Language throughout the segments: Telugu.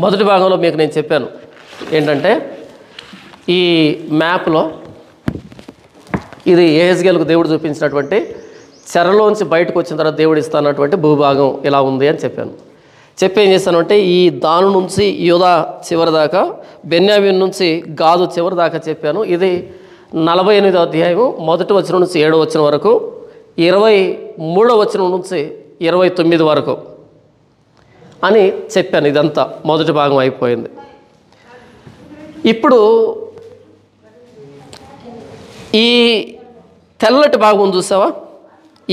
మొదటి భాగంలో మీకు నేను చెప్పాను ఏంటంటే ఈ మ్యాప్లో ఇది యెహెజ్కేలుకు దేవుడు చూపించినటువంటి చెరలోంచి బయటకు వచ్చిన తర్వాత దేవుడు ఇస్తున్నటువంటి భూభాగం ఇలా ఉంది అని చెప్పాను. ఏం చేస్తానంటే ఈ దాను నుంచి యూదా చివరి దాకా, బెన్యామీను నుంచి గాదు చివరి దాకా చెప్పాను. ఇది 48వ అధ్యాయం 1వ వచనం నుంచి 7వ వచనం వరకు, 23వ వచనం నుంచి 29 వరకు అని చెప్పాను. ఇదంతా మొదటి భాగం అయిపోయింది. ఇప్పుడు ఈ తెల్లటి భాగం చూసావా,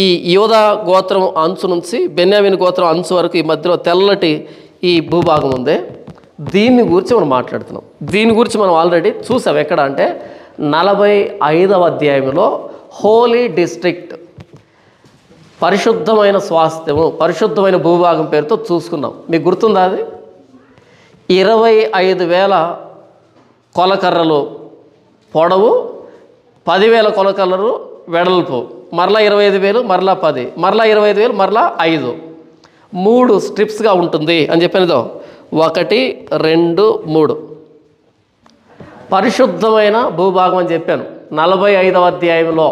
ఈ యూదా గోత్రం అంచు నుంచి బెన్యామీను గోత్రం అంచు వరకు ఈ మధ్యలో తెల్లటి ఈ భూభాగం ఉంది. దీన్ని గురించి మనం మాట్లాడుతున్నాం. దీని గురించి మనం ఆల్రెడీ చూసాం. ఎక్కడ అంటే 45వ అధ్యాయంలో హోలీ డిస్ట్రిక్ట్, పరిశుద్ధమైన స్వాస్థ్యము, పరిశుద్ధమైన భూభాగం పేరుతో చూసుకున్నాం. మీకు గుర్తుందా? అది 25,000 కొలకర్రలు పొడవు, 10,000 కొలకర్రలు వెడల్పు, మరలా 25,000, మరలా 10, మరలా 25,000, మరలా 5, 3 స్ట్రిప్స్గా ఉంటుంది అని చెప్పినదో 1, 2, 3 పరిశుద్ధమైన భూభాగం అని చెప్పాను. 45వ అధ్యాయంలో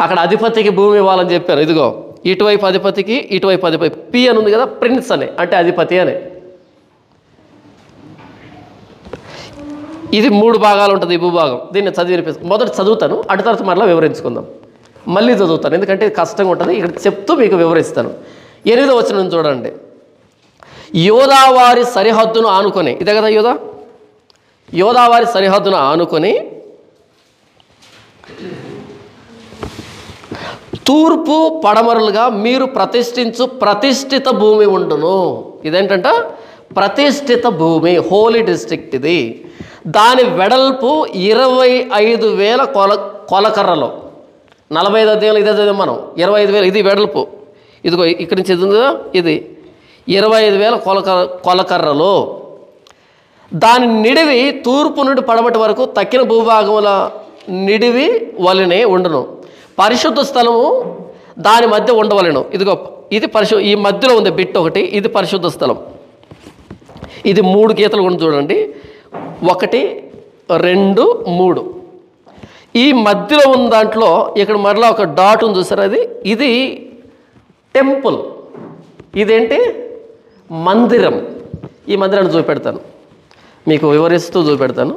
అక్కడ అధిపతికి భూమి ఇవ్వాలని చెప్పాను. ఇదిగో ఇటువైపు అధిపతికి, ఇటువైపు అధిపతి, పి అని ఉంది కదా, ప్రిన్స్ అని అంటే అధిపతి అని. ఇది 3 భాగాలు ఉంటుంది ఈ భూభాగం. దీన్ని చదివినిపిస్తాను. మొదట చదువుతాను, అటు తర్వాత మరలా వివరించుకుందాం. మళ్ళీ చదువుతాను ఎందుకంటే ఇది కష్టంగా ఉంటుంది. ఇక్కడ చెప్తూ మీకు వివరిస్తాను. 8వ వచనం చూడండి. యోధా వారి సరిహద్దును ఆనుకొని, ఇదే కదా యోధా వారి సరిహద్దును ఆనుకొని తూర్పు పడమరలుగా మీరు ప్రతిష్ఠించు ప్రతిష్ఠిత భూమి ఉండును. ఇదేంటంట? ప్రతిష్ఠిత భూమి, హోలీ డిస్ట్రిక్ట్. ఇది దాని వెడల్పు 25,000 కొలకర్రలు. 45 అధ్యాయంలో ఇదే చదివాం మనం. 25,000 ఇది వెడల్పు. ఇదిగో ఇక్కడి నుంచి ఇది 25,000 కొలకర్రలు. దాని నిడివి తూర్పు నుండి పడమటి వరకు తక్కిన భూభాగముల నిడివి వలనే ఉండును. పరిశుద్ధ స్థలము దాని మధ్య ఉండవలెను. ఇదిగో ఇది ఈ మధ్యలో ఉంది బిట్ ఒకటి, ఇది పరిశుద్ధ స్థలం. ఇది 3 గీతలు కూడా చూడండి. 1, 2, 3. ఈ మధ్యలో ఉన్న దాంట్లో ఇక్కడ మరలా ఒక డాట్ ఉంది చూసారా, ఇది టెంపుల్. ఇదేంటి? మందిరం. ఈ మందిరాన్ని చూపెడతాను, మీకు వివరిస్తూ చూపెడతాను,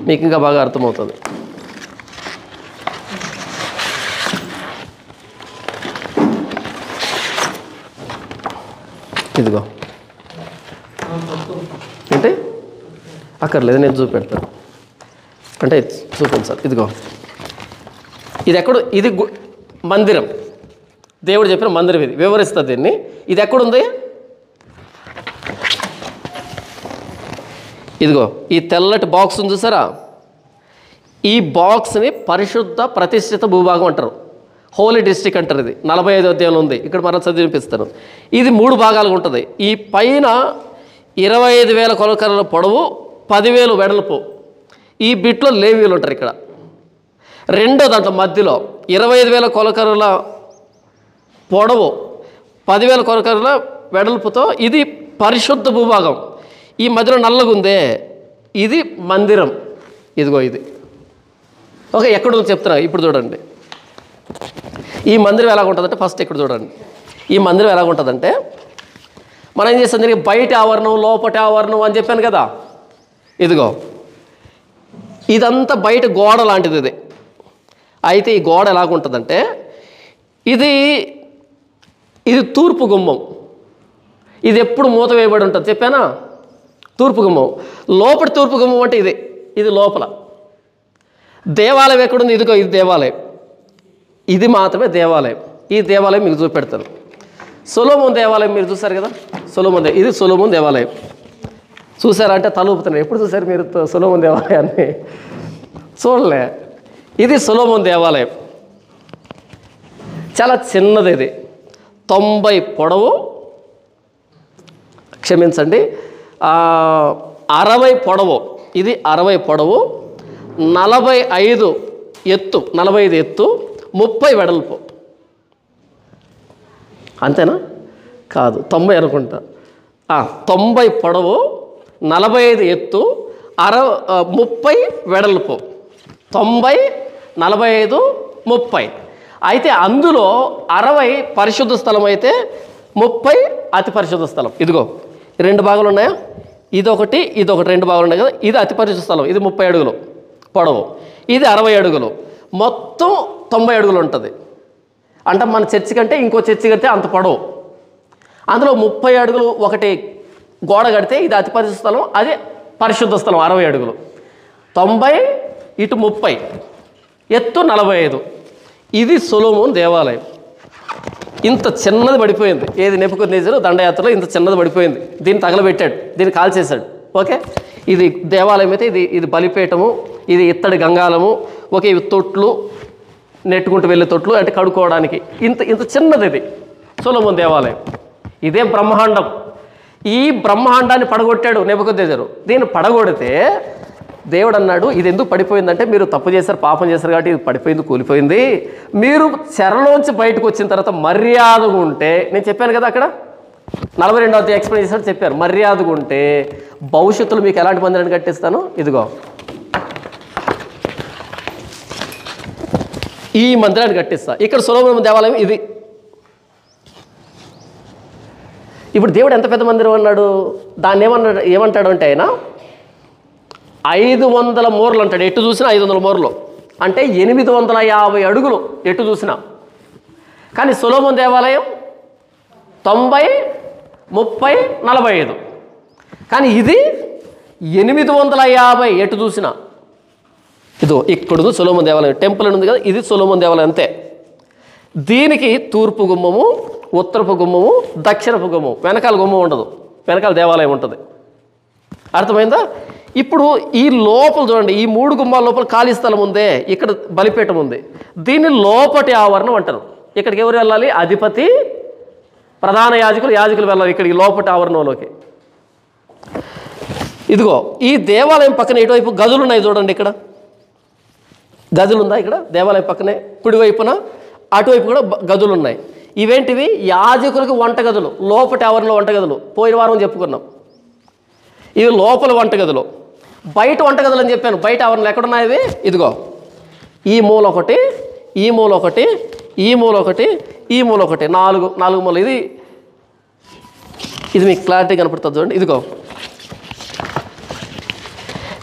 మీకు ఇంకా బాగా అర్థమవుతుంది. ఇదిగో అంటే అక్కర్లేదు, నేను చూపెడతాను. అంటే చూపండి సార్. ఇదిగో ఇది ఎక్కడ? ఇది మందిరం, దేవుడు చెప్పిన మందిరం. ఇది వివరిస్తుంది దీన్ని. ఇది ఎక్కడుంది? ఇదిగో ఈ తెల్లటి బాక్స్ ఉంది చూసారా, ఈ బాక్స్ని పరిశుద్ధ ప్రతిష్ఠిత భూభాగం అంటారు, హోలీ డిస్ట్రిక్ట్ అంటారు. ఇది 45వ అధ్యాయంలో ఉంది. ఇక్కడ మనం చదివినిపిస్తాను. ఇది 3 భాగాలుగా ఉంటుంది. ఈ పైన 25,000 కొలకర్రల పొడవు, 10,000 వెడల్పు. ఈ బిట్లో లేవీలు ఉంటారు. ఇక్కడ రెండో దాంట్లో మధ్యలో 25,000 కొలకర్రల పొడవు, 10,000 కొలకర్రల వెడల్పుతో ఇది పరిశుద్ధ భూభాగం. ఈ మధ్యలో నల్లగుందే, ఇది మందిరం. ఇదిగో ఇది. ఓకే, ఎక్కడో చెప్తున్నా. ఇప్పుడు చూడండి ఈ మందిరం ఎలాగుంటుందంటే, ఫస్ట్ ఇక్కడ చూడండి. ఈ మందిరం ఎలాగుంటుందంటే, మనం ఏం చేస్తాం, దీనికి బయట ఆవరణం, లోపటి ఆవరణం అని చెప్పాను కదా. ఇదిగో ఇదంతా బయట గోడ లాంటిది. ఇది అయితే ఈ గోడ ఎలాగుంటుందంటే, ఇది తూర్పు గుమ్మం. ఇది ఎప్పుడు మూత వేయబడి ఉంటుంది చెప్పానా, తూర్పు గుమ్మం. లోపటి తూర్పు గుమ్మం అంటే ఇది లోపల. దేవాలయం ఎక్కడుంది? ఇదిగో ఇది దేవాలయం. ఇది మాత్రమే దేవాలయం. ఈ దేవాలయం మీకు చూపెడతాను. సొలొమోన్ దేవాలయం మీరు చూసారు కదా, ఇది సొలొమోన్ దేవాలయం. చూసారా అంటే తలూపుతున్నాను. ఎప్పుడు చూసారు మీరు సొలొమోన్ దేవాలయాన్ని? చూడలే. ఇది సొలొమోన్ దేవాలయం. చాలా చిన్నది. ఇది 90 పొడవు, క్షమించండి 60 పొడవు. ఇది 60 పొడవు, 45 ఎత్తు, 30 వెడల్పు. అంతేనా? కాదు, 90 అనుకుంటా. 90 పొడవు, 45 ఎత్తు, 30 వెడల్పు. 90, 45, 30. అయితే అందులో 60 పరిశుద్ధ స్థలం అయితే 30 అతి పరిశుద్ధ స్థలం. ఇదిగో 2 భాగాలు ఉన్నాయా? ఇదొకటి ఇదొకటి 2 భాగాలు ఉన్నాయి కదా. ఇది అతి పరిశుద్ధ స్థలం, ఇది 30 అడుగులు పొడవు, ఇది 60 అడుగులు, మొత్తం 90 అడుగులు ఉంటుంది. అంటే మన చర్చి కంటే ఇంకో చర్చి కడితే అంత పొడవు. అందులో 30 అడుగులు ఒకటి గోడ కడితే ఇది అతి పరిశుద్ధ స్థలం, అది పరిశుద్ధ స్థలం 60 అడుగులు. 90 ఇటు 30, ఎత్తు 45. ఇది సొలొమోను దేవాలయం. ఇంత చిన్నది పడిపోయింది. ఏది నెబుకద్నెజరు దండయాత్రలో ఇంత చిన్నది పడిపోయింది. దీన్ని తగలబెట్టాడు, దీన్ని కాల్చేశాడు. ఓకే, ఇది దేవాలయం అయితే ఇది బలిపీఠము, ఇది ఇత్తడి గంగాలము, ఓకే, ఇవి తొట్లు, నెట్టుకుంటూ వెళ్ళే తొట్లు అంటే కడుక్కోవడానికి. ఇంత చిన్నది ఇది సొలొమోను దేవాలయం. ఇదే బ్రహ్మాండం. ఈ బ్రహ్మాండాన్ని పడగొట్టాడు నెబుకద్నెజరు. దీన్ని పడగొడితే దేవుడు అన్నాడు, ఇది ఎందుకు పడిపోయిందంటే మీరు తప్పు చేశారు, పాపం చేశారు కాబట్టి ఇది పడిపోయింది, కూలిపోయింది. మీరు చెరలోంచి బయటకు వచ్చిన తర్వాత మర్యాదగా ఉంటే, నేను చెప్పాను కదా అక్కడ 42వ ఎక్స్ప్లెయిన్ చేశాడు, చెప్పారు మర్యాదగా ఉంటే భవిష్యత్తులో మీకు ఎలాంటి మందిరాన్ని కట్టిస్తాను. ఇదిగో ఈ మందిరాన్ని కట్టిస్తా. ఇక్కడ సొలొమోను దేవాలయం ఇది. ఇప్పుడు దేవుడు ఎంత పెద్ద మందిరం అన్నాడు? దాన్ని ఏమంటాడు అంటే ఆయన 500 మూరలు అంటాడు. ఎటు చూసినా 500 మూరలు అంటే 850 అడుగులు ఎటు చూసినా. కానీ సొలొమోను దేవాలయం 90, 30, 45. కానీ ఇది 850 ఎటు చూసినా. ఇదో ఇక్కడ సొలొమోను దేవాలయం టెంపుల్ ఉంది కదా, ఇది సొలొమోను దేవాలయం అంతే. దీనికి తూర్పు గుమ్మము, ఉత్తరపు గుమ్మము, దక్షిణపు గుమ్మము, వెనకాల గుమ్మం ఉండదు, వెనకాల దేవాలయం ఉంటుంది. అర్థమైందా? ఇప్పుడు ఈ లోపల చూడండి, ఈ 3 గుమ్మాల లోపల ఖాళీ స్థలం ఉందే, ఇక్కడ బలిపీఠం ఉంది. దీన్ని లోపటి ఆవరణం అంటారు. ఇక్కడికి ఎవరు వెళ్ళాలి? అధిపతి, ప్రధాన యాజకులు వెళ్ళాలి ఇక్కడికి లోపటి ఆవరణంలోకి. ఇదిగో ఈ దేవాలయం పక్కన ఇటువైపు గదులు ఉన్నాయి చూడండి. ఇక్కడ గదులు ఉందా? ఇక్కడ దేవాలయం పక్కనే కుడివైపున అటువైపు కూడా గదులు ఉన్నాయి. ఇవేంటివి? యాజకులకు వంటగదులు, లోపటి ఆవరణలో వంటగదులు. పోయిన వారం చెప్పుకున్నాం. ఇవి లోపల వంటగదులు. బయట వంటగదులు అని చెప్పాను. బయట ఆవరణలు ఎక్కడున్నాయి ఇవి? ఇదిగో ఈ మూల ఒకటి, ఈ మూల ఒకటి, ఈ మూల ఒకటి, ఈ మూల ఒకటి, 4 మూల. ఇది మీకు క్లారిటీ కనపడుతుంది చూడండి. ఇదిగో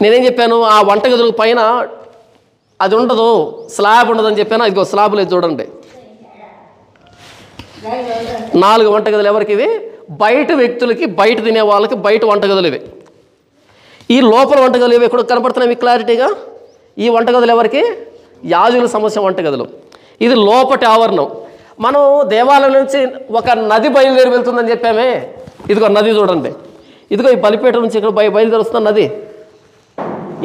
నేనేం చెప్పాను? ఆ వంటగదుల పైన అది ఉండదు, స్లాబ్ ఉండదని చెప్పాను. ఇదిగో స్లాబ్ లేదు చూడండి. 4 వంటగదులు ఎవరికి ఇవి? బయట వ్యక్తులకి, బయట తినే వాళ్ళకి బయట వంటగదులు ఇవి. ఈ లోపల వంటగదులు ఇవి ఎక్కడ కనపడుతున్నాయి మీకు క్లారిటీగా? ఈ వంటగదులు ఎవరికి? యాజకుల సమస్య వంటగదులు. ఇది లోపటి ఆవరణం. మనం దేవాలయం నుంచి ఒక నది బయలుదేరి వెళ్తుందని చెప్పామే. ఇదిగో నది చూడండి. ఇదిగో ఈ బలిపేట నుంచి ఇక్కడ బయలుదేరి వస్తున్న నది.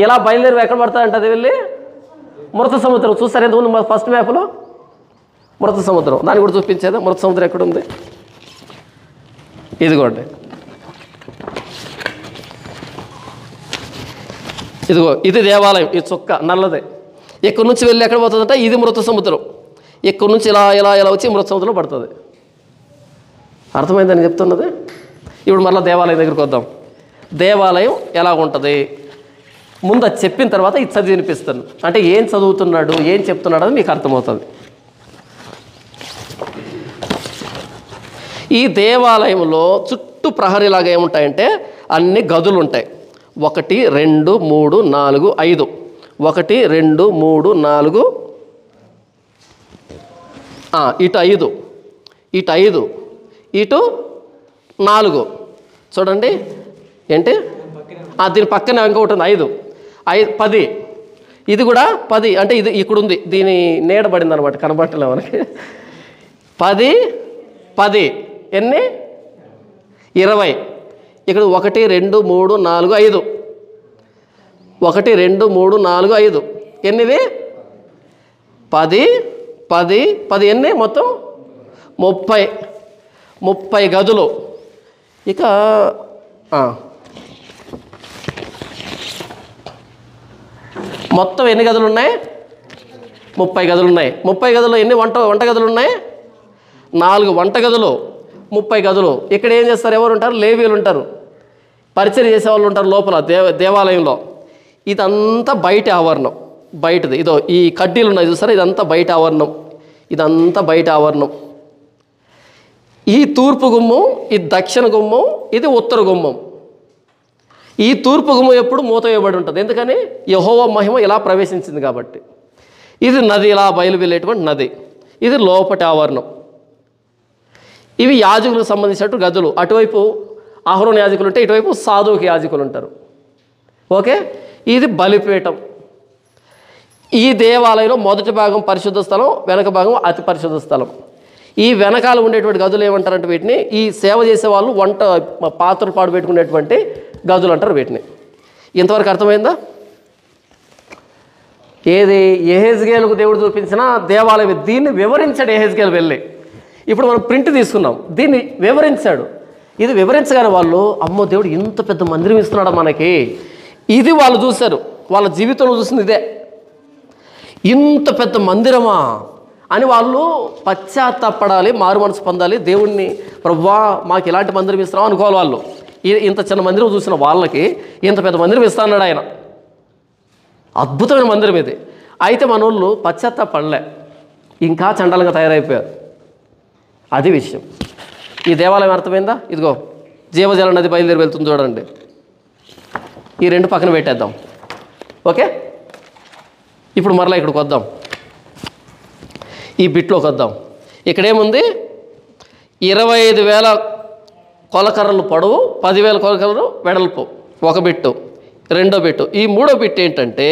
ఇలా బయలుదేరి ఎక్కడ పడతాయంటే అది వెళ్ళి మృత సముద్రం. చూస్తారు ఎందుకు ఫస్ట్ మ్యాప్లో మృత సముద్రం, దాన్ని కూడా చూపించేదా? మృత సముద్రం ఎక్కడుంది? ఇదిగోండి, ఇదిగో ఇది దేవాలయం. ఈ చుక్క నల్లదే. ఇక్కడ నుంచి వెళ్ళి ఎక్కడ పోతుందంటే ఇది మృత సముద్రం. ఇక్కడ నుంచి ఇలా ఇలా ఇలా వచ్చి మృత సముద్రంలో పడుతుంది. అర్థమైందని చెప్తున్నది. ఇప్పుడు మళ్ళీ దేవాలయం దగ్గరికి వద్దాం. దేవాలయం ఎలా ఉంటుంది ముందు అది చెప్పిన తర్వాత ఇది చదివి వినిపిస్తాను. అంటే ఏం చదువుతున్నాడు, ఏం చెప్తున్నాడు అని మీకు అర్థమవుతుంది. ఈ దేవాలయంలో చుట్టూ ప్రహరీలాగా ఏముంటాయంటే అన్ని గదులు ఉంటాయి. 1, 2, 3, 4, 5. 1, 2, 3, 4, ఇటు 5, ఇటు 5, ఇటు 4. చూడండి ఏంటి? దీని పక్కనే ఇంకొకటి ఉంది 5, 10. ఇది కూడా 10. అంటే ఇది ఇక్కడ ఉంది, దీని నీడబడింది అనమాట, కనబట్టలే మనకి. 10, 10 ఎన్ని? 20. ఇక్కడ 1, 2, 3, 4, 5. 1, 2, 3, 4, 5 ఎన్నివి? 10, 10, 10 ఎన్ని? మొత్తం 30 గదులు. ఇక మొత్తం ఎన్ని గదులు ఉన్నాయి? 30 గదులు ఉన్నాయి. 30 గదులు ఎన్ని వంటగదులు ఉన్నాయి? 4 వంటగదులు, 30 గదులు. ఇక్కడ ఏం చేస్తారు? ఎవరు ఉంటారు? లేవీయులు ఉంటారు, పరిచర్య చేసేవాళ్ళు ఉంటారు లోపల దేవాలయంలో. ఇదంతా బయట ఆవరణం, బయటది. ఇదో ఈ కడ్డీలు ఉన్నాయి చూసారా, ఇదంతా బయట ఆవరణం, ఇదంతా బయట ఆవరణం. ఈ తూర్పు గుమ్మం, ఇది దక్షిణ గుమ్మం, ఇది ఉత్తర గుమ్మం. ఈ తూర్పు గుమ్మం ఎప్పుడు మూత వేయబడి ఉంటుంది, ఎందుకని యెహోవా మహిమ ఇలా ప్రవేశించింది కాబట్టి. ఇది నది, ఇలా బయలు వెళ్ళేటువంటి నది. ఇది లోపటి ఆవరణం. ఇవి యాజకులకు సంబంధించినట్టు గదులు. అటువైపు అహరోను యాజకులు ఉంటే, ఇటువైపు సాధువుకి యాజకులు ఉంటారు. ఓకే, ఇది బలిపీఠం. ఈ దేవాలయంలో మొదటి భాగం పరిశుద్ధ స్థలం, వెనక భాగం అతి పరిశుద్ధ స్థలం. ఈ వెనకాల ఉండేటువంటి గదులు ఏమంటారంటే వీటిని, ఈ సేవ చేసే వాళ్ళు వంట పాత్రలు పాడు పెట్టుకునేటువంటి గదులు అంటారు వీటిని. ఇంతవరకు అర్థమైందా? ఏది యెహెజ్కేలుకు దేవుడు చూపించిన దేవాలయం, దీన్ని వివరించాడు యెహెజ్కేలు వెళ్ళి. ఇప్పుడు మనం ప్రింట్ తీసుకున్నాం, దీన్ని వివరించాడు. ఇది వివరించగానే వాళ్ళు, అమ్మో దేవుడు ఇంత పెద్ద మందిరం ఇస్తున్నాడు మనకి, ఇది వాళ్ళు చూశారు. వాళ్ళ జీవితంలో చూసింది ఇదే, ఇంత పెద్ద మందిరమా అని వాళ్ళు పశ్చాత్తాపడాలి, మారు మనసు పొందాలి. దేవుణ్ణి, ప్రభువా మాకు ఇలాంటి మందిరం ఇస్తున్నాం అనుకోవాలి వాళ్ళు. ఇంత చిన్న మందిరం చూసిన వాళ్ళకి ఇంత పెద్ద మందిరం ఇస్తాన్నాడు ఆయన, అద్భుతమైన మందిరం ఇది. అయితే మన వాళ్ళు పశ్చాత్తాపడలే, ఇంకా చండాలంగా తయారైపోయారు. అది విషయం. ఈ దేవాలయం అర్థమైందా? ఇదిగో జీవజల నది బయలుదేరి వెళ్తుంది చూడండి. ఈ రెండు పక్కన పెట్టేద్దాం. ఓకే, ఇప్పుడు మరలా ఇక్కడికి వద్దాం, ఈ బిట్లోకి వద్దాం. ఇక్కడేముంది? 25,000 కొలకర్రలు పొడవు, 10,000 కొలకర్రలు వెడల్పు, ఒక బిట్టు. రెండో బిట్టు, ఈ మూడో బిట్టు ఏంటంటే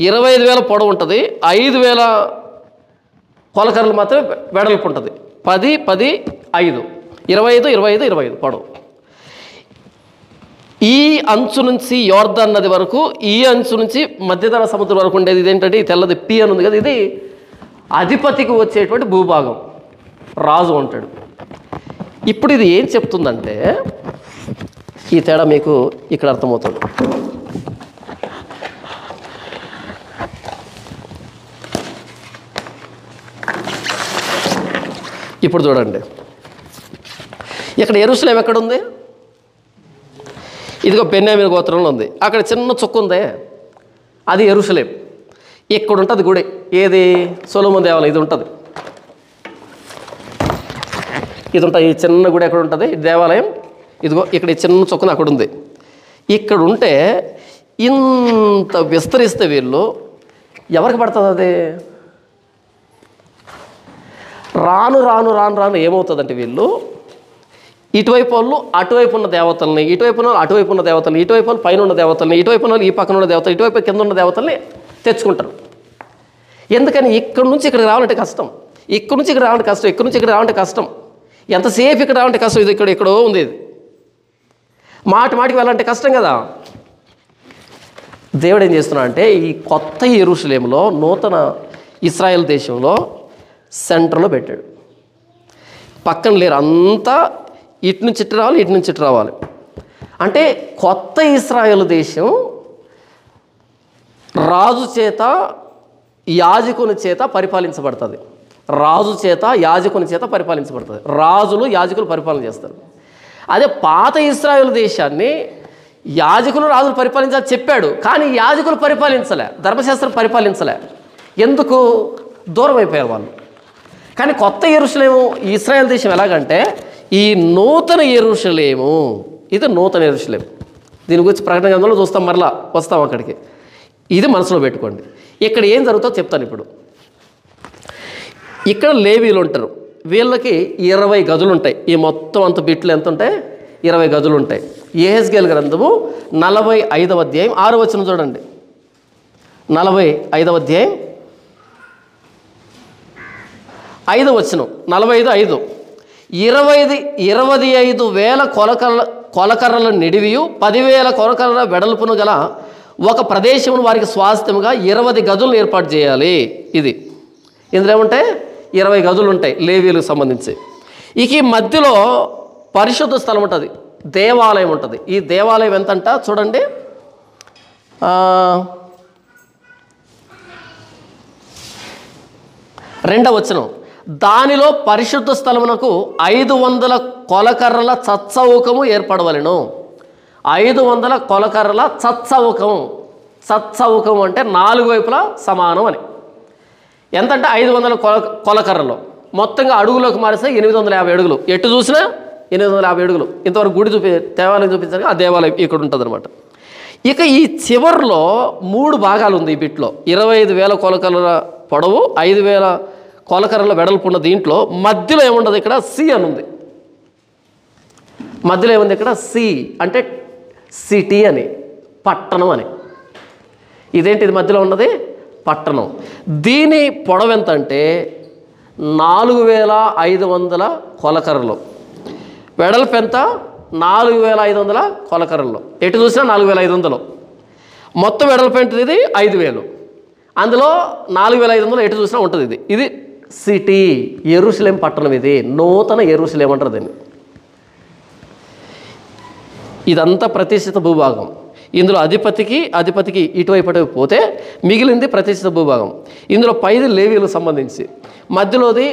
25,000 పొడవు ఉంటుంది, 5,000 కొలకర్రలు మాత్రమే వెడల్పు ఉంటుంది. 10, 10, 5, 25, 25, 25 పొడవు. ఈ అంచు నుంచి యోర్దాన్ నది వరకు, ఈ అంచు నుంచి మధ్యధరా సముద్రం వరకు ఉండేది ఇదేంటంటే, ఈ తెల్లది పి అని ఉంది కదా, ఇది అధిపతికి వచ్చేటువంటి భూభాగం, రాజు ఉంటాడు. ఇప్పుడు ఇది ఏం చెప్తుందంటే, ఈ తేడా మీకు ఇక్కడ అర్థమవుతుంది. ఇప్పుడు చూడండి, ఇక్కడ యెరూషలేం ఎక్కడుంది? ఇదిగో బెన్యామీను గోత్రంలో ఉంది. అక్కడ చిన్న చుక్క ఉంది, అది యెరూషలేం. ఇక్కడ ఉంటుంది గుడి, ఏది? సొలొమోను దేవాలయం. ఇది ఉంటుంది, ఇది ఉంటుంది. ఈ చిన్న గుడి ఎక్కడ ఉంటుంది? దేవాలయం ఇదిగో ఇక్కడ ఈ చిన్న చుక్కన అక్కడ ఉంది. ఇక్కడ ఉంటే ఇంత విస్తరిస్తే వీళ్ళు ఎవరికి పడుతుంది? అది రాను రాను రాను రాను ఏమవుతుందంటే, వీళ్ళు ఇటువైపు వాళ్ళు అటువైపు ఉన్న దేవతల్ని, ఇటువైపు ఉన్న అటువైపు ఉన్న దేవతల్ని, ఇటువైపు వాళ్ళు పైన ఉన్న దేవతల్ని, ఇటువైపు వాళ్ళు ఈ పక్కన ఉన్న దేవతలు, ఇటువైపు కింద ఉన్న దేవతల్ని తెచ్చుకుంటారు. ఎందుకని? ఇక్కడ నుంచి ఇక్కడికి రావాలంటే కష్టం, ఇక్కడ నుంచి ఇక్కడ రావాలంటే కష్టం, ఇక్కడ నుంచి ఇక్కడ రావాలంటే కష్టం. ఎంతసేపు ఇక్కడ రావాలంటే కష్టం. ఇది ఎక్కడో ఉంది, ఇది మాటికి వెళ్ళాలంటే కష్టం కదా. దేవుడు ఏం చేస్తున్నాడు అంటే, ఈ కొత్త యెరూషలేములో, నూతన ఇశ్రాయేల్ దేశంలో సెంటర్లో పెట్టాడు. పక్కన లేరు, అంతా ఇటు నుంచి ఇటు రావాలి, ఇటు నుంచి ఇటు రావాలి. అంటే కొత్త ఇశ్రాయేల్ దేశం రాజు చేత, యాజకుని చేత పరిపాలించబడుతుంది. రాజు చేత, యాజకుని చేత పరిపాలించబడుతుంది. రాజులు, యాజకులు పరిపాలన చేస్తారు. అదే పాత ఇశ్రాయేల్ దేశాన్ని యాజకులు, రాజులు పరిపాలించాలని చెప్పాడు, కానీ యాజకులు పరిపాలించలే, ధర్మశాస్త్రం పరిపాలించలే. ఎందుకు? దూరం అయిపోయారు వాళ్ళు. కానీ కొత్త యెరూషలేము, ఇశ్రాయేల్ దేశం ఎలాగంటే, ఈ నూతన యెరూషలేము, ఇది నూతన యెరూషలేము. దీని గురించి ప్రకటన గ్రంథంలో చూస్తాం, మరలా వస్తాం అక్కడికి. ఇది మనసులో పెట్టుకోండి. ఇక్కడ ఏం జరుగుతుందో చెప్తాను ఇప్పుడు. ఇక్కడ లేవీలు ఉంటారు, వీళ్ళకి 20 గదులు ఉంటాయి. ఈ మొత్తం అంత బిట్లు ఎంత ఉంటాయి? 20 గదులు ఉంటాయి. యెహెజ్కేలు గ్రంథము 45వ అధ్యాయం 6వ వచనం చూడండి. 45వ అధ్యాయం 5వ వచనం, 45:5. 25,000 కొలకర్రల నిడివియు 10,000 కొలకర్రల వెడల్పును గల ఒక ప్రదేశమును వారికి స్వాస్థ్యముగా 20 గదులను ఏర్పాటు చేయాలి. ఇది ఇందులో ఏముంటాయి? 20 గదులు ఉంటాయి లేవీలకు సంబంధించి. ఇక ఈ మధ్యలో పరిశుద్ధ స్థలం ఉంటుంది, దేవాలయం ఉంటుంది. ఈ దేవాలయం ఎంతంట చూడండి, 2వ వచనం. దానిలో పరిశుద్ధ స్థలమునకు 500 కొలకర్రల చచ్చౌకము ఏర్పడవలెను. 500 కొలకర్రల చచ్చౌకం. చచ్చౌకం అంటే 4 వైపులా సమానం అని. ఎంతంటే 500 కొలకర్రలు. మొత్తంగా అడుగులోకి మారిస్తే 850 అడుగులు. ఎటు చూసినా 850 అడుగులు. ఇంతవరకు గుడి దేవాలయం చూపించారు, ఆ దేవాలయం ఇక్కడ ఉంటుంది అనమాట. ఇక ఈ చివరిలో 3 భాగాలు ఉంది ఈ బిట్లో. 25,000 కొలకర్రల పొడవు, 5,000 కొలకర్రల వెడల్పు ఉన్న దీంట్లో మధ్యలో ఏముండదు, ఇక్కడ సి అని ఉంది. మధ్యలో ఏముంది ఇక్కడ? సి అంటే సిటీ అని, పట్టణం అని. ఇదేంటి ఇది మధ్యలో ఉన్నది? పట్టణం. దీని పొడవు ఎంత అంటే 4,500 కొలకర్రలు. వెడల్పు ఎంత? 4,500 కొలకర్రలు. ఎటు చూసినా 4,500. మొత్తం వెడల్పు ఏంటిది? ఇది 5,000. అందులో 4,500 ఎటు చూసినా ఉంటుంది. ఇది సిటీ, యెరూషలేం పట్టణం. ఇది నూతన యెరూషలేం అంటారు దీన్ని. ఇదంతా ప్రతిష్ఠిత భూభాగం. ఇందులో అధిపతికి ఇటువైపు పోతే మిగిలింది ప్రతిష్ఠిత భూభాగం. ఇందులో పైది లేవీలకు సంబంధించి, మధ్యలోది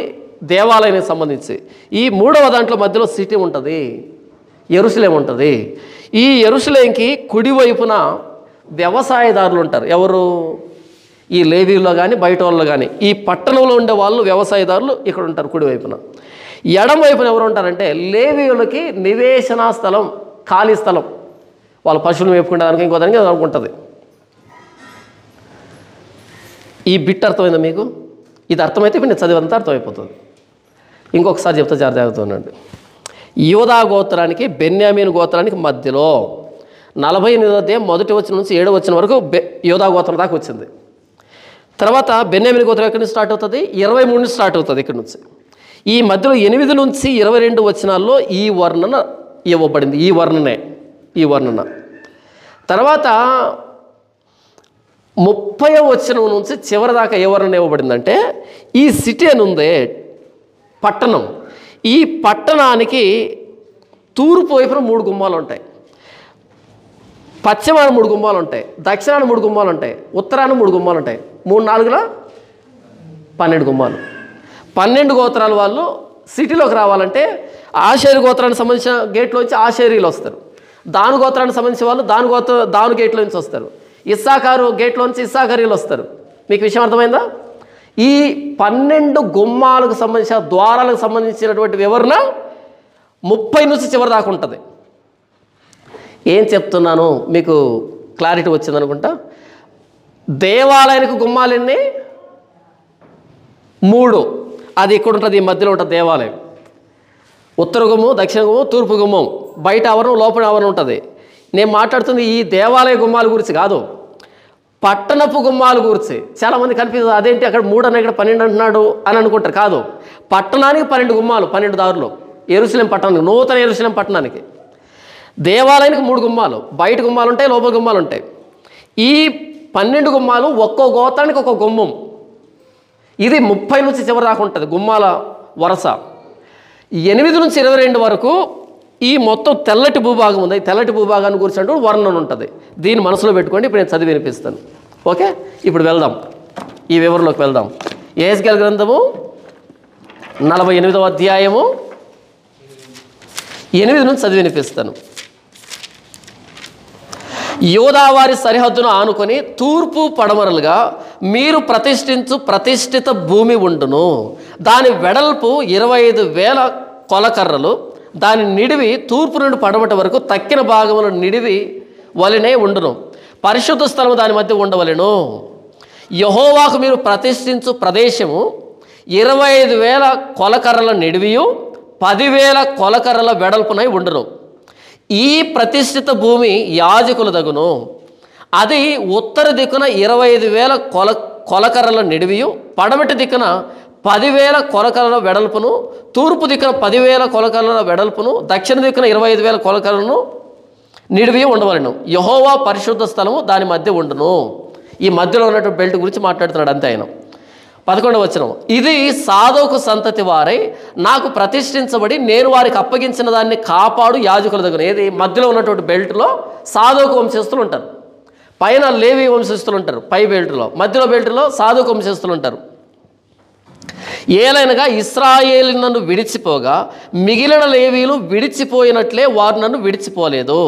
దేవాలయానికి సంబంధించి. ఈ 3వ దాంట్లో మధ్యలో సిటీ ఉంటుంది, యెరూషలేం ఉంటుంది. ఈ యెరూషలేంకి కుడివైపున వ్యవసాయదారులు ఉంటారు. ఎవరు? ఈ లేవీలో కానీ బయట వాళ్ళు కానీ. ఈ పట్టణంలో ఉండే వాళ్ళు వ్యవసాయదారులు ఇక్కడ ఉంటారు కుడివైపున. ఎడమ వైపున ఎవరు ఉంటారంటే లేవీయులకి నివేశన స్థలం, ఖాళీ స్థలం. వాళ్ళు పశువులు మేపుకుంటే దానికి ఇంకో దానికి అనుకుంటుంది. ఈ బిట్ అర్థమైందా మీకు? ఇది అర్థమైతే ఇప్పుడు నేను చదివంతా అర్థమైపోతుంది. ఇంకొకసారి చెప్తా, జాగ్రత్తగా ఉండండి. యూదా గోత్రానికి బెన్యామీను గోత్రానికి మధ్యలో 48వ అధ్యాయం 1వ వచనం నుంచి 7వ వచనం వరకు యూదా గోత్రం దాకా వచ్చింది. తర్వాత బెన్యామీను గోత్రం ఎక్కడి నుంచి స్టార్ట్ అవుతుంది? 23 నుంచి స్టార్ట్ అవుతుంది ఇక్కడ నుంచి. ఈ మధ్యలో 8 నుంచి 22 వచనాల్లో ఈ వర్ణన ఇవ్వబడింది. ఈ వర్ణన తర్వాత 30వ వచనం నుంచి చివరి దాకా ఏ వర్ణన ఇవ్వబడిందంటే ఈ సిటీ అని ఉందే పట్టణం. ఈ పట్టణానికి తూర్పు వైపున 3 గుమ్మాలు ఉంటాయి, పశ్చిమాన 3 గుమ్మాలు ఉంటాయి, దక్షిణాన 3 గుమ్మాలు ఉంటాయి, ఉత్తరాన 3 గుమ్మాలు ఉంటాయి. 3 4ల 12 గుమ్మాలు. 12 గోత్రాల వాళ్ళు సిటీలోకి రావాలంటే ఆషేరు గోత్రానికి సంబంధించిన గేట్లోంచి ఆషేరీలు వస్తారు. దాను గోత్రానికి సంబంధించిన వాళ్ళు దాను గేట్లో నుంచి వస్తారు. ఇస్సాకారు గేట్లోంచి ఇస్సాకారీలు వస్తారు. మీకు విషయం అర్థమైందా? ఈ 12 గుమ్మాలకు సంబంధించిన ద్వారాలకు సంబంధించినటువంటి వివరణ 30 నుంచి చివరి దాకా ఉంటుంది. ఏం చెప్తున్నాను మీకు క్లారిటీ వచ్చిందనుకుంటా. దేవాలయానికి గుమ్మాలు ఎన్ని? 3. అది ఇక్కడ ఉంటుంది, ఈ మధ్యలో ఉంటుంది దేవాలయం. ఉత్తర గుమ్మం, దక్షిణ గుమ్మం, తూర్పు గుమ్మం, బయట ఆవరణం, లోపల ఆవరణం ఉంటుంది. నేను మాట్లాడుతుంది ఈ దేవాలయ గుమ్మాల గురించి కాదు, పట్టణపు గుమ్మాల గురించి. చాలామంది కనిపిస్తుంది, అదేంటి అక్కడ 3 అన్న ఇక్కడ 12 అంటున్నాడు అని అనుకుంటారు. కాదు, పట్టణానికి 12 గుమ్మాలు, 12 దారులు. యెరూషలేం పట్టణానికి, నూతన యెరూషలేం పట్టణానికి. దేవాలయానికి 3 గుమ్మాలు, బయట గుమ్మాలు ఉంటాయి, లోపల గుమ్మాలు ఉంటాయి. ఈ 12 గుమ్మాలు ఒక్కో గోత్రానికి ఒక్కో గుమ్మం. ఇది 30 నుంచి చివరి దాకా ఉంటుంది గుమ్మాల వరుస. 8 నుంచి 22 వరకు ఈ మొత్తం తెల్లటి భూభాగం ఉంది. ఈ తెల్లటి భూభాగాన్ని గురించి వర్ణన ఉంటుంది. దీన్ని మనసులో పెట్టుకోండి. ఇప్పుడు నేను చదివి వినిపిస్తాను. ఓకే, ఇప్పుడు వెళ్దాం, ఈ వివరంలోకి వెళ్దాం. యెహెజ్కేలు గ్రంథము 48వ అధ్యాయము 8 నుంచి చదివి వినిపిస్తాను. యోదావారి సరిహద్దును ఆనుకొని తూర్పు పడమరలుగా మీరు ప్రతిష్ఠించు ప్రతిష్ఠిత భూమి ఉండును. దాని వెడల్పు 25,000 కొలకర్రలు. దాని నిడివి తూర్పు నుండి పడమటి వరకు తక్కిన భాగముల నిడివి వలనే ఉండును. పరిశుద్ధ స్థలము దాని మధ్య ఉండవలెను. యెహోవాకు మీరు ప్రతిష్ఠించు ప్రదేశము 25,000 కొలకర్రల నిడివియు 10,000 కొలకర్రల వెడల్పునై ఉండును. ఈ ప్రతిష్ఠిత భూమి యాజకుల దగును. అది ఉత్తర దిక్కున 25,000 కొలకర్రల నిడివియు, పడమటి దిక్కున 10,000 కొలకర్రల వెడల్పును, తూర్పు దిక్కున 10,000 కొలకర్రల వెడల్పును, దక్షిణ దిక్కున 25,000 కొలకర్రలను నిడివి ఉండవలను. యెహోవా పరిశుద్ధ స్థలము దాని మధ్య ఉండును. ఈ మధ్యలో ఉన్నటువంటి బెల్ట్ గురించి మాట్లాడుతున్నాడు అంతే ఆయన. 11వ వచనం, ఇది సాదోకు సంతతి వారై నాకు ప్రతిష్ఠించబడి నేను వారికి అప్పగించిన దాన్ని కాపాడు యాజకుల దగ్గర. ఏది మధ్యలో ఉన్నటువంటి బెల్ట్లో సాదోకు వంశస్థులు ఉంటారు, పైన లేవి వంశస్థులు ఉంటారు. పై బెల్ట్లో, మధ్యలో బెల్ట్లో సాదోకు వంశస్థులు ఉంటారు. ఏలైనగా ఇశ్రాయేలు నన్ను విడిచిపోగా మిగిలిన లేవీలు విడిచిపోయినట్లే వారు నన్ను విడిచిపోలేదు.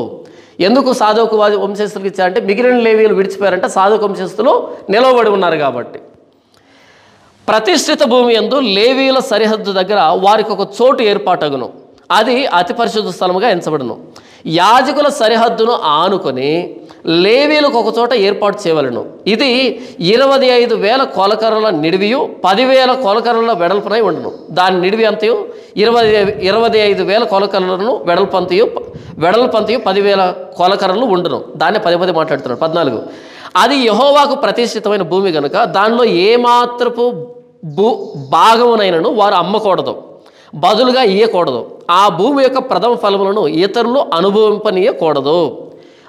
ఎందుకు సాధోకు వంశస్థులకు ఇచ్చారంటే మిగిలిన లేవీలు విడిచిపోయారంటే సాధోకు వంశస్థులు నిలవబడి ఉన్నారు కాబట్టి. ప్రతిష్ఠిత భూమి యందు లేవీల సరిహద్దు దగ్గర వారికి ఒక చోటు ఏర్పాటగును, అది అతి పరిశుద్ధ స్థలముగా ఎంచబడును. యాజకుల సరిహద్దును ఆనుకొని లేవీలకు ఒక చోట ఏర్పాటు చేయవలను. ఇది 25,000 కొలకర్రల నిడివియు 10,000 కొలకర్రల వెడల్పునై ఉండును. దాని నిడివి అంతయు 25,000 కొలకర్రలను వెడల్పంతయు 10,000 కొలకర్రలు ఉండును. దాన్ని 10 మాట్లాడుతున్నాడు. 14 అది యెహోవాకు ప్రతిష్ఠితమైన భూమి కనుక దానిలో ఏమాత్రపు భాగమునైనను వారు అమ్మకూడదు, బదులుగా ఇయ్యకూడదు. ఆ భూమి యొక్క ప్రథమ ఫలములను ఇతరులు అనుభవింపనీయకూడదు.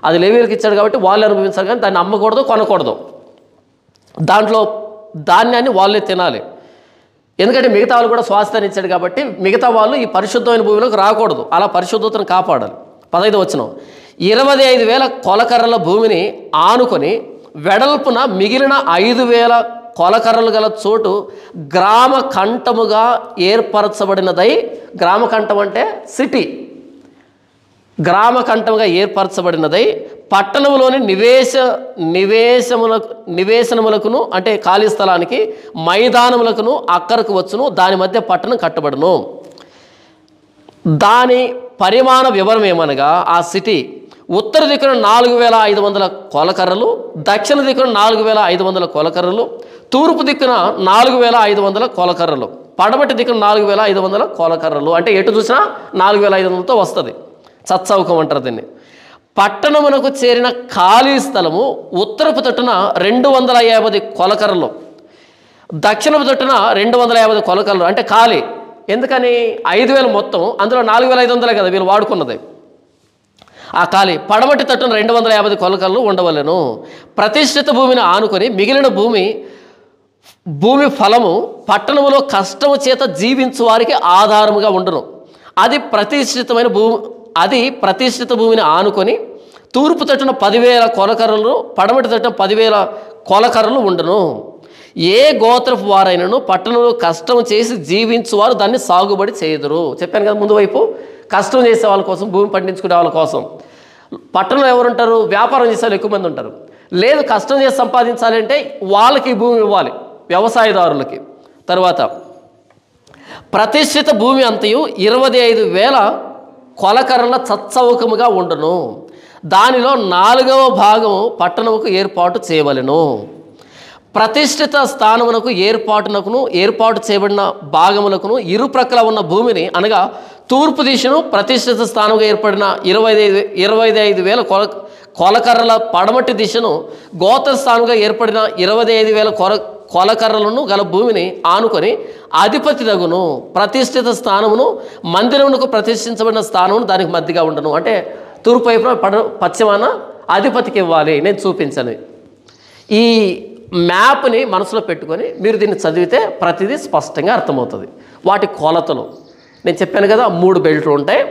అది లేవీయులకు ఇచ్చాడు కాబట్టి వాళ్ళు అనుభవించాలి, కానీ దాన్ని అమ్మకూడదు, కొనకూడదు. దాంట్లో ధాన్యాన్ని వాళ్ళే తినాలి. ఎందుకంటే మిగతా వాళ్ళు కూడా స్వాస్థ్యాన్ని ఇచ్చాడు కాబట్టి మిగతా వాళ్ళు ఈ పరిశుద్ధమైన భూమిలోకి రాకూడదు. అలా పరిశుద్ధతను కాపాడాలి. 15 వచనం 25,000 కొలకర్రల భూమిని ఆనుకొని వెడల్పున మిగిలిన 5,000 కొలకర్రలు గల చోటు గ్రామ కంఠముగా ఏర్పరచబడినదై, గ్రామ కంఠం అంటే సిటీ, గ్రామ కంఠముగా ఏర్పరచబడినదై పట్టణములోని నివేశనములకును అంటే ఖాళీ స్థలానికి మైదానములకును అక్కరకు వచ్చును. దాని మధ్య పట్టణం కట్టబడును. దాని పరిమాణ వివరం ఏమనగా ఆ సిటీ ఉత్తర దిక్కున 4,500 కొలకర్రలు, దక్షిణ దిక్కున 4,500 కొలకర్రలు, తూర్పు దిక్కున 4,500 కొలకర్రలు, పడమటి దిక్కున 4,500 కొలకర్రలు. అంటే ఎటు చూసినా 4,500తో వస్తుంది. చచ్చౌకం అంటారు దీన్ని. పట్టణమునకు చేరిన ఖాళీ స్థలము ఉత్తరపు తట్టున 250 కొలకర్రలు, దక్షిణపు తట్టున 250 కొలకర్రలు. అంటే ఖాళీ. ఎందుకని 5,000 మొత్తం, అందులో 4,500 కదా వీళ్ళు వాడుకున్నది. ఆ ఖాళీ పడమటి తట్టున 250 కొలకర్రలు ఉండవలెను. ప్రతిష్ఠిత భూమిని ఆనుకొని మిగిలిన భూమి ఫలము పట్టణములో కష్టము చేత జీవించు వారికి ఆధారముగా ఉండును. అది ప్రతిష్ఠిత భూమిని ఆనుకొని తూర్పు తట్టున 10,000 కొలకర్రలు, పడమటి తట్టున 10,000 కొలకర్రలు ఉండును. ఏ గోత్రపు వారైనను పట్టణంలో కష్టం చేసి జీవించువారు దాన్ని సాగుబడి చేయుదురు. చెప్పాను కదా ముందు వైపు, కష్టం చేసే వాళ్ళ కోసం, భూమి పండించుకునే వాళ్ళ కోసం. పట్టణంలో ఎవరు ఉంటారు? వ్యాపారం చేసే వాళ్ళు ఎక్కువ మంది ఉంటారు. లేదు, కష్టం చేసి సంపాదించాలి అంటే వాళ్ళకి భూమి ఇవ్వాలి, వ్యవసాయదారులకి. తర్వాత ప్రతిష్ఠిత భూమి అంతయు 25,000 కొలకర్రల చచ్చౌకముగా ఉండును. దానిలో 4వ భాగము పట్టణముకు ఏర్పాటు చేయవలెను. ప్రతిష్ఠిత స్థానమునకు ఏర్పాటు చేయబడిన భాగములకును ఇరుప్రక్కల ఉన్న భూమిని, అనగా తూర్పు దిశను ప్రతిష్ఠిత స్థానంగా ఏర్పడిన 25,000 కొలకర్రల, పడమటి దిశను గోత్ర స్థానంగా ఏర్పడిన 25,000 కొలకర్రలను గల భూమిని ఆనుకొని అధిపతి దగును. ప్రతిష్ఠిత స్థానమును మందిరమునకు ప్రతిష్ఠించబడిన స్థానమును దానికి మధ్యగా ఉండను. అంటే తూర్పు వైపున పశ్చిమాన అధిపతికి ఇవ్వాలి. నేను చూపించను. ఈ మ్యాప్ని మనసులో పెట్టుకొని మీరు దీన్ని చదివితే ప్రతిదీ స్పష్టంగా అర్థమవుతుంది. వాటి కొలతలు నేను చెప్పాను కదా, 3 బెల్ట్లు ఉంటాయి.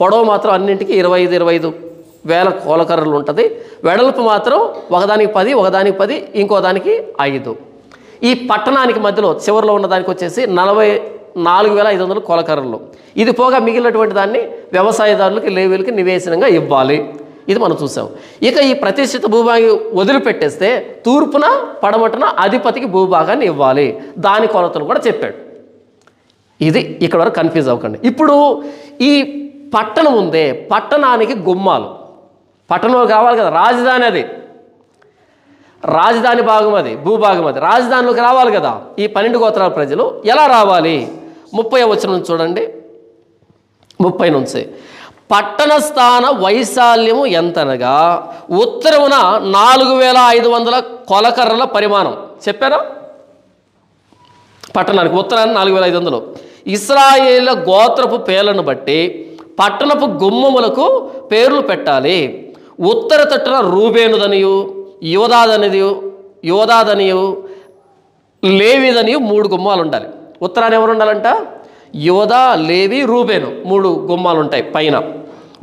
పొడవు మాత్రం అన్నింటికి 25,000 కొలకర్రలు ఉంటుంది. వెడల్పు మాత్రం ఒకదానికి 10, ఒకదానికి 10, ఇంకో దానికి 5. ఈ పట్టణానికి మధ్యలో చివరిలో ఉన్న దానికి వచ్చేసి 44,500 కొలకర్రలు. ఇది పోగా మిగిలినటువంటి దాన్ని వ్యవసాయదారులకి, లేవీలకి నివేశనంగా ఇవ్వాలి. ఇది మనం చూసాం. ఇక ఈ ప్రతిష్ఠిత భూభాగం వదిలిపెట్టేస్తే తూర్పున పడమటన అధిపతికి భూభాగాన్ని ఇవ్వాలి. దాని కొలతలు కూడా చెప్పాడు. ఇది ఇక్కడ వరకు కన్ఫ్యూజ్ అవ్వకండి. ఇప్పుడు ఈ పట్టణం ఉందే, పట్టణానికి గుమ్మాలు, పట్టణంలో కావాలి కదా, రాజధాని అది, రాజధాని భాగం అది, భూభాగం అది, రాజధానిలోకి రావాలి కదా. ఈ 12 గోత్రాల ప్రజలు ఎలా రావాలి? 30వ వచనం నుంచి చూడండి. 30 నుంచి పట్టణ స్థాన వైశాల్యము ఎంతనగా ఉత్తరమున 4,500 కొలకర్రల పరిమాణం. చెప్పారా? పట్టణానికి ఉత్తరాన్ని 4,500. ఇశ్రాయేలు గోత్రపు పేర్లను బట్టి పట్టణపు గుమ్మములకు పేర్లు పెట్టాలి. ఉత్తర తట్టున రూబేనుదనియు, యోదాదనియు, లేవిదనియు 3 గుమ్మాలు ఉండాలి. ఉత్తరాన్ని ఎవరు ఉండాలంట? యోదా, లేవి, రూబేను 3 గుమ్మాలు ఉంటాయి పైన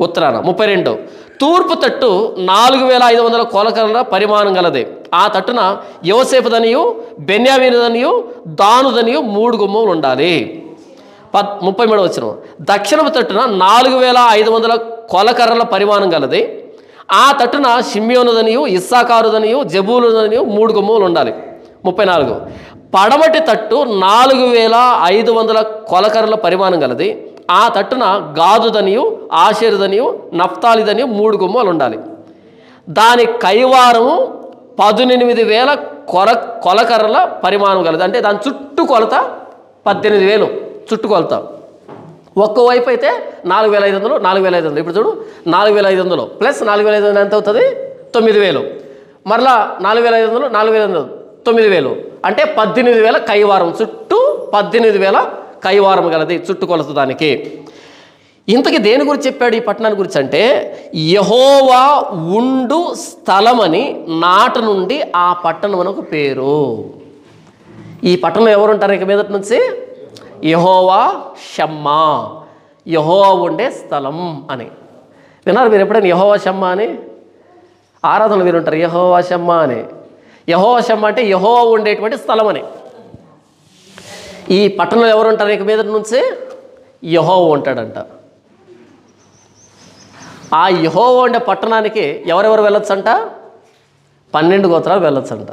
ఉత్తరాన. 32 తూర్పు తట్టు 4,500 కొలకర్రల పరిమాణం గలది. ఆ తట్టున యోసేపుదనియు బెన్యామీనుదనియు దానుదనియు 3 గుమ్మములు ఉండాలి. 33వ వచనం, దక్షిణపు తట్టున 4500 కొలకర్రల పరిమాణం గలది. ఆ తట్టున షిమ్యోనుదనియు ఇస్సాకారుదనియు జబూలుదనియు 3 గుమ్మములు ఉండాలి. 34, పడమటి తట్టు 4500 కొలకర్రల పరిమాణం గలది. ఆ తట్టున గాదుదనియు ఆషేరుదనియు నఫ్తాలిదనియు 3 గుమ్మలు ఉండాలి. దాని కైవారము 18,000 కొలకర్రల పరిమాణం కలదు. అంటే దాని చుట్టూ కొలత 18,000 చుట్టుకొలత. ఒక్కోవైపు అయితే 4,500, 4,500. ఇప్పుడు చూడు, 4,500 ప్లస్ 4,500 ఎంత అవుతుంది? 9,000. మరలా 4,500, 4,500, 9,000 అంటే 18,000 కైవారం. చుట్టూ 18,000 కైవారం గలది చుట్టుకొలత దానికి. ఇంతకీ దేని గురించి చెప్పాడు ఈ పట్టణాన్ని గురించి అంటే, యెహోవా ఉండు స్థలమని నాటి నుండి ఆ పట్టణమునకు పేరు. ఈ పట్టణంలో ఎవరు ఉంటారు ఇక మీదటి నుంచి? యెహోవా షమ్మా, యెహోవా ఉండే స్థలం అని. విన్నారు మీరు ఎప్పుడైనా యెహోవా షమ్మా అని? ఆరాధనలు మీరు ఉంటారు యెహోవా షమ్మా అని. యెహోవా షమ్మా అంటే యెహోవా ఉండేటువంటి స్థలం అని. ఈ పట్టణంలో ఎవరు ఉంటారు ఇక మీదటి నుంచి? యెహోవా ఉంటాడంట. ఆ యెహోవా ఉండే పట్టణానికి ఎవరెవరు వెళ్ళొచ్చంట? 12 గోత్రాలు వెళ్ళొచ్చంట.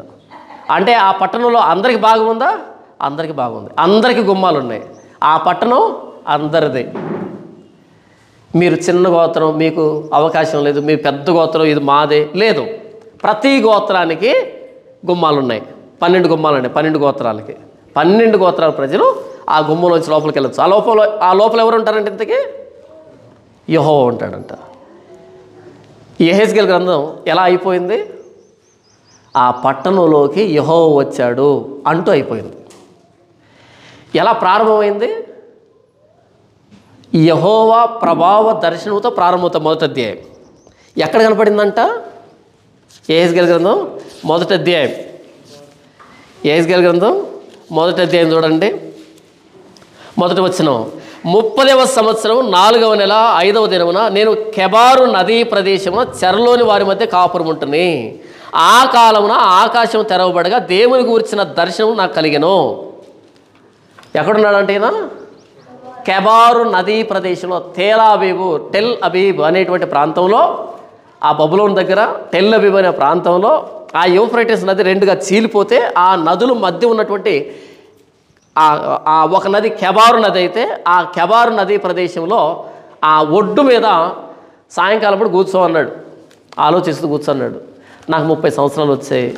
అంటే ఆ పట్టణంలో అందరికి భాగం ఉందా? అందరికి బాగుంది. అందరికి గుమ్మాలు ఉన్నాయి. ఆ పట్టణం అందరిదే. మీరు చిన్న గోత్రం, మీకు అవకాశం లేదు. మీ పెద్ద గోత్రం, ఇది మాదే లేదు. ప్రతి గోత్రానికి గుమ్మాలు ఉన్నాయి. 12 గుమ్మాలు ఉన్నాయి 12 గోత్రాలకి. 12 గోత్రాల ప్రజలు ఆ గుమ్మంలోంచి లోపలికి వెళ్ళొచ్చు. ఆ లోపల ఎవరు ఉంటారంటే ఇంతకీ యెహోవా ఉంటాడంట. యెహెజ్కేలు గ్రంథం ఎలా అయిపోయింది? ఆ పట్టణంలోకి యెహోవా వచ్చాడు అంటూ అయిపోయింది. ఎలా ప్రారంభమైంది? యెహోవా ప్రభావ దర్శనంతో ప్రారంభమవుతుంది. మొదటి అధ్యాయం ఎక్కడ కనపడిందంట? యెహెజ్కేలు గ్రంథం మొదటి అధ్యాయం. యెహెజ్కేలు గ్రంథం మొదటి అధ్యాయం చూడండి. మొదటి వచనం, 30వ సంవత్సరం 4వ నెల 5వ దినమున నేను కెబారు నదీ ప్రదేశమున చెరలోని వారి మధ్య కాపురం ఉంటుని. ఆ కాలమున ఆకాశం తెరవబడగా దేవుని గురించిన దర్శనం నాకు కలిగెను. ఎక్కడున్నాడంటే ఈయన? కెబారు నదీ ప్రదేశంలో టెల్ అబీబ్ అనేటువంటి ప్రాంతంలో, ఆ బబులోన్ దగ్గర టెల్ అబీబ్ అనే ప్రాంతంలో ఆ యూఫ్రటీస్ నది 2గా చీలిపోతే ఆ నదుల మధ్య ఉన్నటువంటి ఒక నది కెబారు నది అయితే, ఆ కెబారు నదీ ప్రదేశంలో ఆ ఒడ్డు మీద సాయంకాలం కూడా కూర్చోమన్నాడు. ఆలోచిస్తూ కూర్చున్నాడు. నాకు 30 సంవత్సరాలు వచ్చాయి,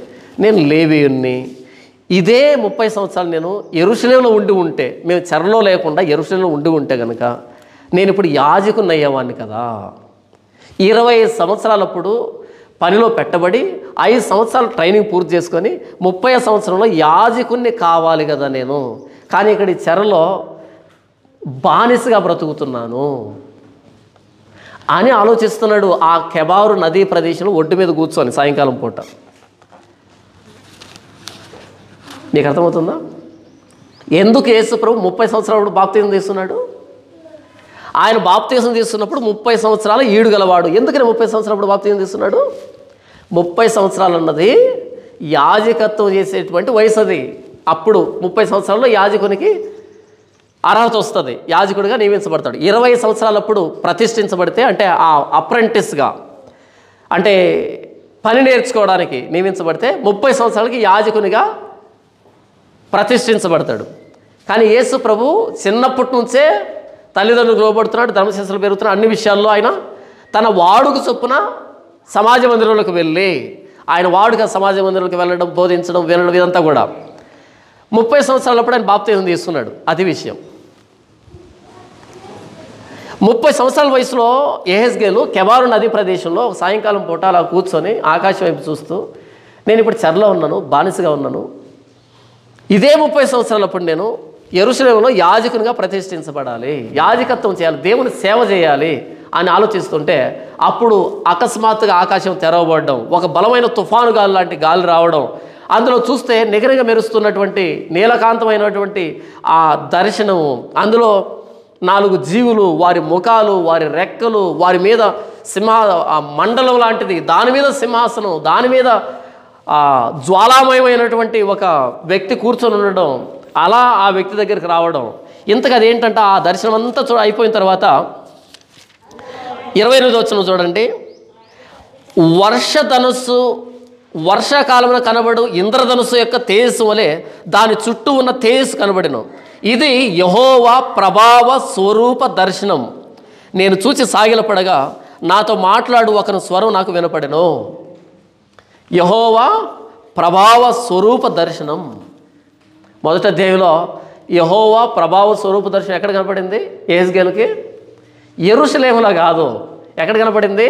నేను లేవీయుణ్ణి. ఇదే 30 సంవత్సరాలు నేను యెరూషలేములో ఉంటే, మేము చెరలో లేకుండా యెరూషలేములో ఉంటే కనుక నేను ఇప్పుడు యాజకుని అయ్యేవాడిని కదా. 20 సంవత్సరాలప్పుడు పనిలో పెట్టబడి 5 సంవత్సరాలు ట్రైనింగ్ పూర్తి చేసుకొని 30వ సంవత్సరంలో యాజకుణ్ణి కావాలి కదా నేను. కానీ ఇక్కడ ఈ చెరలో బానిసగా బ్రతుకుతున్నాను అని ఆలోచిస్తున్నాడు. ఆ కెబారు నదీ ప్రదేశంలో ఒడ్డు మీద కూర్చొని సాయంకాలం పూట. నీకు అర్థమవుతుందా? ఎందుకు యేసు ప్రభు 30 సంవత్సరాలు బాప్తిజం తీస్తున్నాడు? ఆయన బాప్తిజం తీస్తున్నప్పుడు 30 సంవత్సరాల ఈడు గలవాడు. ఎందుకని 30 సంవత్సరాలు బాప్తిజం తీస్తున్నాడు? 30 సంవత్సరాలు అన్నది యాజకత్వం చేసేటువంటి వయసు. అది అప్పుడు 30 సంవత్సరాల్లో యాజకునికి అర్హత వస్తుంది, యాజకుడిగా నియమించబడతాడు. 20 సంవత్సరాలప్పుడు ప్రతిష్ఠించబడితే, అంటే ఆ అప్రెంటిస్గా, అంటే పని నేర్చుకోవడానికి నియమించబడితే 30 సంవత్సరాలకి యాజకునిగా ప్రతిష్ఠించబడతాడు. కానీ యేసు ప్రభు చిన్నప్పటి నుంచే తల్లిదండ్రులు లోబడుతున్నాడు, ధర్మశాస్త్రాలు పెరుగుతున్నాడు. అన్ని విషయాల్లో ఆయన తన వాడుక చొప్పున సమాజ మందిరంలోకి వెళ్ళి, ఆయన వాడుక సమాజ మందిరంలోకి వెళ్ళడం, బోధించడం, వినడం, ఇదంతా కూడా 30 సంవత్సరాలప్పుడు ఆయన బాప్తిజం తీసుకున్నాడు. అది విషయం. 30 సంవత్సరాల వయసులో యెహెజ్కేలు కెబారు నదీ ప్రదేశంలో సాయంకాలం పూట అలా కూర్చొని ఆకాశం వైపు చూస్తూ, నేను ఇప్పుడు చెరలో ఉన్నాను, బానిసగా ఉన్నాను. ఇదే 30 సంవత్సరాలప్పుడు నేను యెరూషలేములో యాజకునిగా ప్రతిష్ఠించబడాలి, యాజకత్వం చేయాలి, దేవుని సేవ చేయాలి అని ఆలోచిస్తుంటే, అప్పుడు అకస్మాత్తుగా ఆకాశం తెరవబడడం, ఒక బలమైన తుఫాను గాలి లాంటి గాలి రావడం, అందులో చూస్తే నిగనిగ మెరుస్తున్నటువంటి నీలకాంతమైనటువంటి ఆ దర్శనము, అందులో 4 జీవులు, వారి ముఖాలు, వారి రెక్కలు, వారి మీద మండలం లాంటిది, దాని మీద సింహాసనం, దాని మీద జ్వాలామయమైనటువంటి ఒక వ్యక్తి కూర్చొని ఉండడం, అలా ఆ వ్యక్తి దగ్గరికి రావడం. ఇంతకు అదేంటంటే ఆ దర్శనం అంతా అయిపోయిన తర్వాత 28వ వచనం చూడండి. వర్షధనుస్సు వర్షాకాలంలో కనబడు ఇంద్రధనుస్సు యొక్క తేజస్సు వలె దాని చుట్టూ ఉన్న తేజస్సు కనబడెను. ఇది యెహోవా ప్రభావ స్వరూప దర్శనం. నేను చూచి సాగిలపడగా నాతో మాట్లాడు ఒకని స్వరం నాకు వినపడెను. యెహోవా ప్రభావ స్వరూప దర్శనం. మొదటి అధ్యాయంలో యెహోవా ప్రభావ స్వరూప దర్శనం ఎక్కడ కనపడింది? యెహెజ్కేలుకి యెరూషలేములో కాదు. ఎక్కడ కనపడింది?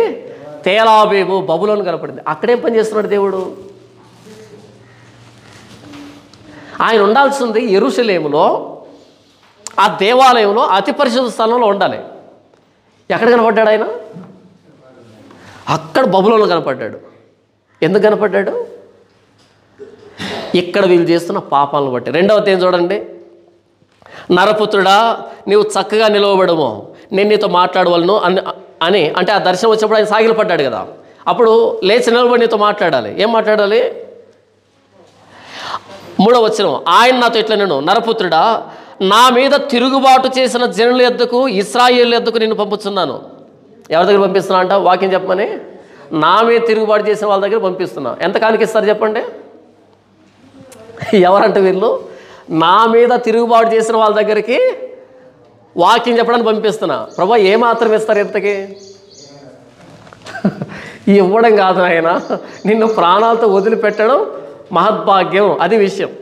తేలాబీబు, బబులోను కనపడింది. అక్కడేం పని చేస్తున్నాడు దేవుడు? ఆయన ఉండాల్సింది యెరూషలేములో, ఆ దేవాలయంలో, అతి పరిశుద్ధ స్థలంలో ఉండాలి. ఎక్కడ కనపడ్డాడు ఆయన? అక్కడ బబులోను కనపడ్డాడు. ఎందుకు కనపడ్డాడు? ఇక్కడ వీళ్ళు చేస్తున్న పాపాలను బట్టి. 2వ అధ్యాయం చూడండి. నరపుత్రుడా, నీవు చక్కగా నిలవబడము, నేను నీతో మాట్లాడవలను అని అంటే ఆ దర్శనం వచ్చినప్పుడు ఆయన సాగిలపడ్డాడు కదా. అప్పుడు లేచి నిలబడి నీతో మాట్లాడాలి. ఏం మాట్లాడాలి? 3వ వచనం, ఆయన నాతో ఇట్లా, నేను నరపుత్రుడా, నా మీద తిరుగుబాటు చేసిన జనుల యొద్దకు, ఇశ్రాయేలు యొద్దకు నిన్ను పంపుతున్నాను. ఎవరి దగ్గర పంపిస్తున్నా అంట? వాక్యం చెప్పమని. నా మీద తిరుగుబాటు చేసిన వాళ్ళ దగ్గర పంపిస్తున్నా. ఎంత కానికిస్తారు చెప్పండి? ఎవరంటే వీళ్ళు నా మీద తిరుగుబాటు చేసిన వాళ్ళ దగ్గరికి వాక్యం చెప్పడానికి పంపిస్తున్నా. ప్రభా ఏమాత్రం ఇస్తారు ఎంతకి? ఇవ్వడం కాదు ఆయన, నిన్ను ప్రాణాలతో వదిలిపెట్టడం మహద్భాగ్యం. అది విషయం.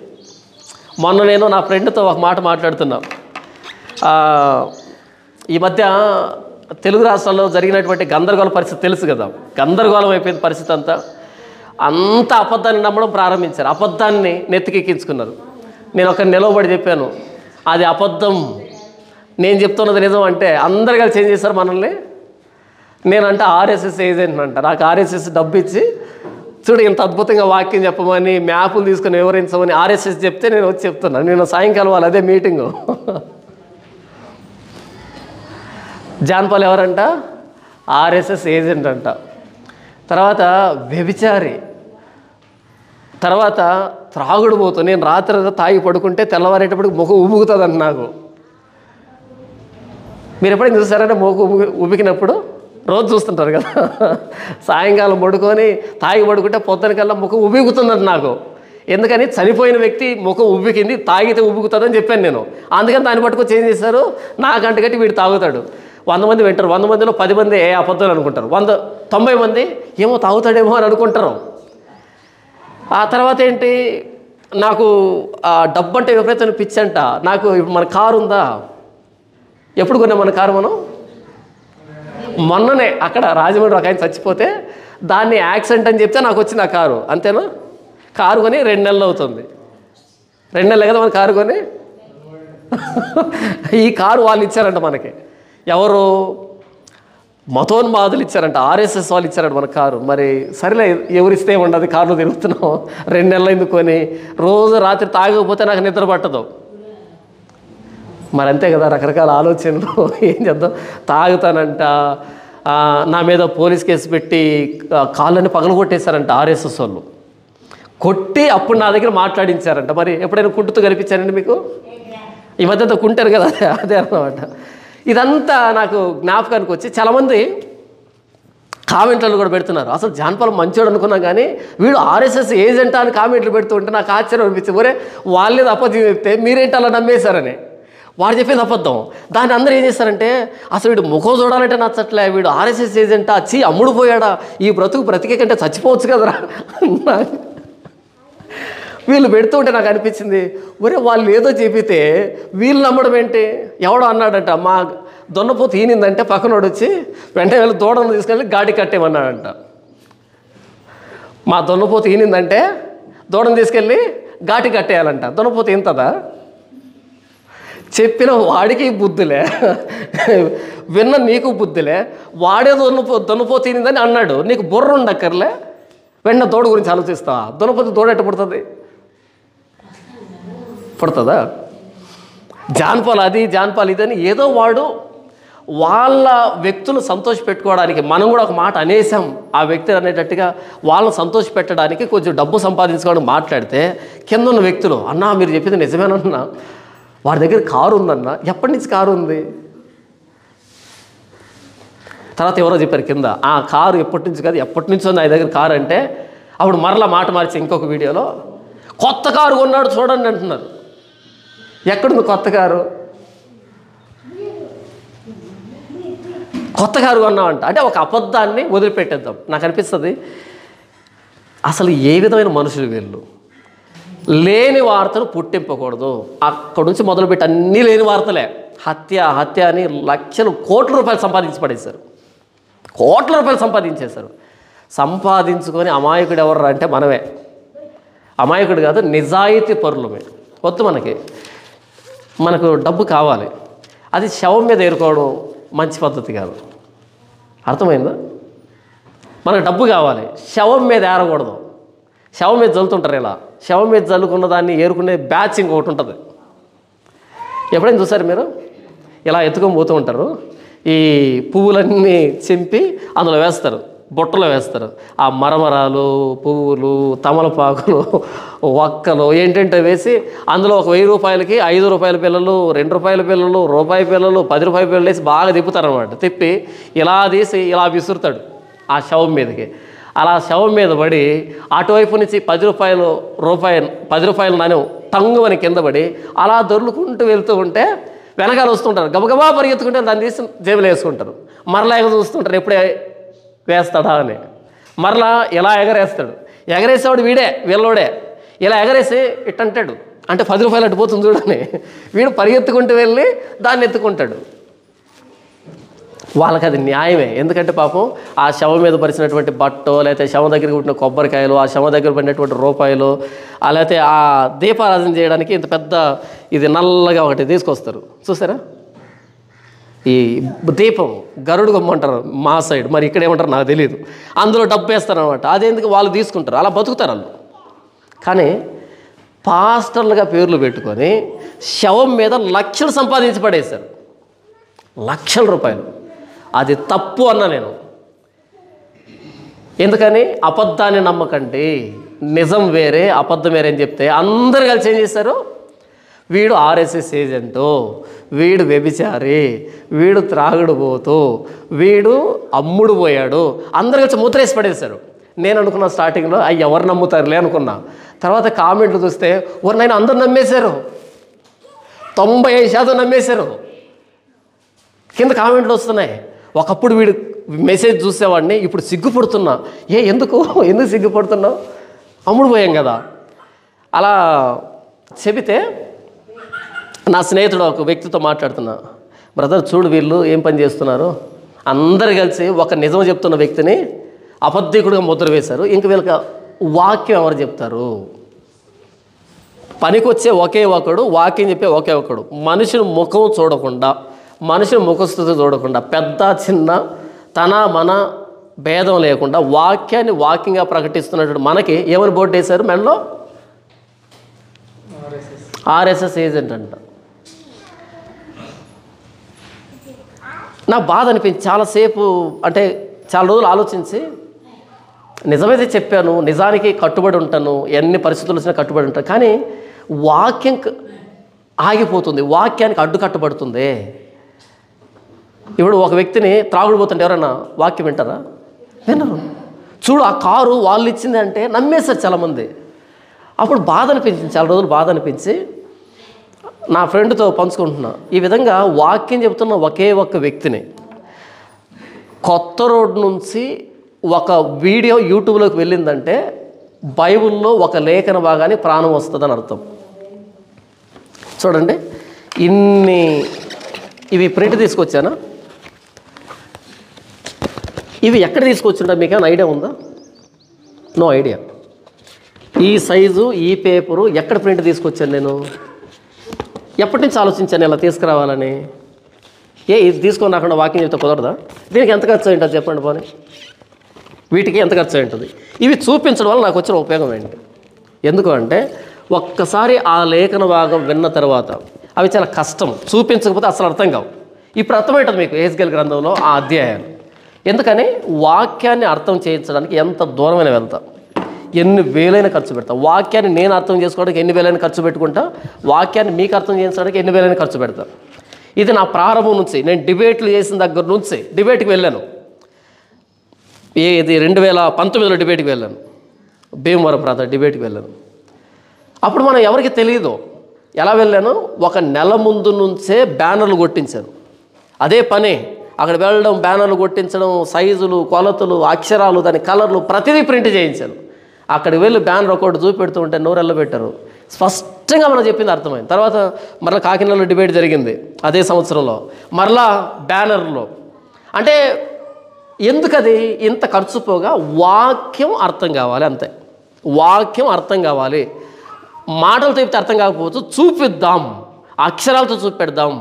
మొన్న నేను నా ఫ్రెండ్తో ఒక మాట మాట్లాడుతున్నా. ఈ మధ్య తెలుగు రాష్ట్రాల్లో జరిగినటువంటి గందరగోళ పరిస్థితి తెలుసు కదా. గందరగోళం అయిపోయింది పరిస్థితి అంతా అబద్ధాన్ని నమ్మడం ప్రారంభించారు. అబద్ధాన్ని నెత్తికెక్కించుకున్నారు. నేను ఒక నిలవబడి చెప్పాను, అది అబద్ధం, నేను చెప్తున్నది నిజం అంటే అందరు కలిసి ఏం చేశారు మనల్ని? నేనంటే ఆర్ఎస్ఎస్ ఏజెంట్ అంట. నాకు ఆర్ఎస్ఎస్ డబ్బు ఇచ్చి, చూడు ఇంత అద్భుతంగా వాక్యం చెప్పమని, మ్యాపులు తీసుకొని వివరించమని ఆర్ఎస్ఎస్ చెప్తే నేను వచ్చి చెప్తున్నాను. నేను సాయంకాలం వాళ్ళు అదే మీటింగు. జాన్పాల్ ఎవరంట? ఆర్ఎస్ఎస్ ఏజెంట్ అంట. తర్వాత వ్యభిచారి, తర్వాత త్రాగుడు పోతూ, నేను రాత్రి తాగి పడుకుంటే తెల్లవారేటప్పటికి ముఖం ఉబుకుతుందంట నాకు. మీరు ఎప్పుడైనా చూసారంటే ముఖం ఉబికినప్పుడు? రోజు చూస్తుంటారు కదా. సాయంకాలం పడుకొని తాగి పడుకుంటే పొద్దునకల్లా ముఖం ఉబికుతుందంట నాకు. ఎందుకని? చనిపోయిన వ్యక్తి ముఖం ఉబ్బికింది, తాగితే ఉబ్బుకుతుందని చెప్పాను నేను. అందుకని దాన్ని పట్టుకొని ఏం చేశారు? నాకంట కట్టి వీడు తాగుతాడు. 100 మంది వింటారు. 100 మందిలో 10 మంది అబద్ధాలు అనుకుంటారు. 90 మంది ఏమో తాగుతాడేమో అని అనుకుంటారు. ఆ తర్వాత ఏంటి? నాకు డబ్బు అంటే విపరీతమైన పిచ్చి అంట. నాకు ఇప్పుడు మన కారు ఉందా? ఎప్పుడు కొన్నా మన కారు మనం? మొన్ననే అక్కడ రాజమండ్రి ఒక ఆయన చచ్చిపోతే దాన్ని యాక్సిడెంట్ అని చెప్తే నాకు వచ్చింది ఆ కారు. అంతేనా? కారు కొని 2 నెలలు అవుతుంది. 2 నెలలు కదా మన కారు కొని. ఈ కారు వాళ్ళు ఇచ్చారంట మనకి. ఎవరు? మతోన్మాదులు ఇచ్చారంట, ఆర్ఎస్ఎస్ వాళ్ళు ఇచ్చారంట మన కారు. మరి సరేలే, ఎవరిస్తే ఉండదు, కారులో తిరుగుతున్నాం. 2 నెలలు ఎందుకు కొని? రోజు రాత్రి తాగకపోతే నాకు నిద్ర పట్టదు. మరి అంతే కదా, రకరకాల ఆలోచనలు. ఏం చేద్దాం? తాగుతానంట. నా మీద పోలీస్ కేసు పెట్టి కాళ్ళని పగలగొట్టేశారంట ఆర్ఎస్ఎస్ వాళ్ళు. కొట్టి అప్పుడు నా దగ్గర మాట్లాడించారంట. మరి ఎప్పుడైనా కుంటుతూ కనిపించానండి మీకు? ఈ మధ్యతో కుంటారు కదా, అదే అన్నమాట. ఇదంతా నాకు జ్ఞాపకానికి వచ్చి చాలామంది కామెంట్లను కూడా పెడుతున్నారు. అసలు జాన్పాల్ మంచోడు అనుకున్నా కానీ వీడు ఆర్ఎస్ఎస్ ఏజెంట్ అని కామెంట్లు పెడుతూ ఉంటే నాకు ఆశ్చర్యం అనిపించింది. ఒరే, వాళ్ళేది అబద్ధం చెప్తే మీరేంటి అలా నమ్మేశారని. వాడు చెప్పేది అబద్ధం. దాన్ని అందరూ ఏం చేస్తారంటే, అసలు వీడు ముఖం చూడాలంటే నచ్చట్లే, వీడు ఆర్ఎస్ఎస్ ఏజెంటా, అమ్ముడు పోయాడా, ఈ బ్రతికే కంటే చచ్చిపోవచ్చు కదరా. వీళ్ళు పెడుతూ ఉంటే నాకు అనిపించింది, ఒరే వాళ్ళు ఏదో చెబితే వీళ్ళు నమ్మడం ఏంటి? ఎవడో అన్నాడంట, మా దొన్నపోతు ఈనిందంటే పక్కనోడు వచ్చి వెంటనే వెళ్ళి దూడను తీసుకెళ్ళి గాడి కట్టేమన్నాడంట. మా దొన్నపోతు ఈనిందంటే దూడను తీసుకెళ్ళి ఘాటి కట్టేయాలంట. దొన్నపోతు ఇంతదా? చెప్పిన వాడికి బుద్ధులే, విన్న నీకు బుద్ధులే. వాడే దొన్నపోతు ఈనిందని అన్నాడు, నీకు బుర్ర ఉండక్కర్లే. వెంటనే దూడ గురించి ఆలోచిస్తావా? దొన్నపోతు దూడ ఎట్ట పుడుతుంది? పుడుతుందా? జాన్పాల్ అది, జాన్పాల్ ఇదని ఏదో వాడు వాళ్ళ వ్యక్తులు సంతోష పెట్టుకోవడానికి మనం కూడా ఒక మాట అనేసాం, ఆ వ్యక్తి అనేటట్టుగా వాళ్ళని సంతోష పెట్టడానికి కొంచెం డబ్బు సంపాదించుకోవడానికి మాట్లాడితే కింద ఉన్న వ్యక్తులు, అన్నా మీరు చెప్పింది నిజమేనన్నా, వాడి దగ్గర కారు ఉందన్నా, ఎప్పటి నుంచి కారు ఉంది? తర్వాత ఎవరో చెప్పారు కింద, ఆ కారు ఎప్పటి నుంచి కాదు ఎప్పటి నుంచి ఉంది నా దగ్గర కారు అంటే, అప్పుడు మరలా మాట మార్చి ఇంకొక వీడియోలో కొత్త కారు కొన్నాడు చూడండి అంటున్నారు. ఎక్కడుంది కొత్త కారు? కొత్త కారు కొన్నామంట అంటే ఒక అబద్ధాన్ని వదిలిపెట్టేద్దాం. నాకు అనిపిస్తుంది అసలు ఏ విధమైన మనుషులు వీళ్ళు. లేని వార్తను పుట్టింపకూడదు. అక్కడి నుంచి మొదలుపెట్టి అన్నీ లేని వార్తలే. హత్య అని లక్షలు కోట్ల రూపాయలు సంపాదించి పడేశారు, కోట్ల రూపాయలు సంపాదించేశారు. సంపాదించుకొని అమాయకుడు ఎవరు అంటే మనమే. అమాయకుడు కాదు, నిజాయితీ పరులమే. వద్దు మనకు డబ్బు కావాలి, అది శవం మీద ఏరుకోవడం మంచి పద్ధతి కాదు. అర్థమైందా? మనకు డబ్బు కావాలి, శవం మీద ఏరకూడదు. శవం మీద జల్లుతుంటారు. ఇలా శవం మీద జల్లుకున్న దాన్ని ఏరుకునే బ్యాచ్ ఇంకొకటి ఉంటుంది. ఎప్పుడైనా చూసారు మీరు? ఇలా ఎత్తుకొని పోతూ ఉంటారు, ఈ పువ్వులన్నీ చింపి అందులో వేస్తారు, బుట్టలో వేస్తారు. ఆ మరమరాలు, పువ్వులు, తమలపాకులు, ఒక్కలు ఏంటంటే వేసి అందులో ఒక 1000 రూపాయలకి 5 రూపాయల పిల్లలు, 2 రూపాయల పిల్లలు, రూపాయి పిల్లలు, 10 రూపాయల పిల్లలు వేసి బాగా తిప్పుతారనమాట. తిప్పి ఇలా తీసి ఇలా విసురుతాడు ఆ శవం మీదకి. అలా శవం మీద పడి అటువైపు నుంచి 10 రూపాయలు నాణ్యం టంగుమని కింద పడి అలా దొర్లుకుంటూ వెళ్తూ ఉంటే వెనకాల వస్తుంటారు, గబగబా పరిగెత్తుకుంటే దాన్ని తీసి జేబులో వేసుకుంటారు. మరలా చూస్తుంటారు ఎప్పుడే వేస్తాడా అని. మరలా ఇలా ఎగరేస్తాడు. ఎగరేసేవాడు వీళ్ళోడే. ఇలా ఎగరేసి ఇట్టంటాడు అంటే 10 రూపాయలు అడ్డుపోతుంది చూడని. వీడు పరిగెత్తుకుంటూ వెళ్ళి దాన్ని ఎత్తుకుంటాడు. వాళ్ళకి అది న్యాయమే. ఎందుకంటే పాపం ఆ శవం మీద పరిచినటువంటి బట్టో, లేకపోతే శవం దగ్గరికి పుట్టిన కొబ్బరికాయలు, ఆ శవం దగ్గర పడినటువంటి రూపాయలు, లేకపోతే ఆ దీపారాధన చేయడానికి ఇంత పెద్ద ఇది నల్లగా ఒకటి తీసుకొస్తారు చూసారా? ఈ దీపం గరుడు గమ్మంటారు మా సైడ్, మరి ఇక్కడ ఏమంటారు నాకు తెలియదు. అందులో డబ్బు వేస్తారు అనమాట. అదేందుకు వాళ్ళు తీసుకుంటారు, అలా బతుకుతారు వాళ్ళు. కానీ పాస్టర్లుగా పేర్లు పెట్టుకొని శవం మీద లక్షలు సంపాదించి పడేశారు, లక్షల రూపాయలు. అది తప్పు అన్నా నేను. ఎందుకని? అబద్ధాన్ని నమ్మకండి, నిజం వేరే అబద్ధం వేరే అని చెప్తే అందరు కలిసి ఏం చేశారు? వీడు ఆర్ఎస్ఎస్ ఏజెంటు, వీడు వ్యభిచారి, వీడు త్రాగుడు పోతూ, వీడు అమ్ముడు పోయాడు, అందరు కలిసి ముద్రేసి పడేశారు. నేను అనుకున్నా స్టార్టింగ్లో ఎవరు నమ్ముతారులే అనుకున్నా. తర్వాత కామెంట్లు చూస్తే నేను అందరు నమ్మేశారు, 95% నమ్మేశారు. కింద కామెంట్లు వస్తున్నాయి. ఒకప్పుడు వీడు మెసేజ్ చూసేవాడిని, ఇప్పుడు సిగ్గుపడుతున్నా. ఎందుకు సిగ్గుపడుతున్నావు? అమ్ముడు పోయాం కదా. అలా చెబితే నా స్నేహితుడు ఒక వ్యక్తితో మాట్లాడుతున్నా, బ్రదర్ చూడు వీళ్ళు ఏం పని చేస్తున్నారు, అందరు కలిసి ఒక నిజం చెప్తున్న వ్యక్తిని అబద్ధికుడిగా ముద్ర వేశారు. ఇంక వీళ్ళకి వాక్యం ఎవరు చెప్తారు? పనికొచ్చే ఒకే ఒకడు, వాక్యం చెప్పే ఒకే ఒకడు. మనుషుని ముఖం చూడకుండా, మనుషుని ముఖస్థుతి చూడకుండా, పెద్ద చిన్న తన మన భేదం లేకుండా వాక్యాన్ని వాక్యంగా ప్రకటిస్తున్నటువంటి మనకి ఏమని బోర్డు వేశారు మెడలో? ఆర్ఎస్ఎస్ ఏజెంట్ అంట. నా బాధ అనిపించి చాలాసేపు, అంటే చాలా రోజులు ఆలోచించి నిజమైతే చెప్పాను, నిజానికి కట్టుబడి ఉంటాను, ఎన్ని పరిస్థితులు వచ్చినా కట్టుబడి ఉంటాను. కానీ వాక్యం ఆగిపోతుంది, వాక్యానికి అడ్డు కట్టబడుతుంది. ఇప్పుడు ఒక వ్యక్తిని త్రాగుడుపోతుంటే ఎవరైనా వాక్యం వింటారా? వినరు. చూడు ఆ కారు వాళ్ళు ఇచ్చింది అంటే నమ్మేశారు చాలామంది. అప్పుడు బాధ అనిపించింది, చాలా రోజులు బాధ అనిపించి నా ఫ్రెండ్తో పంచుకుంటున్నా. ఈ విధంగా వాక్యం చెబుతున్న ఒకే ఒక్క వ్యక్తిని కొత్త రోడ్ నుంచి ఒక వీడియో యూట్యూబ్లోకి వెళ్ళిందంటే బైబిల్లో ఒక లేఖన భాగాన్ని ప్రాణం వస్తుందని అర్థం. చూడండి, ఇవి ప్రింట్ తీసుకొచ్చానా? ఇవి ఎక్కడ తీసుకొచ్చింటా మీకు ఏమైనా ఐడియా ఉందా? No idea. ఈ సైజు, ఈ పేపరు ఎక్కడ ప్రింట్ తీసుకొచ్చాను నేను? ఎప్పటి నుంచి ఆలోచించాను ఇలా తీసుకురావాలని. ఇది తీసుకొని రాకుండా వాకింగ్ చెప్తే కుదరదా? దీనికి ఎంత ఖర్చు అయి ఉంటుంది చెప్పండి పోనీ. వీటికి ఎంత ఖర్చు అయి ఉంటుంది? ఇవి చూపించడం వల్ల నాకు వచ్చిన ఉపయోగం ఏంటి? ఎందుకు అంటే ఒక్కసారి ఆ లేఖన భాగం విన్న తర్వాత అవి చాలా కష్టం, చూపించకపోతే అసలు అర్థం కావు. ఇప్పుడు అర్థమవుతుంది మీకు యెహెజ్కేలు గ్రంథంలో ఆ అధ్యాయాలు. ఎందుకని వాక్యాన్ని అర్థం చేయించడానికి ఎంత దూరమైన వెళ్తా, ఎన్ని వేలైన ఖర్చు పెడతా. వాక్యాన్ని నేను అర్థం చేసుకోవడానికి ఎన్ని వేలైన ఖర్చు పెట్టుకుంటా, వాక్యాన్ని మీకు అర్థం చేయించడానికి ఎన్ని వేలైన ఖర్చు పెడతా. ఇది నా ప్రారంభం నుంచి, నేను డిబేట్లు చేసిన దగ్గర నుంచి డిబేట్కి వెళ్ళాను. ఇది 2019లో డిబేట్కి వెళ్ళాను, భీమవరం ప్రాంతం డిబేట్కి వెళ్ళాను. అప్పుడు మనం ఎవరికి తెలియదు ఎలా వెళ్ళాను. ఒక నెల ముందు నుంచే బ్యానర్లు కొట్టించాను. అదే పని, అక్కడ వెళ్ళడం, బ్యానర్లు కొట్టించడం, సైజులు, కొలతలు, అక్షరాలు, దాని కలర్లు ప్రతిదీ ప్రింట్ చేయించాను. అక్కడికి వెళ్ళి బ్యానర్ ఒకటి చూపెడుతూ ఉంటే నోరెల్లో పెట్టారు. స్పష్టంగా మనం చెప్పింది అర్థమైంది. తర్వాత మరలా కాకినాడలో డిబేట్ జరిగింది అదే సంవత్సరంలో, మరలా బ్యానర్లో. అంటే ఎందుకది ఇంత ఖర్చు పోగా వాక్యం అర్థం కావాలి, అంతే. వాక్యం అర్థం కావాలి. మాటలతో చెప్తే అర్థం కాకపోవచ్చు, చూపిద్దాం, అక్షరాలతో చూపెడదాం,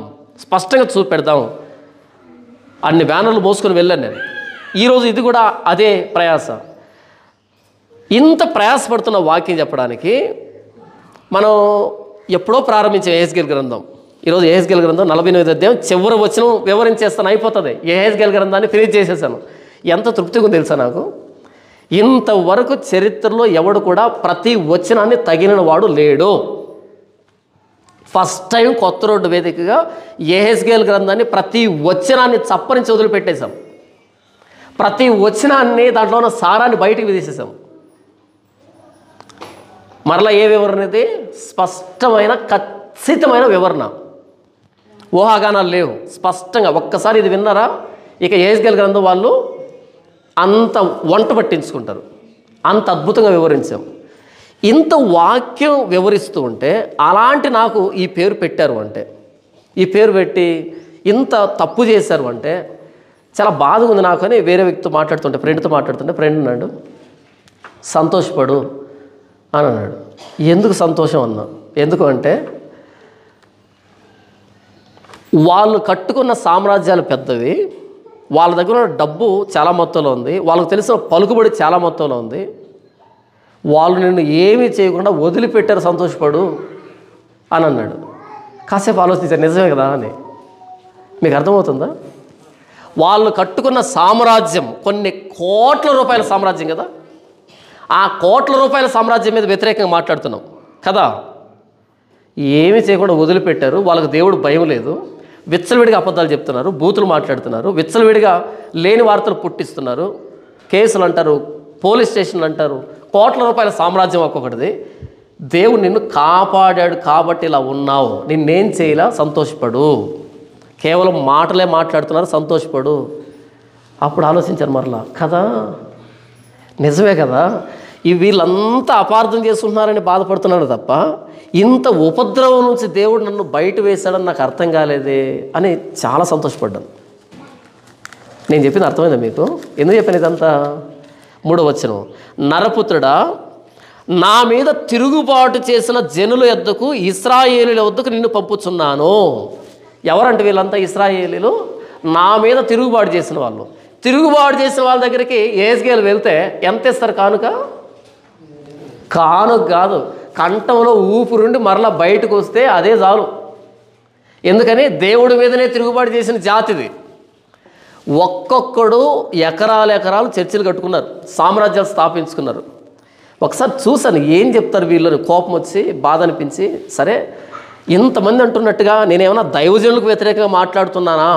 స్పష్టంగా చూపెడదాం. అన్ని బ్యానర్లు మోసుకొని వెళ్ళాను నేను. ఈరోజు ఇది కూడా అదే ప్రయాస. ఇంత ప్రయాసపడుతున్న వాక్యం చెప్పడానికి మనం ఎప్పుడో ప్రారంభించాం యెహెజ్కేలు గ్రంథం. ఈరోజు యెహెజ్కేలు గ్రంథం 48వ అధ్యాయం చివరి వచనం వివరించేస్తాను, అయిపోతుంది. యెహెజ్కేలు గ్రంథాన్ని ఫినిష్ చేసేసాను. ఎంత తృప్తిగా తెలుసా నాకు. ఇంతవరకు చరిత్రలో ఎవడు కూడా ప్రతి వచనాన్ని తగిన వాడు లేడు. ఫస్ట్ టైం కొత్త రోడ్డు వేదికగా యెహెజ్కేలు గ్రంథాన్ని ప్రతి వచనాన్ని చప్పరించి వదిలిపెట్టేశాం. ప్రతి వచనాన్ని దాంట్లో ఉన్న సారాన్ని బయటికి విధిసేసాం. మరలా ఏ వివరణ ఇది? స్పష్టమైన ఖచ్చితమైన వివరణ, ఊహాగానాలు లేవు. స్పష్టంగా ఒక్కసారి ఇది విన్నారా, ఇక యెహెజ్కేలు గ్రంథం వాళ్ళు అంత వంట పట్టించుకుంటారు. అంత అద్భుతంగా వివరించాం. ఇంత వాక్యం వివరిస్తూ ఉంటే అలాంటి నాకు ఈ పేరు పెట్టారు అంటే, ఈ పేరు పెట్టి ఇంత తప్పు చేశారు అంటే చాలా బాధగా ఉంది నాకు అని వేరే వ్యక్తితో మాట్లాడుతుంటే, ఫ్రెండ్తో మాట్లాడుతుంటే, ఫ్రెండ్ అన్నాడు సంతోషపడు అని అన్నాడు. ఎందుకు సంతోషం అన్నా? ఎందుకు అంటే వాళ్ళు కట్టుకున్న సామ్రాజ్యాలు పెద్దవి, వాళ్ళ దగ్గర ఉన్న డబ్బు చాలా మొత్తంలో ఉంది, వాళ్ళకు తెలిసిన పలుకుబడి చాలా మొత్తంలో ఉంది. వాళ్ళు నిన్ను ఏమీ చేయకుండా వదిలిపెట్టారు, సంతోషపడు అని అన్నాడు. కాసేపు ఆలోచించారు, నిజమే కదా అని. మీకు అర్థమవుతుందా? వాళ్ళు కట్టుకున్న సామ్రాజ్యం కొన్ని కోట్ల రూపాయల సామ్రాజ్యం కదా. ఆ కోట్ల రూపాయల సామ్రాజ్యం మీద వ్యతిరేకంగా మాట్లాడుతున్నాం కదా. ఏమీ చేయకుండా వదిలిపెట్టారు. వాళ్ళకి దేవుడు భయం లేదు. విచ్చలవిడిగా అబద్ధాలు చెప్తున్నారు, బూతులు మాట్లాడుతున్నారు, విచ్చలవిడిగా లేని వార్తలు పుట్టిస్తున్నారు, కేసులు అంటారు, పోలీస్ స్టేషన్లు అంటారు. కోట్ల రూపాయల సామ్రాజ్యం ఒక్కొక్కటిది. దేవుడు నిన్ను కాపాడాడు కాబట్టి ఇలా ఉన్నావు, నిన్నేం చేయలా, సంతోషపడు. కేవలం మాటలే మాట్లాడుతున్నారు, సంతోషపడు. అప్పుడు ఆలోచించారు మరలా, కదా నిజమే కదా, వీళ్ళంతా అపార్థం చేసుకుంటున్నారని బాధపడుతున్నాను తప్ప ఇంత ఉపద్రవం నుంచి దేవుడు నన్ను బయట వేశాడని నాకు అర్థం కాలేదే అని చాలా సంతోషపడ్డాను. నేను చెప్పింది అర్థమైందా మీకు? ఎందుకు చెప్పాను ఇదంతా? 3వ వచనం, నరపుత్రుడా, నా మీద తిరుగుబాటు చేసిన జనుల యొద్దకు, ఇశ్రాయేలీయుల వద్దకు నిన్ను పంపుచున్నాను. ఎవరంటే వీళ్ళంతా? ఇశ్రాయేలీయులు, నా మీద తిరుగుబాటు చేసిన వాళ్ళు. తిరుగుబాటు చేసిన వాళ్ళ దగ్గరికి యెహెజ్కేలు వెళ్తే ఎంత ఇస్తారు కానుక? కానుక కాదు, కంఠంలో ఊపిరుండి మరలా బయటకు వస్తే అదే చాలు. ఎందుకని? దేవుడి మీదనే తిరుగుబాటు చేసిన జాతిది. ఒక్కొక్కడు ఎకరాలు చర్చిలు కట్టుకున్నారు, సామ్రాజ్యాలు స్థాపించుకున్నారు. ఒకసారి చూశాను ఏం చెప్తారు వీళ్ళని, కోపం వచ్చి బాధ అనిపించి, సరే ఇంతమంది అంటున్నట్టుగా నేనేమన్నా దైవజనులకు వ్యతిరేకంగా మాట్లాడుతున్నానా?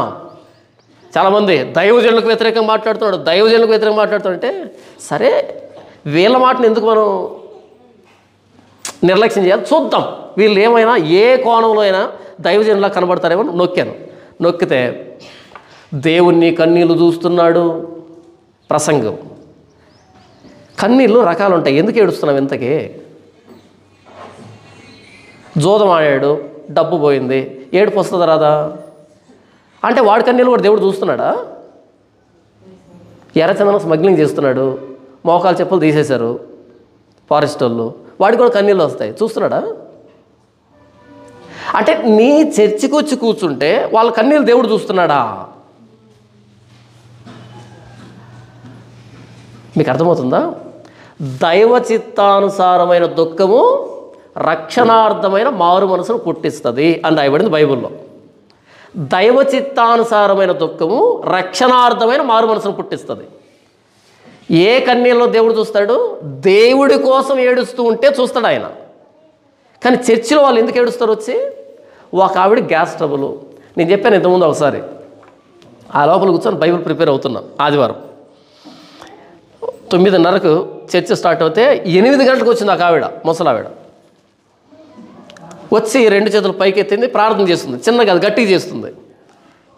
చాలామంది దైవజనులకు వ్యతిరేకంగా మాట్లాడుతున్నాడు, దైవజనులకు వ్యతిరేకంగా మాట్లాడుతుంటే, సరే వీళ్ళ మాటను ఎందుకు మనం నిర్లక్ష్యం చేయాలి, చూద్దాం వీళ్ళు ఏమైనా ఏ కోణంలో అయినా దైవజనులా కనబడతారేమో నొక్కాను. నొక్కితే దేవుణ్ణి కన్నీళ్ళు చూస్తున్నాడు ప్రసంగం. కన్నీళ్ళు రకాలు ఉంటాయి. ఎందుకు ఏడుస్తున్నావు ఇంతకీ? జోదం ఆడాడు, డబ్బు పోయింది, ఏడుపు వస్తుంది రాదా? అంటే వాడి కన్నీళ్ళు కూడా దేవుడు చూస్తున్నాడా? ఎర్రచందనం స్మగ్లింగ్ చేస్తున్నాడు, మోకాలు చెప్పులు తీసేశారు ఫారెస్ట్ వాళ్ళు, వాడికి కూడా కన్నీళ్ళు వస్తాయి, చూస్తున్నాడా? అంటే నీ చర్చికి వచ్చి కూర్చుంటే వాళ్ళ కన్నీళ్ళు దేవుడు చూస్తున్నాడా? మీకు అర్థమవుతుందా? దైవ చిత్తానుసారమైన దుఃఖము రక్షణార్థమైన మారు మనసును పుట్టిస్తుంది అని రాయబడింది బైబిల్లో. దైవ చిత్తానుసారమైన దుఃఖము రక్షణార్థమైన మారు మనసును పుట్టిస్తుంది. ఏ కన్నీళ్ళలో దేవుడు చూస్తాడు? దేవుడి కోసం ఏడుస్తూ ఉంటే చూస్తాడు ఆయన. కానీ చర్చిలో వాళ్ళు ఎందుకు ఏడుస్తారు? వచ్చి ఒక ఆవిడ గ్యాస్ ట్రబుల్, నేను చెప్పాను ఇంతకుముందు ఒకసారి, ఆ లోపల కూర్చొని బైబిల్ ప్రిపేర్ అవుతున్నాను. ఆదివారం 9:30కు చర్చ స్టార్ట్ అవుతే 8 గంటలకు వచ్చింది ఆ ఆవిడ, ముసలావిడ వచ్చి 2 చేతులు పైకి ఎత్తింది, ప్రార్థన చేస్తుంది. చిన్నగా అది గట్టిగా చేస్తుంది.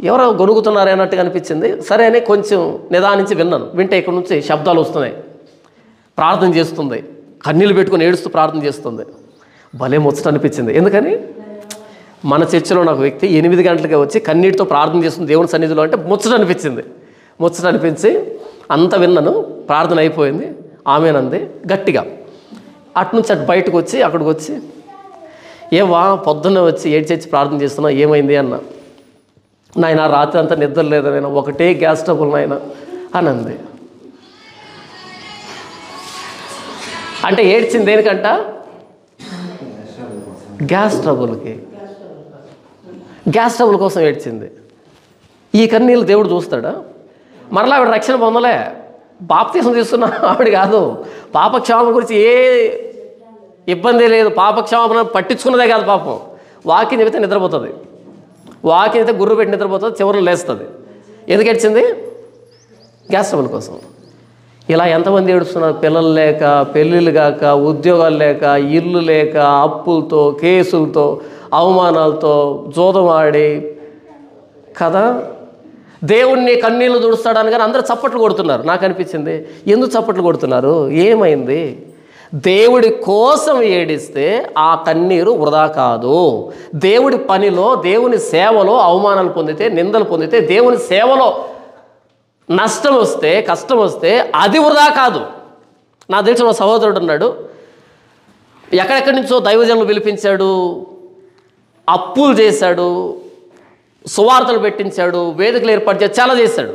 ఎవరో గొనుగుతున్నారు అన్నట్టుగా అనిపించింది. సరే అని కొంచెం నిదానించి విన్నాను. వింటే ఇక్కడ నుంచి శబ్దాలు వస్తున్నాయి. ప్రార్థన చేస్తుంది, కన్నీళ్ళు పెట్టుకొని ఏడుస్తూ ప్రార్థన చేస్తుంది. భలే ముచ్చట అనిపించింది. ఎందుకని మన చర్చిలో నాకు వ్యక్తి 8 గంటలకే వచ్చి కన్నీటితో ప్రార్థన చేస్తుంది దేవుని సన్నిధిలో అంటే ముచ్చట అనిపించింది. ముచ్చట అనిపించి అంత విన్నాను. ప్రార్థన అయిపోయింది, ఆమెనంది గట్టిగా. అటునుంచి అటు బయటకు వచ్చి అక్కడికి వచ్చి, ఏవా పొద్దున్న వచ్చి ఏడ్చేసి ప్రార్థన చేస్తున్నా, ఏమైంది అన్న. నాయన రాత్రి అంతా నిద్ర లేదు నాయన, ఒకటే గ్యాస్ ట్రబుల్ నాయన అని అంది. అంటే ఏడ్చింది దేనికంట? గ్యాస్ ట్రబుల్కి, గ్యాస్ ట్రబుల్ కోసం ఏడ్చింది. ఈ కన్నీళ్ళు దేవుడు చూస్తాడా? మరలా ఆవిడ రక్షణ పొందలే, బాప్తీసం తీసుకున్న ఆవిడ కాదు. పాపక్షమాపణ గురించి ఏ ఇబ్బంది లేదు, పాపక్షమాపణ పట్టించుకున్నదే కాదు. పాపం వాకింగ్ చెబితే నిద్రపోతుంది, వాకింగ్ అయితే గుర్రు పెట్టి నిద్రపోతుంది, చివరిలో లేస్తుంది. ఎందుకు ఏడ్చింది? గ్యాస్ ట్రబుల్ కోసం. ఇలా ఎంతమంది ఏడుస్తున్నారు? పిల్లలు లేక, పెళ్ళిళ్ళు కాక, ఉద్యోగాలు లేక, ఇల్లు లేక, అప్పులతో, కేసులతో, అవమానాలతో, జోదమాడి కదా. దేవుణ్ణి కన్నీళ్ళు తుడుస్తాడని కానీ అందరూ చప్పట్లు కొడుతున్నారు. నాకు అనిపించింది, ఎందుకు చప్పట్లు కొడుతున్నారు? ఏమైంది? దేవుడి కోసం ఏడిస్తే ఆ కన్నీరు వృధా కాదు. దేవుడి పనిలో, దేవుని సేవలో అవమానాలు పొందితే, నిందలు పొందితే, దేవుని సేవలో నష్టం వస్తే, కష్టం వస్తే అది వృధా కాదు. నా తెలిసిన సహోదరుడు ఉన్నాడు, ఎక్కడెక్కడి నుంచో దైవజనులు పిలిపించాడు, అప్పులు చేశాడు, సువార్తలు పెట్టించాడు, వేదికలు ఏర్పాటు చేసి చాలా చేశాడు.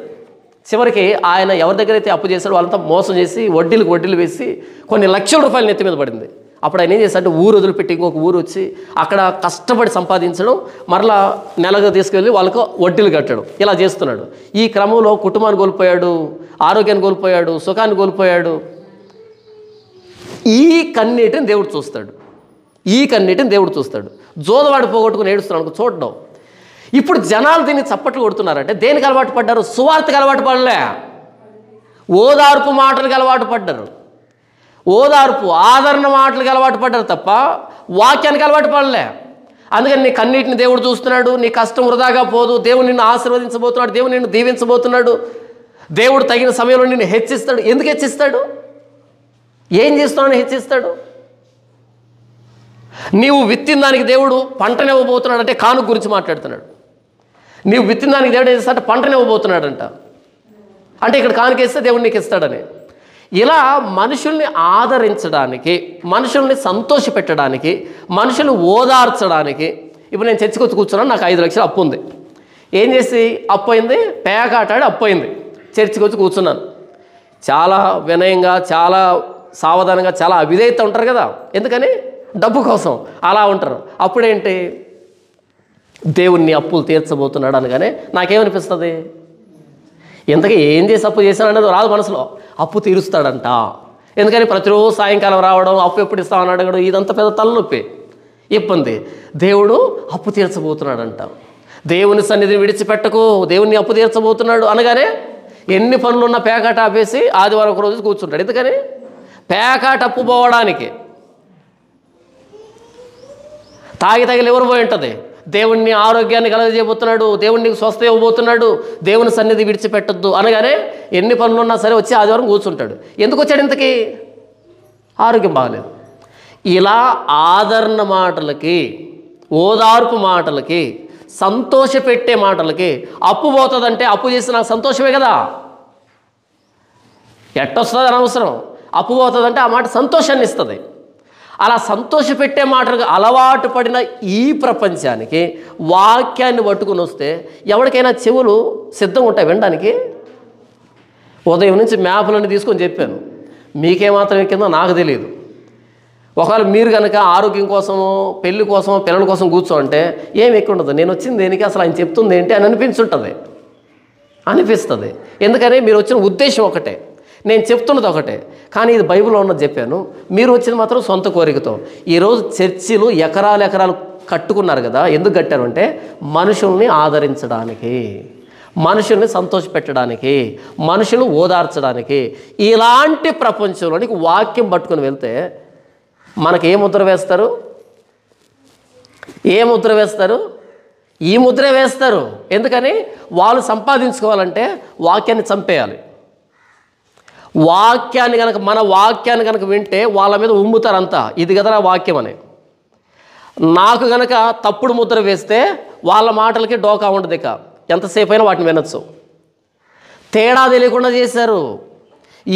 చివరికి ఆయన ఎవరి దగ్గర అయితే అప్పు చేశాడో వాళ్ళంతా మోసం చేసి వడ్డీలు వేసి కొన్ని లక్షల రూపాయలు నెత్తి మీద పడింది. అప్పుడు ఆయన ఏం చేశాడంటే ఊరు వదిలిపెట్టి ఇంకొక ఊరు వచ్చి అక్కడ కష్టపడి సంపాదించడం, మరలా నెలగా తీసుకెళ్ళి వాళ్ళకు వడ్డీలు కట్టడం, ఇలా చేస్తున్నాడు. ఈ క్రమంలో కుటుంబాన్ని కోల్పోయాడు, ఆరోగ్యాన్ని కోల్పోయాడు, సుఖాన్ని కోల్పోయాడు. ఈ కన్నీటిని దేవుడు చూస్తాడు, ఈ కన్నీటిని దేవుడు చూస్తాడు. జోదవాడు పోగొట్టుకుని ఏడుస్తున్నాడు చూడడం. ఇప్పుడు జనాలు దీన్ని చప్పట్లు కొడుతున్నారంటే దేనికి అలవాటు పడ్డారు? సువార్తకు అలవాటు పడలే, ఓదార్పు మాటలకు అలవాటు పడ్డారు. ఓదార్పు, ఆదరణ మాటలకు అలవాటు పడ్డారు తప్ప వాక్యానికి అలవాటు పడలే. అందుకని నీ కన్నీటిని దేవుడు చూస్తున్నాడు, నీ కష్టం వృధాగా పోదు, దేవుడు నిన్ను ఆశీర్వదించబోతున్నాడు, దేవుడు నిన్ను దీవించబోతున్నాడు, దేవుడు తగిన సమయంలో నిన్ను హెచ్చిస్తాడు. ఎందుకు హెచ్చిస్తాడు? ఏం చేస్తున్నాడని హెచ్చిస్తాడు? నీవు విత్తిన దానికి దేవుడు పంటనివ్వబోతున్నాడు అంటే కానుక గురించి మాట్లాడుతున్నాడు. నీవు విత్తిన దానికి దేవుడు ఏం చేస్తాడంటే పంటనివ్వబోతున్నాడంట. అంటే ఇక్కడ కానుకేస్తే దేవుడు నీకు ఇస్తాడని. ఇలా మనుషుల్ని ఆదరించడానికి, మనుషుల్ని సంతోషపెట్టడానికి, మనుషుల్ని ఓదార్చడానికి. ఇప్పుడు నేను చర్చికి వచ్చి కూర్చున్నాను, నాకు 5 లక్షలు అప్పు ఉంది. ఏం చేసి అప్పు అయింది? పేకాటాడి అప్పు అయింది. చర్చికి వచ్చి కూర్చున్నాను. చాలా వినయంగా, చాలా సావధానంగా, చాలా అవిధేయత ఉంటారు కదా. ఎందుకని? డబ్బు కోసం అలా ఉంటారు. అప్పుడేంటి? దేవుణ్ణి అప్పులు తీర్చబోతున్నాడు అనగానే నాకేమనిపిస్తుంది? ఇంతకీ ఏం చేసి అప్పు చేశాననేది రాదు మనసులో. అప్పు తీరుస్తాడంట. ఎందుకని? ప్రతిరోజు సాయంకాలం రావడం, అప్పు ఎప్పుడు ఇస్తామని అడగడం, ఇదంతా పెద్ద తలనొప్పి, ఇబ్బంది. దేవుడు అప్పు తీర్చబోతున్నాడంట. దేవుని సన్నిధిని విడిచిపెట్టకు, దేవుణ్ణి అప్పు తీర్చబోతున్నాడు అనగానే ఎన్ని పనులున్నా పేకాట ఆపేసి ఆదివారం ఒక రోజు కూర్చుంటాడు. ఎందుకని? పేకాట అప్పు పోవడానికి. తాగి లివర్ పోయి ఉంటుంది. దేవుణ్ణి ఆరోగ్యాన్ని కలగజేయబోతున్నాడు, దేవుణ్ణి స్వస్థ ఇవ్వబోతున్నాడు, దేవుని సన్నిధి విడిచిపెట్టద్దు అనగానే ఎన్ని పనులున్నా సరే వచ్చి ఆదివారం కూర్చుంటాడు. ఎందుకు వచ్చాడు? ఇంతకీ ఆరోగ్యం బాగలేదు. ఇలా ఆదరణ మాటలకి, ఓదార్పు మాటలకి, సంతోషపెట్టే మాటలకి అప్పు పోతుందంటే అప్పు చేస్తే నాకు సంతోషమే కదా. ఎట్టొస్తుంది అనవసరం. అప్పు పోతుందంటే ఆ మాట సంతోషాన్ని ఇస్తుంది. అలా సంతోషపెట్టే మాటలకు అలవాటు పడిన ఈ ప్రపంచానికి వాక్యాన్ని పట్టుకుని వస్తే ఎవరికైనా చెవులు సిద్ధంగా ఉంటాయి వినడానికి. ఉదయం నుంచి మ్యాప్లన్నీ తీసుకొని చెప్పాను, మీకేమాత్రం ఎక్కిందో నాకు తెలియదు. ఒకవేళ మీరు కనుక ఆరోగ్యం కోసమో పెళ్లి కోసమో పిల్లల కోసం కూర్చోంటే ఏమి ఎక్కువ ఉండదు. నేను వచ్చింది దేనికి, అసలు ఆయన చెప్తుంది ఏంటి అని అనిపిస్తుంది. ఎందుకని మీరు వచ్చిన ఉద్దేశం ఒకటే, నేను చెప్తున్నది ఒకటే, కానీ ఇది బైబిల్లో ఉన్నది చెప్పాను. మీరు వచ్చింది మాత్రం సొంత కోరికతో. ఈరోజు చర్చిలు ఎకరాలు కట్టుకున్నారు కదా, ఎందుకు కట్టారు అంటే మనుషుల్ని ఆదరించడానికి, మనుషుల్ని సంతోషపెట్టడానికి, మనుషులు ఓదార్చడానికి. ఇలాంటి ప్రపంచంలోనికి వాక్యం పట్టుకుని వెళ్తే మనకి ఏ ముద్ర వేస్తారు? ఈ ముద్రే వేస్తారు. ఎందుకని? వాళ్ళు సంపాదించుకోవాలంటే వాక్యాన్ని చంపేయాలి. వాక్యాన్ని కనుక, మన వాక్యాన్ని కనుక వింటే వాళ్ళ మీద ఉమ్ముతారంతా, ఇది కదా నా వాక్యం అని. నాకు కనుక తప్పుడు ముద్ర వేస్తే వాళ్ళ మాటలకి డోకా ఉండదు. ఇక ఎంతసేపు అయినా వాటిని వినొచ్చు. తేడా తెలియకుండా చేశారు.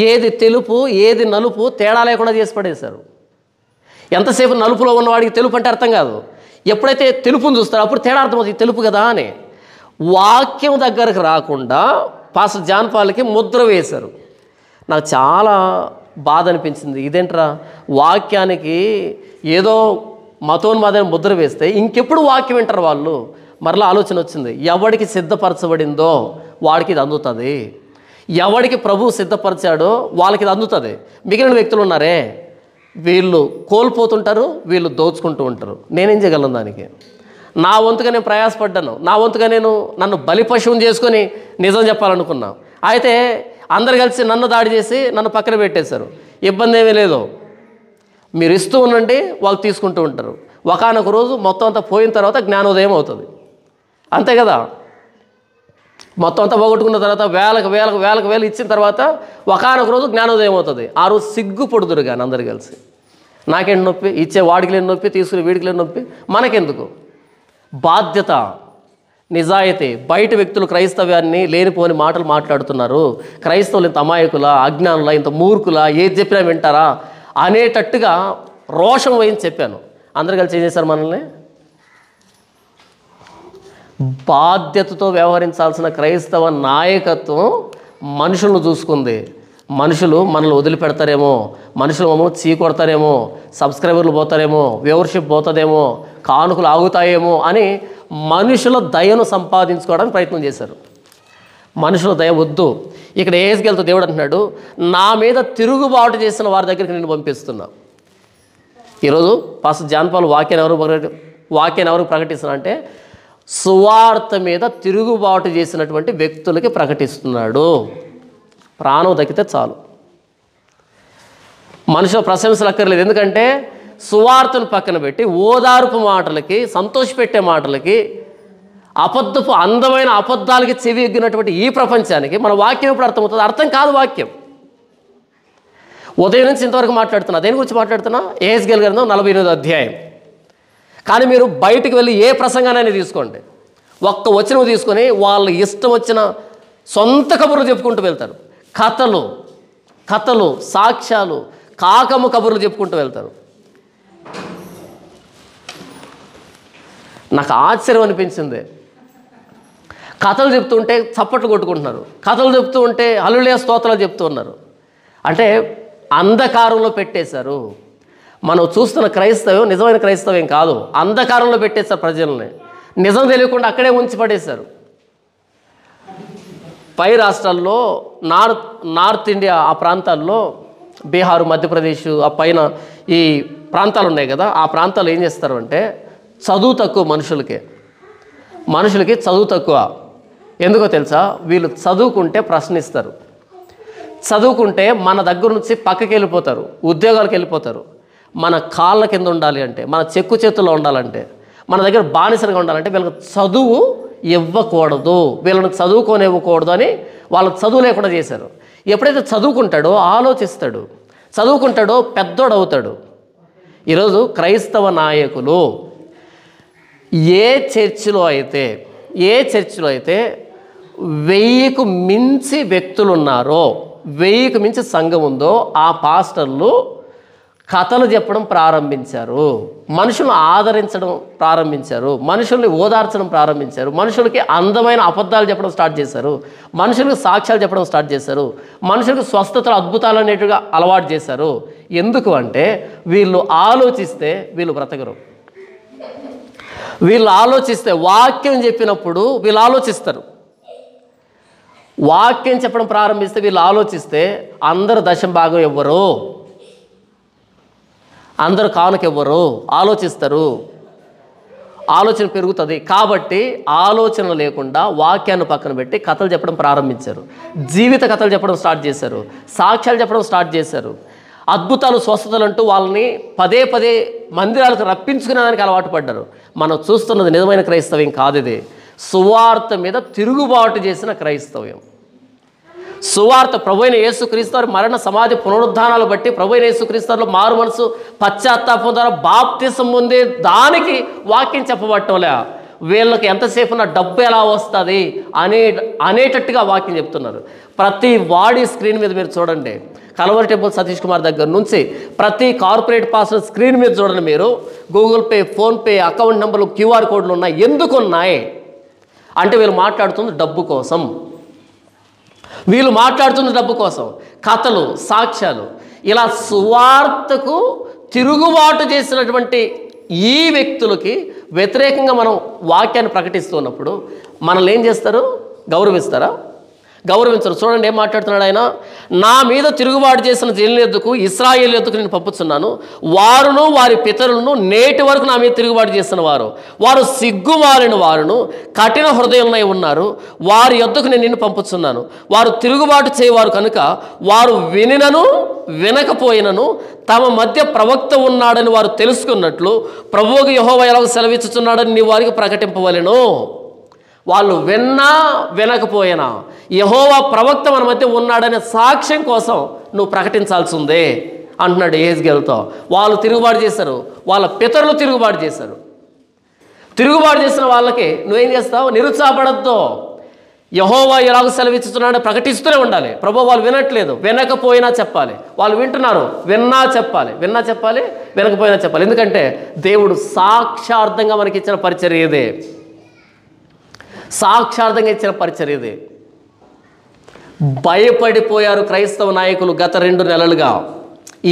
ఏది తెలుపు ఏది నలుపు తేడా లేకుండా చేసి పడేశారు. ఎంతసేపు నలుపులో ఉన్నవాడికి తెలుపు అంటే అర్థం కాదు. ఎప్పుడైతే తెలుపుని చూస్తారో అప్పుడు తేడా అర్థమవుతుంది, తెలుపు కదా అని. వాక్యం దగ్గరకు రాకుండా పాస్టర్ జాన్ పాల్కి ముద్ర వేశారు. నాకు చాలా బాధ అనిపించింది. ఇదేంట్రా, వాక్యానికి ఏదో మతోన్మాదని ముద్ర వేస్తే ఇంకెప్పుడు వాక్యం వింటారు వాళ్ళు? మరలా ఆలోచన వచ్చింది, ఎవడికి సిద్ధపరచబడిందో వాడికి ఇది అందుతుంది, ఎవడికి ప్రభు సిద్ధపరిచాడో వాళ్ళకి ఇది అందుతుంది. మిగిలిన వ్యక్తులు ఉన్నారే, వీళ్ళు కోల్పోతుంటారు, వీళ్ళు దోచుకుంటూ ఉంటారు. నేనేం చేయగలను దానికి? నా వంతుగా నేను ప్రయాసపడ్డాను, నా వంతుగా నేను నన్ను బలి పశువుని చేసుకొని నిజం చెప్పాలనుకున్నా. అయితే అందరు కలిసి నన్ను దాడి చేసి నన్ను పక్కన పెట్టేశారు. ఇబ్బంది ఏమీ లేదు, మీరు ఇస్తూ ఉండండి, వాళ్ళు తీసుకుంటూ ఉంటారు. ఒకానొక రోజు మొత్తం అంతా పోయిన తర్వాత జ్ఞానోదయం అవుతుంది, అంతే కదా. మొత్తం అంతా పోగొట్టుకున్న తర్వాత వేలకు ఇచ్చిన తర్వాత ఒకానొక రోజు జ్ఞానోదయం అవుతుంది. ఆ రోజు సిగ్గుపడుదురు కానీ అందరు కలిసి, నాకేంటి నొప్పి, ఇచ్చే వాడికి లేని నొప్పి, తీసుకునే వీడికి లేని నొప్పి, మనకెందుకు? బాధ్యత, నిజాయితీ. బయట వ్యక్తులు క్రైస్తవ్యాన్ని లేనిపోని మాటలు మాట్లాడుతున్నారు, క్రైస్తవులు ఇంత అమాయకులా, అజ్ఞానులా, ఇంత మూర్ఖులా, ఏది చెప్పినా వింటారా అనేటట్టుగా రోషం వహించి చెప్పాను. అందరు కలిసి ఏం చేశారు? మనల్ని బాధ్యతతో వ్యవహరించాల్సిన క్రైస్తవ నాయకత్వం మనుషులను చూసుకుంది. మనుషులు మనల్ని వదిలిపెడతారేమో, మనుషులు మమ్మల్ని చీకొడతారేమో, సబ్స్క్రైబర్లు పోతారేమో, వ్యూవర్షిప్ పోతుందేమో, కానుకలు ఆగుతాయేమో అని మనుషుల దయను సంపాదించుకోవడానికి ప్రయత్నం చేశారు. మనుషుల దయ వద్దు. ఇక్కడ ఏజ్కెళ్తూ దేవుడు అంటున్నాడు, నా మీద తిరుగుబాటు చేసిన వారి దగ్గరికి నేను పంపిస్తున్నా. ఈరోజు పాస్టర్ జాన్ పాల్ వాక్యాన్ని ఎవరు ప్రకటిస్తున్నా అంటే సువార్త మీద తిరుగుబాటు చేసినటువంటి వ్యక్తులకి ప్రకటిస్తున్నాడు. ప్రాణం దక్కితే చాలు, మనుషుల ప్రశంసలు అక్కర్లేదు. ఎందుకంటే సువార్తను పక్కన పెట్టి ఓదార్పు మాటలకి, సంతోషపెట్టే మాటలకి, అబద్ధపు అందమైన అబద్ధాలకి చెవి ఎగ్గినటువంటి ఈ ప్రపంచానికి మన వాక్యం ఎప్పుడు అర్థమవుతుంది? అర్థం కాదు వాక్యం. ఉదయం నుంచి ఇంతవరకు మాట్లాడుతున్నా, దేని గురించి మాట్లాడుతున్నా? ఏహెజ్కేలు గ్రంథం 48వ అధ్యాయం. కానీ మీరు బయటికి వెళ్ళి ఏ ప్రసంగానైనా తీసుకోండి, ఒక్క వచనం తీసుకొని వాళ్ళ ఇష్టం వచ్చిన సొంత కబుర్లు చెప్పుకుంటూ వెళ్తారు. కథలు, సాక్ష్యాలు, కాకమ్మ కబుర్లు చెప్పుకుంటూ వెళ్తారు. నాకు ఆశ్చర్యం అనిపించింది. కథలు చెప్తుంటే చప్పట్లు కొట్టుకుంటున్నారు, కథలు చెప్తూ ఉంటే హల్లెలూయా స్తోత్రాలు చెప్తూ ఉన్నారు. అంటే అంధకారంలో పెట్టేశారు. మనం చూస్తున్న క్రైస్తవం నిజమైన క్రైస్తవం కాదు, అంధకారంలో పెట్టేశారు ప్రజల్ని. నిజం తెలియకుండా అక్కడే ఉంచి పడేశారు. పై రాష్ట్రాల్లో, నార్త్ ఇండియా ఆ ప్రాంతాల్లో, బీహారు, మధ్యప్రదేశ్ ఆ పైన ఈ ప్రాంతాలు ఉన్నాయి కదా, ఆ ప్రాంతాలు ఏం చేస్తారు అంటే చదువు తక్కువ మనుషులకి చదువు తక్కువ. ఎందుకో తెలుసా? వీళ్ళు చదువుకుంటే ప్రశ్నిస్తారు, చదువుకుంటే మన దగ్గర నుంచి పక్కకి వెళ్ళిపోతారు, ఉద్యోగాలకు వెళ్ళిపోతారు. మన కాళ్ళ కింద ఉండాలి అంటే, మన చెక్కు చేతుల్లో ఉండాలంటే, మన దగ్గర బానిసలుగా ఉండాలంటే వీళ్ళకి చదువు ఇవ్వకూడదు, వీళ్ళని చదువుకోనివ్వకూడదు అని వాళ్ళకి చదువు లేకుండా చేశారు. ఎప్పుడైతే చదువుకుంటాడో ఆలోచిస్తాడు, చదువుకుంటాడో పెద్దోడవుతాడు. ఈరోజు క్రైస్తవ నాయకులు ఏ చర్చిలో అయితే 1000కు మించి వ్యక్తులు ఉన్నారో, 1000కు మించి సంఘం ఉందో, ఆ పాస్టర్లు కథలు చెప్పడం ప్రారంభించారు, మనుషులను ఆదరించడం ప్రారంభించారు, మనుషుల్ని ఓదార్చడం ప్రారంభించారు, మనుషులకి అందమైన అబద్ధాలు చెప్పడం స్టార్ట్ చేశారు, మనుషులకు సాక్ష్యాలు చెప్పడం స్టార్ట్ చేశారు, మనుషులకు స్వస్థతలు అద్భుతాలు అనేట్టుగా అలవాటు చేశారు. ఎందుకు అంటే వీళ్ళు ఆలోచిస్తే వీళ్ళు బ్రతకరు. వీళ్ళు ఆలోచిస్తే వాక్యం చెప్పినప్పుడు వీళ్ళు ఆలోచిస్తారు. వాక్యం చెప్పడం ప్రారంభిస్తే వీళ్ళు ఆలోచిస్తే అందరు దశం భాగం ఇవ్వరు, అందరూ కానుక ఇవ్వరు, ఆలోచిస్తారు, ఆలోచన పెరుగుతుంది. కాబట్టి ఆలోచన లేకుండా వాక్యాన్ని పక్కన పెట్టి కథలు చెప్పడం ప్రారంభించారు. జీవిత కథలు చెప్పడం స్టార్ట్ చేశారు, సాక్ష్యాలు చెప్పడం స్టార్ట్ చేశారు. అద్భుతాలు స్వస్థతలు అంటూ వాళ్ళని పదే పదే మందిరాలకు రప్పించుకునేదానికి అలవాటు పడ్డారు. మనం చూస్తున్నది నిజమైన క్రైస్తవ్యం కాదు. ఇది సువార్త మీద తిరుగుబాటు చేసిన క్రైస్తవ్యం. సువార్త ప్రభువైన యేసుక్రీస్తు వారి మరణ సమాధి పునరుద్ధానాలు బట్టి ప్రభువైన యేసుక్రీస్తు వారిలో మారు మనసు పశ్చాత్తాపం ద్వారా బాప్తిసం పొందే దానికి వాక్యం చెప్పబట్టంలే. వీళ్ళకి ఎంతసేపు నా డబ్బు ఎలా వస్తుంది అనేటట్టుగా వాక్యం చెప్తున్నారు. ప్రతి వాడి స్క్రీన్ మీద మీరు చూడండి, కలవరి టెంపుల్ సతీష్ కుమార్ దగ్గర నుంచి ప్రతి కార్పొరేట్ పాస్టర్ స్క్రీన్ మీద చూడండి. మీరు గూగుల్ పే, ఫోన్పే అకౌంట్ నెంబర్లు, క్యూఆర్ కోడ్లు ఉన్నాయి. ఎందుకు ఉన్నాయి అంటే వీళ్ళు మాట్లాడుతుంది డబ్బు కోసం. వీళ్ళు మాట్లాడుతున్న డబ్బు కోసం. కథలు, సాక్ష్యాలు, ఇలా సువార్తకు తిరుగుబాటు చేసినటువంటి ఈ వ్యక్తులకి వ్యతిరేకంగా మనం వాక్యాన్ని ప్రకటిస్తున్నప్పుడు మనల్ని ఏం చేస్తారు? గౌరవిస్తారా? గౌరవించరు. చూడండి ఏం మాట్లాడుతున్నాడు ఆయన. నా మీద తిరుగుబాటు చేసిన జనుల యొద్దకు, ఇశ్రాయేలు యొద్దకు నేను పంపుతున్నాను. వారును వారి పితరులను నేటి వరకు నా మీద తిరుగుబాటు చేసిన వారు సిగ్గుమాలిన వారును కఠిన హృదయంలో ఉన్నారు. వారి యొద్దకు నేను నిన్ను పంపుతున్నాను. వారు తిరుగుబాటు చేయవారు కనుక వారు వినినను వినకపోయినను తమ మధ్య ప్రవక్త ఉన్నాడని వారు తెలుసుకున్నట్లు ప్రభువుకు యెహోవా ఎలాగో సెలవిచ్చుచున్నాడని నీ వారికి ప్రకటింపవలెను. వాళ్ళు విన్నా వినకపోయినా యెహోవా ప్రవక్త మన మధ్య ఉన్నాడనే సాక్ష్యం కోసం నువ్వు ప్రకటించాల్సి ఉంది అంటున్నాడు యెహెజ్కేలుతో. వాళ్ళు తిరుగుబాటు చేశారు, వాళ్ళ పితరులు తిరుగుబాటు చేశారు. తిరుగుబాటు చేసిన వాళ్ళకి నువ్వేం చేస్తావు? నిరుత్సాహపడద్దు. యెహోవా ఎలాగో సెలవిచ్చుతున్నాడని ప్రకటిస్తూనే ఉండాలి. ప్రభు వాళ్ళు వినట్లేదు, వినకపోయినా చెప్పాలి. వాళ్ళు వింటున్నారు, విన్నా చెప్పాలి, వినకపోయినా చెప్పాలి. ఎందుకంటే దేవుడు సాక్షార్థంగా మనకి ఇచ్చిన పరిచర్య ఇదే. సాక్షార్థంగా ఇచ్చిన పరిచర్య ఇది. భయపడిపోయారు క్రైస్తవ నాయకులు గత 2 నెలలుగా.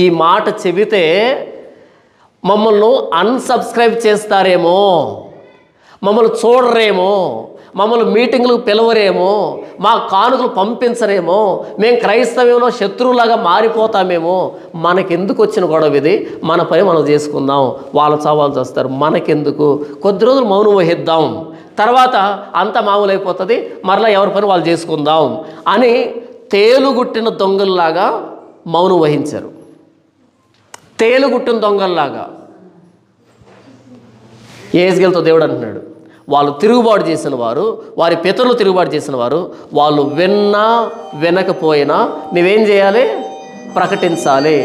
ఈ మాట చెబితే మమ్మల్ని అన్సబ్స్క్రైబ్ చేస్తారేమో, మమ్మల్ని చూడరేమో, మమ్మల్ని మీటింగ్లకు పిలవరేమో, మా కానుకలు పంపించరేమో, మేము క్రైస్తవ్యంలో శత్రువులాగా మారిపోతామేమో. మనకెందుకు వచ్చిన గొడవ ఇది? మన పని మనం చేసుకుందాం. వాళ్ళు చావాల్సి వస్తారు, మనకెందుకు? కొద్ది రోజులు మౌనం వహిద్దాం, తర్వాత అంతా మామూలు అయిపోతుంది, మరలా ఎవరి పని వాళ్ళు చేసుకుందాం అని తేలుగుట్టిన దొంగల్లాగా మౌనం వహించారు. తేలుగుట్టిన దొంగల్లాగా. యెహెజ్కేలుతో దేవుడు అంటున్నాడు, వాళ్ళు తిరుగుబాటు చేసిన వారు, వారి పితరులు తిరుగుబాటు చేసిన వారు, వాళ్ళు విన్నా వినకపోయినా నువ్వేం చేయాలి? ప్రకటించాలి.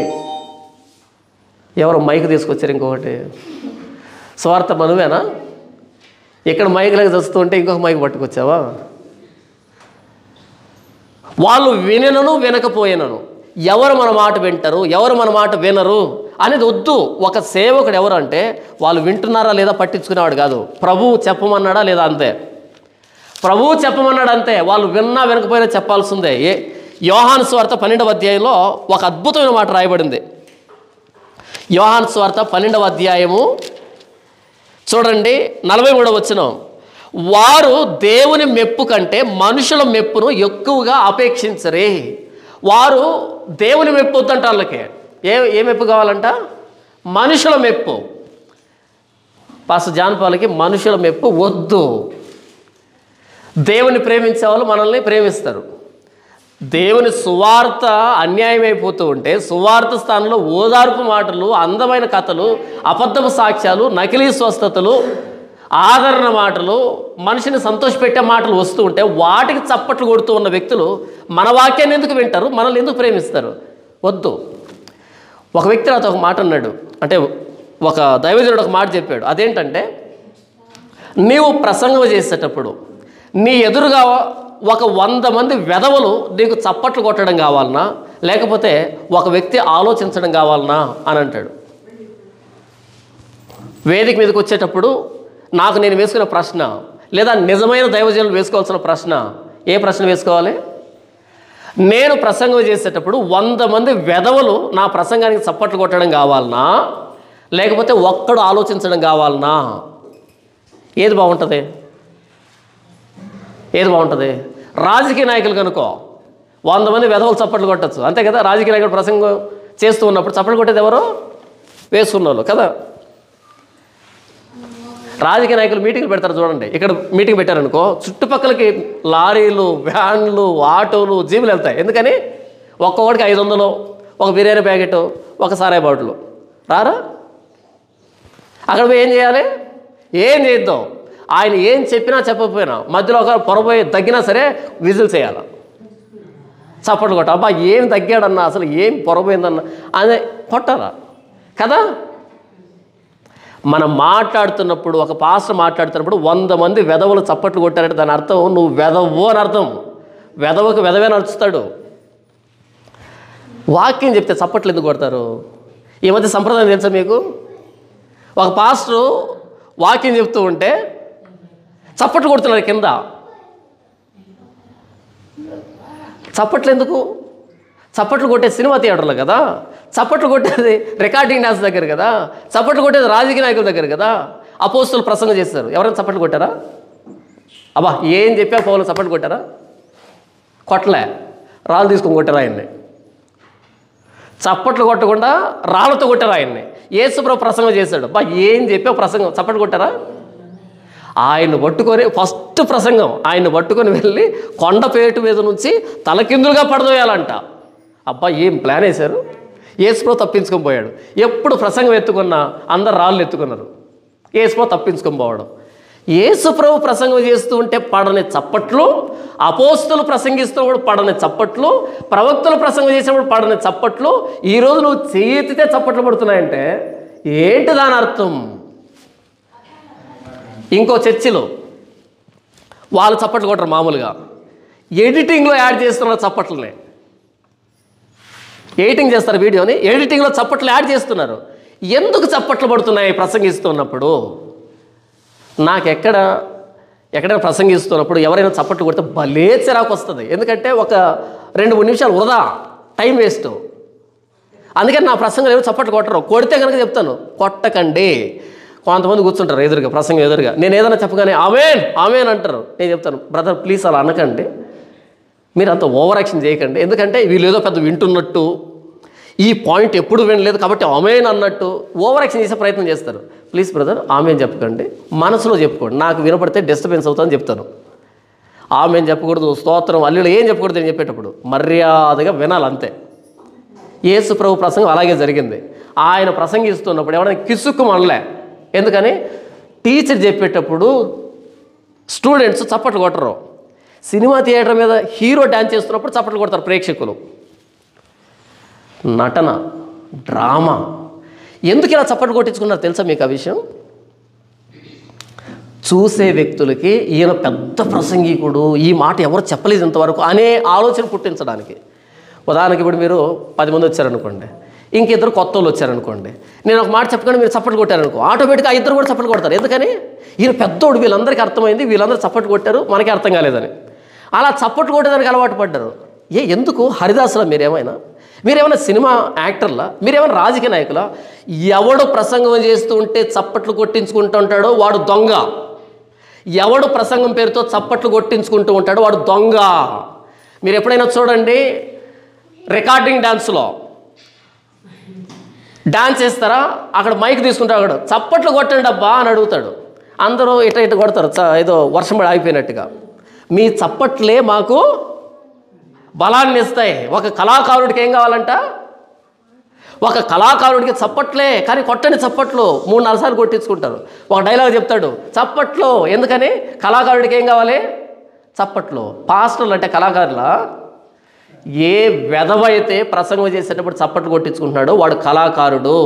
ఎవరు మైక్ తీసుకొచ్చారు? ఇంకొకటి స్వార్థ మనువేనా? ఇక్కడ మైకులకు చస్తుంటే ఇంకొక మైక్ పట్టుకొచ్చావా? వాళ్ళు వినను వినకపోయినను ఎవరు మన మాట వింటారు, ఎవరు మన మాట వినరు అనేది వద్దు. ఒక సేవకుడు ఎవరు అంటే వాళ్ళు వింటున్నారా లేదా పట్టించుకునేవాడు కాదు. ప్రభువు చెప్పమన్నాడా లేదా అంతే. ప్రభువు చెప్పమన్నాడు అంతే. వాళ్ళు విన్నా వినకపోయినా చెప్పాల్సిందే. యోహాను సువార్త 12వ అధ్యాయంలో ఒక అద్భుతమైన మాట రాయబడింది. యోహాను సువార్త 12వ అధ్యాయము చూడండి 43వ వచనం. వారు దేవుని మెప్పు కంటే మనుషుల మెప్పును ఎక్కువగా అపేక్షించరే. వారు దేవుని మెప్పు వద్దంట. వాళ్ళకి ఏ మెప్పు కావాలంట? మనుషుల మెప్పు. పాస్టర్ జాన్ పాల్కి మనుషుల మెప్పు వద్దు. దేవుని ప్రేమించే వాళ్ళు మనల్ని ప్రేమిస్తారు. దేవుని సువార్త అన్యాయం అయిపోతూ ఉంటే సువార్త స్థానంలో ఓదార్పు మాటలు, అందమైన కథలు, అబద్ధపు సాక్ష్యాలు, నకిలీ స్వస్థతలు, ఆదరణ మాటలు, మనిషిని సంతోషపెట్టే మాటలు వస్తూ ఉంటే వాటికి చప్పట్లు కొడుతూ ఉన్న వ్యక్తులు మన వాక్యాన్ని ఎందుకు వింటారు? మనల్ని ఎందుకు ప్రేమిస్తారు? వద్దు. ఒక వ్యక్తి నాతో ఒక మాట అన్నాడు, అంటే ఒక దైవజనుడు ఒక మాట చెప్పాడు. అదేంటంటే, నీవు ప్రసంగం చేసేటప్పుడు నీ ఎదురుగా ఒక 100 మంది వెధవలు నీకు చప్పట్లు కొట్టడం కావాలన్నా, లేకపోతే ఒక వ్యక్తి ఆలోచించడం కావాలనా అని అంటాడు. వేదిక మీదకి వచ్చేటప్పుడు నాకు నేను వేసుకున్న ప్రశ్న, లేదా నిజమైన దైవజనులు వేసుకోవాల్సిన ప్రశ్న, ఏ ప్రశ్న వేసుకోవాలి? నేను ప్రసంగం చేసేటప్పుడు 100 మంది వెధవలు నా ప్రసంగానికి చప్పట్లు కొట్టడం కావాలనా, లేకపోతే ఒక్కడు ఆలోచించడం కావాలనా? ఏది బాగుంటుంది? ఏది బాగుంటుంది? రాజకీయ నాయకులు కనుకో 100 మంది వెధవలు చప్పట్లు కొట్టచ్చు, అంతే కదా? రాజకీయ నాయకుడు ప్రసంగం చేస్తూ ఉన్నప్పుడు చప్పట్లు కొట్టేది ఎవరు? వేసుకున్న వాళ్ళు కదా. రాజకీయ నాయకులు మీటింగ్లు పెడతారు చూడండి. ఇక్కడ మీటింగ్ పెట్టారనుకో, చుట్టుపక్కలకి లారీలు, వ్యాన్లు, ఆటోలు, జీబులు వెళ్తాయి. ఎందుకని? ఒక్కొక్కడికి 500, ఒక బిర్యానీ ప్యాకెట్, ఒక సారాయి బాటిల్. రారా? అక్కడ పోయి ఏం చేయాలి? ఏం చేద్దాం? ఆయన ఏం చెప్పినా చెప్పకపోయినా మధ్యలో ఒక పొరపోయి తగ్గినా సరే విజిల్ చేయాలి, చప్పట్లు కొట్ట. అబ్బా ఏం తగ్గాడన్నా, అసలు ఏం పొరపోయిందన్నా అదే కొట్టాలా కదా. మనం మాట్లాడుతున్నప్పుడు, ఒక పాస్టర్ మాట్లాడుతున్నప్పుడు 100 మంది వెధవలు చప్పట్లు కొట్టారంటే దాని అర్థం నువ్వు వెధవు అని అర్థం. వెధవకు వెధవే నడుస్తాడు. వాక్యం చెప్తే చప్పట్లు ఎందుకు కొడతారు? ఈ మధ్య సంప్రదాయం తెలుసా మీకు? ఒక పాస్టరు వాక్యం చెప్తూ ఉంటే చప్పట్లు కొడుతున్నారు కింద. చప్పట్లు ఎందుకు? చప్పట్లు కొట్టేది సినిమా థియేటర్లో కదా, చప్పట్లు కొట్టేది రికార్డింగ్ డాన్స్ దగ్గర కదా, చప్పట్లు కొట్టేది రాజకీయ నాయకుల దగ్గర కదా. అపోస్తులు ప్రసంగం చేస్తారు, ఎవరైనా చప్పట్లు కొట్టారా? అబ్బా ఏం చెప్పా పౌలు చప్పట్లు కొట్టారా? కొట్టలే, రాళ్ళు తీసుకొని కొట్టారు ఆయన్ని. చప్పట్లు కొట్టకుండా రాళ్ళతో కొట్టారు ఆయన్ని. యేసుప్రభు ప్రసంగం చేశాడు, అబ్బా ఏం చెప్పా ప్రసంగం, చప్పట్లు కొట్టారా? ఆయన పట్టుకొని ఫస్ట్ ప్రసంగం ఆయన్ని పట్టుకొని వెళ్ళి కొండపేటు మీద నుంచి తలకిందులుగా పడదోయాలంట. అబ్బా ఏం ప్లాన్ వేశారు. యేసుప్రభు తప్పించుకొని పోయాడు. ఎప్పుడు ప్రసంగం ఎత్తుకున్నా అందరు రాళ్ళు ఎత్తుకున్నారు. యేసుప్రభు తప్పించుకొని పోవడం. యేసుప్రభు ప్రసంగం చేస్తూ ఉంటే పడని చప్పట్లు, అపోస్తులు ప్రసంగిస్తున్నప్పుడు పడని చప్పట్లు, ప్రవక్తలు ప్రసంగం చేసినప్పుడు పడని చప్పట్లు, ఈరోజు నువ్వు చేతితే చప్పట్లు పడుతున్నాయంటే ఏంటి దాని అర్థం? ఇంకో చర్చిలో వాళ్ళు చప్పట్లు కొట్టరు, మామూలుగా ఎడిటింగ్లో యాడ్ చేస్తున్నారు చప్పట్లని. ఎడిటింగ్ చేస్తారు వీడియోని, ఎడిటింగ్లో చప్పట్లు యాడ్ చేస్తున్నారు. ఎందుకు చప్పట్లు పడుతున్నాయి ప్రసంగిస్తున్నప్పుడు? నాకు ఎక్కడైనా ప్రసంగిస్తున్నప్పుడు ఎవరైనా చప్పట్లు కొడితే భలే చిరాకు వస్తుంది. ఎందుకంటే ఒక 2-3 నిమిషాలు వృధా, టైం వేస్ట్. అందుకని నా ప్రసంగం ఎవరు చప్పట్లు కొట్టరు. కొడితే కనుక చెప్తాను కొట్టకండి. కొంతమంది కూర్చుంటారు ఎదురుగా, ప్రసంగం ఎదురుగా. నేను ఏదైనా చెప్పగానే ఆమేన్ ఆమేన్ అంటారు. నేను చెప్తాను బ్రదర్ ప్లీజ్ అలా అనకండి, మీరు అంత ఓవర్ యాక్షన్ చేయకండి. ఎందుకంటే వీళ్ళు ఏదో పెద్ద వింటున్నట్టు, ఈ పాయింట్ ఎప్పుడు వినలేదు కాబట్టి ఆమేన్ అన్నట్టు ఓవర్ యాక్షన్ చేసే ప్రయత్నం చేస్తారు. ప్లీజ్ బ్రదర్ ఆమేన్ చెప్పకండి, మనసులో చెప్పుకోండి. నాకు వినపడితే డిస్టర్బెన్స్ అవుతుందని చెప్తాను. ఆమేన్ చెప్పకూడదు, స్తోత్రం అల్లుడు ఏం చెప్పకూడదు అని చెప్పేటప్పుడు మర్యాదగా వినాలి అంతే. యేసు ప్రభు ప్రసంగం అలాగే జరిగింది. ఆయన ప్రసంగిస్తున్నప్పుడు ఎవరైనా కిసుక్కు మనలే. ఎందుకని? టీచర్ చెప్పేటప్పుడు స్టూడెంట్స్ చప్పట్లు కొట్టరు. సినిమా థియేటర్ మీద హీరో డ్యాన్స్ చేస్తున్నప్పుడు చప్పట్లు కొడతారు ప్రేక్షకులు. నటన, డ్రామా. ఎందుకు ఇలా చప్పట్లు కొట్టించుకున్నారు తెలుసా మీకు ఆ విషయం? చూసే వ్యక్తులకి ఈయన పెద్ద ప్రసంగికుడు, ఈ మాట ఎవరు చెప్పలేదు ఇంతవరకు అనే ఆలోచన పుట్టించడానికి. ఉదాహరణకి ఇప్పుడు మీరు 10 మంది వచ్చారనుకోండి, ఇంకిద్దరు కొత్త వాళ్ళు వచ్చారనుకోండి, నేను ఒక మాట చెప్పగానే మీరు చప్పట్లు కొట్టారనుకో, ఆటోమేటిక్గా ఇద్దరు కూడా చప్పట్లు కొడతారు. ఎందుకని? ఈయన పెద్దోడు, వీళ్ళందరికీ అర్థమైంది, వీళ్ళందరూ చప్పట్లు కొట్టారు, మనకి అర్థం కాలేదని. అలా చప్పట్లు కొట్టేదానికి అలవాటు పడ్డారు. ఎందుకు? హరిదాసులా మీరేమైనా సినిమా యాక్టర్లా? మీరేమైనా రాజకీయ నాయకులా? ఎవడు ప్రసంగం చేస్తూ ఉంటే చప్పట్లు కొట్టించుకుంటూ ఉంటాడో వాడు దొంగ. ఎవడు ప్రసంగం పేరుతో చప్పట్లు కొట్టించుకుంటూ ఉంటాడో వాడు దొంగ. మీరు ఎప్పుడైనా చూడండి, రికార్డింగ్ డాన్స్లో డాన్స్ చేస్తారా, అక్కడ మైక్ తీసుకుంటాడు, అక్కడ చప్పట్లు కొట్టండి అబ్బా అని అడుగుతాడు. అందరూ ఇట కొడతారు, ఏదో వర్షం పడి ఆగిపోయినట్టుగా. మీ చప్పట్లే మాకు బలాన్ని ఇస్తాయి. ఒక కళాకారుడికి ఏం కావాలంట? ఒక కళాకారుడికి చప్పట్లే, కానీ కొట్టని చప్పట్లు 3-4 సార్లు కొట్టించుకుంటారు. ఒక డైలాగ్ చెప్తాడు చప్పట్లు. ఎందుకని? కళాకారుడికి ఏం కావాలి? చప్పట్లు. పాస్టర్లు అంటే కళాకారులా? ఏ వెధవ అయితే ప్రసంగం చేసేటప్పుడు చప్పట్లు కొట్టించుకుంటున్నాడో వాడు కళాకారుడు,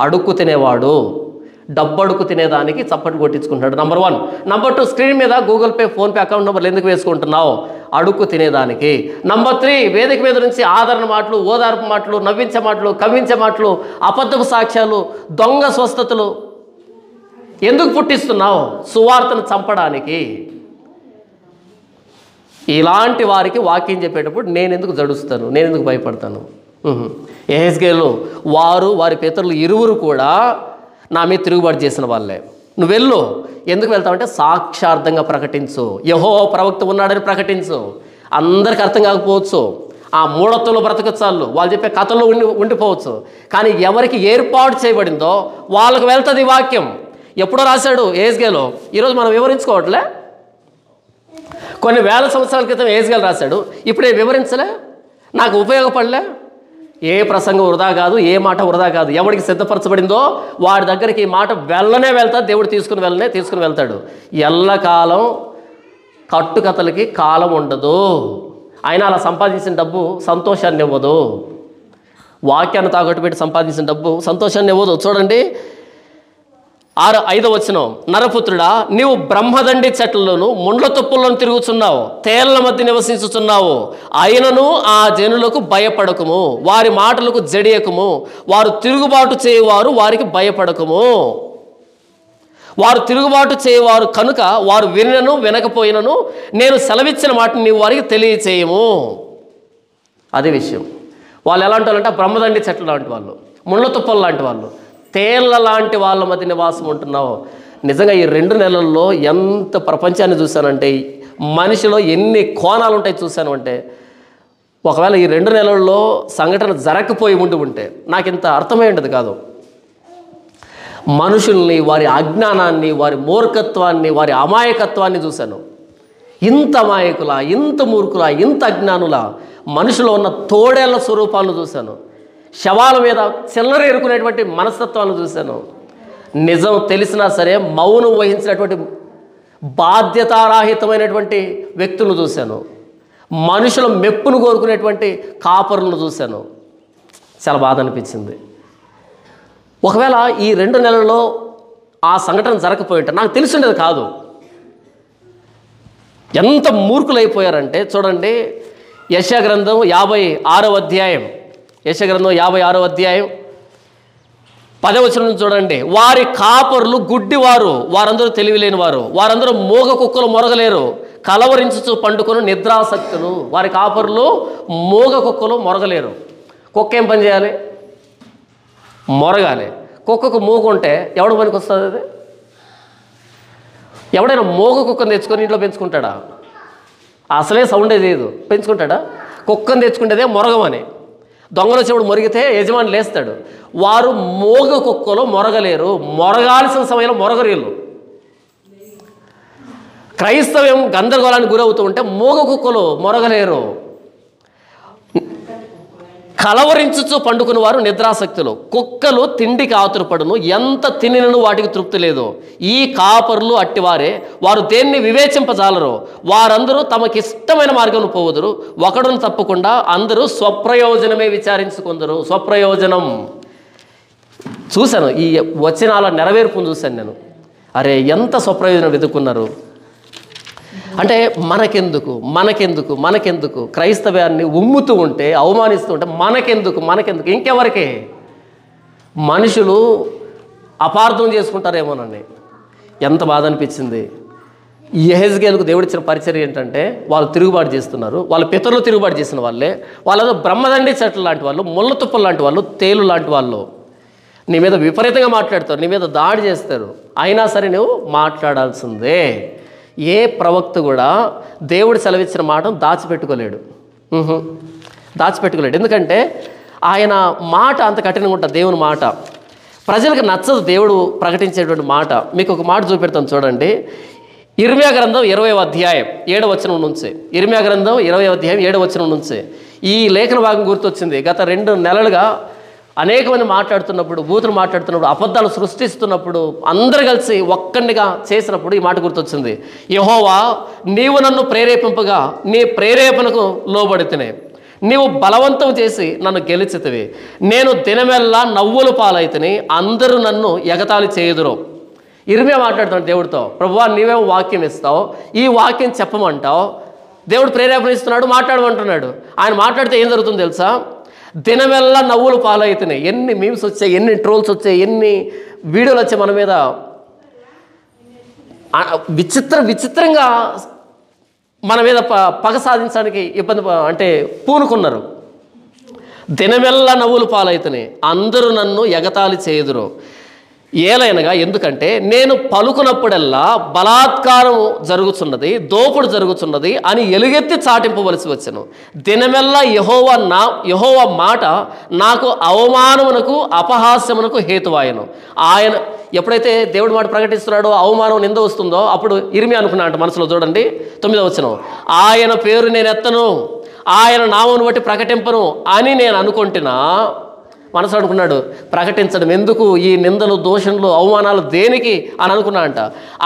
అడుక్కు తినేవాడు, డబ్బడుకు తినేదానికి చప్పట్లు కొట్టించుకుంటున్నాడు. నంబర్ 1. నంబర్ 2, స్క్రీన్ మీద గూగుల్ పే, ఫోన్పే అకౌంట్ నెంబర్లు ఎందుకు వేసుకుంటున్నావు? అడుక్కు తినేదానికి. నంబర్ 3, వేదిక మీద నుంచి ఆదరణ మాటలు, ఓదార్పు మాటలు, నవ్వించే మాటలు, కవ్వించే మాటలు, అబద్ధపు సాక్ష్యాలు, దొంగ స్వస్థతలు ఎందుకు పుట్టిస్తున్నావు? సువార్తను చంపడానికి. ఇలాంటి వారికి వాక్యం చెప్పేటప్పుడు నేను ఎందుకు జడుస్తాను, నేను ఎందుకు భయపడతాను? యెహెజ్కేలు వారి పితరులు ఇరువురు కూడా నా మీద తిరుగుబాటు చేసిన వాళ్ళే. నువ్వు వెళ్ళు. ఎందుకు వెళ్తావంటే సాక్షార్థంగా ప్రకటించు, యెహోవా ప్రవక్త ఉన్నాడని ప్రకటించు. అందరికి అర్థం కాకపోవచ్చు, ఆ మూఢత్వంలో బ్రతకచ్చాళ్ళు, వాళ్ళు చెప్పే కథల్లో ఉండిపోవచ్చు. కానీ ఎవరికి ఏర్పాటు చేయబడిందో వాళ్ళకు వెళ్తుంది ఈ వాక్యం. ఎప్పుడో రాశాడు యెహెజ్కేలు, ఈరోజు మనం వివరించుకోవట్లే. కొన్ని వేల సంవత్సరాల క్రితం యెహెజ్కేలు రాశాడు, ఇప్పుడే వివరించలే, నాకు ఉపయోగపడలే. ఏ ప్రసంగం వృధా కాదు, ఏ మాట వృధా కాదు. ఎవరికి సిద్ధపరచబడిందో వాడి దగ్గరికి ఈ మాట వెళ్తాడు. దేవుడు తీసుకుని వెళ్తాడు. ఎల్లకాలం కట్టుకథలకి కాలం ఉండదు. ఆయన అలా సంపాదించిన డబ్బు సంతోషాన్ని ఇవ్వదు. వాక్యాన్ని తాకట్టు పెట్టి సంపాదించిన డబ్బు సంతోషాన్ని ఇవ్వదు. చూడండి 5వ వచనం, నరపుత్రుడా, నీవు బ్రహ్మదండి చెట్లలోను ముండ్ల తుప్పులను తిరుగుచున్నావు, తేళ్ల మధ్య నివసించుచున్నావు. అయినను ఆ జనులకు భయపడకుము, వారి మాటలకు జడియకుము. వారు తిరుగుబాటు చేయవారు, వారికి భయపడకుము. వారు తిరుగుబాటు చేయవారు కనుక వారు వినను వినకపోయినను నేను సెలవిచ్చిన మాటను నీవు వారికి తెలియచేయము. అదే విషయం. వాళ్ళు ఎలాంటి వాళ్ళంటే బ్రహ్మదండి చెట్లు లాంటి వాళ్ళు, ముండ్ల తుప్పలు లాంటి వాళ్ళు, తేళ్ల లాంటి వాళ్ళ మధ్య నివాసం ఉంటున్నావు. నిజంగా ఈ 2 నెలల్లో ఎంత ప్రపంచాన్ని చూశానంటే, మనిషిలో ఎన్ని కోణాలు ఉంటాయి చూశాను అంటే, ఒకవేళ ఈ 2 నెలల్లో సంఘటన జరగకపోయి ఉంటే నాకు ఇంత అర్థమై ఉండదు కాదు. మనుషుల్ని, వారి అజ్ఞానాన్ని, వారి మూర్ఖత్వాన్ని, వారి అమాయకత్వాన్ని చూశాను. ఇంత అమాయకుల, ఇంత మూర్ఖుల, ఇంత అజ్ఞానుల, మనుషులో ఉన్న తోడేళ్ల స్వరూపాలను చూశాను. శవాల మీద చిల్లర ఎరుకునేటువంటి మనస్తత్వాలను చూశాను. నిజం తెలిసినా సరే మౌనం వహించినటువంటి బాధ్యతారాహితమైనటువంటి వ్యక్తులను చూశాను. మనుషుల మెప్పును కోరుకునేటువంటి కాపరులను చూశాను. చాలా బాధ అనిపించింది. ఒకవేళ ఈ 2 నెలల్లో ఆ సంఘటన జరగకపోయి ఉంటే నాకు తెలిసిండేది కాదు. ఎంత మూర్ఖులైపోయారంటే చూడండి, యెషయా గ్రంథం 56వ అధ్యాయం, యెషయా గ్రంథం 56వ అధ్యాయం 10వ వచనం చూడండి. వారి కాపరులు గుడ్డివారు, వారందరూ తెలివిలేని వారు, వారందరూ మూగ కుక్కలు మొరగలేరు, కలవరించుచు పండుకొని నిద్రాసక్తులు. వారి కాపరులు మూగ కుక్కలు మొరగలేరు. కుక్క ఏం పని చేయాలి? మొరగాలి. కుక్కకు మూగు ఉంటే ఎవడు పనికి వస్తుంది? అది ఎవడైనా మూగ కుక్కను తెచ్చుకొని ఇంట్లో పెంచుకుంటాడా? అసలే సౌండే లేదు, పెంచుకుంటాడా? కుక్కను తెచ్చుకుంటేదే మొరగమని. దొంగలు వచ్చేప్పుడు మొరిగితే యజమాని లేస్తాడు. వారు మూగ కుక్కలు మొరగలేరు, మొరగాల్సిన సమయంలో మొరగరీళ్ళు. క్రైస్తవ్యం గందరగోళానికి గురవుతూ ఉంటే మూగ కుక్కలు మొరగలేరు, కలవరించుచు పండుకుని వారు నిద్రాసక్తులు. కుక్కలు తిండికి ఆతురపడును, ఎంత తినినను వాటికి తృప్తి లేదు. ఈ కాపరులు అట్టివారే, వారు దేన్ని వివేచింపజాలరు. వారందరూ తమకిష్టమైన మార్గంలో పోవుదురు, ఒకడును తప్పకుండా అందరూ స్వప్రయోజనమే విచారించుకుందరు. స్వప్రయోజనం చూశాను, ఈ వచనాల నెరవేర్పును చూశాను నేను. అరే ఎంత స్వప్రయోజనం వెతుక్కున్నారు అంటే, మనకెందుకు క్రైస్తవ్యాన్ని ఉమ్ముతూ ఉంటే, అవమానిస్తూ ఉంటే మనకెందుకు ఇంకెవరికి? మనుషులు అపార్థం చేసుకుంటారేమోనండి. ఎంత బాధ అనిపించింది. యెహెజ్కేలుకు దేవుడిచ్చిన పరిచర్య ఏంటంటే, వాళ్ళు తిరుగుబాటు చేస్తున్నారు, వాళ్ళ పితరులు తిరుగుబాటు చేసిన వాళ్ళే. వాళ్ళతో బ్రహ్మదండి చెట్లు లాంటి వాళ్ళు, ముళ్ళ తుప్పలు లాంటి వాళ్ళు, తేలు లాంటి వాళ్ళు. నీ మీద విపరీతంగా మాట్లాడతారు, నీ మీద దాడి చేస్తారు. అయినా సరే నువ్వు మాట్లాడాల్సిందే. ఏ ప్రవక్త కూడా దేవుడు సెలవిచ్చిన మాటను దాచిపెట్టుకోలేడు. ఎందుకంటే ఆయన మాట అంత కఠినంగా ఉంటుంది. దేవుని మాట ప్రజలకు నచ్చదు, దేవుడు ప్రకటించేటువంటి మాట. మీకు ఒక మాట చూపెడతాను చూడండి. ఇర్మీయా గ్రంథం 20వ అధ్యాయం 7వ వచనం నుంచి, ఇర్మీయా గ్రంథం 20వ అధ్యాయం 7వ వచనం నుంచి ఈ లేఖన భాగం గుర్తొచ్చింది. గత 2 నెలలుగా అనేక మంది మాట్లాడుతున్నప్పుడు, బూతులు మాట్లాడుతున్నప్పుడు, అబద్ధాలు సృష్టిస్తున్నప్పుడు, అందరు కలిసి ఒక్కడిగా చేసినప్పుడు ఈ మాట గుర్తొచ్చింది. యెహోవా నీవు నన్ను ప్రేరేపింపగా నీ ప్రేరేపణకు లోబడితేనే నీవు బలవంతం చేసి నన్ను గెలిచితివి. నేను దినమెల్లా నవ్వుల పాలైతిని, అందరూ నన్ను ఎగతాళి చేయుదురు. ఇర్మియా మాట్లాడుతున్నాడు దేవుడితో, ప్రభువా నీవేమో వాక్యం ఇస్తావు, ఈ వాక్యం చెప్పమంటావు, దేవుడు ప్రేరేపణ ఇస్తున్నాడు, మాట్లాడమంటున్నాడు. ఆయన మాట్లాడితే ఏం జరుగుతుందో తెలుసా? దినమెల్లా నవ్వులు పాలవుతున్నాయి. ఎన్ని మీమ్స్ వచ్చాయి, ఎన్ని ట్రోల్స్ వచ్చాయి, ఎన్ని వీడియోలు వచ్చాయి మన మీద. విచిత్రంగా మన మీద పగ సాధించడానికి అంటే పూనుకున్నారు. దినమెల్లా నవ్వులు పాలవుతున్నాయి, అందరూ నన్ను ఎగతాళి చేయుదురు. ఏలైనగా ఎందుకంటే నేను పలుకునప్పుడల్లా బలాత్కారం జరుగుతున్నది, దోపుడు జరుగుతున్నది అని ఎలుగెత్తి చాటింపవలసి వచ్చెను. దినమెల్లా యెహోవా మాట నాకు అవమానమునకు అపహాస్యమునకు హేతువాయను. ఆయన ఎప్పుడైతే దేవుడి మాట ప్రకటిస్తున్నాడో అవమానం నింద వస్తుందో అప్పుడు ఇర్మియా అనుకున్నాడు మనసులో. చూడండి 9వ వచనం, ఆయన పేరు నేను ఎత్తను, ఆయన నామమును బట్టి ప్రకటింపను అని నేను అనుకుంటున్నా. మనసు అనుకున్నాడు, ప్రకటించడం ఎందుకు, ఈ నిందలు దోషణలు అవమానాలు దేనికి అని అనుకున్నా అంట.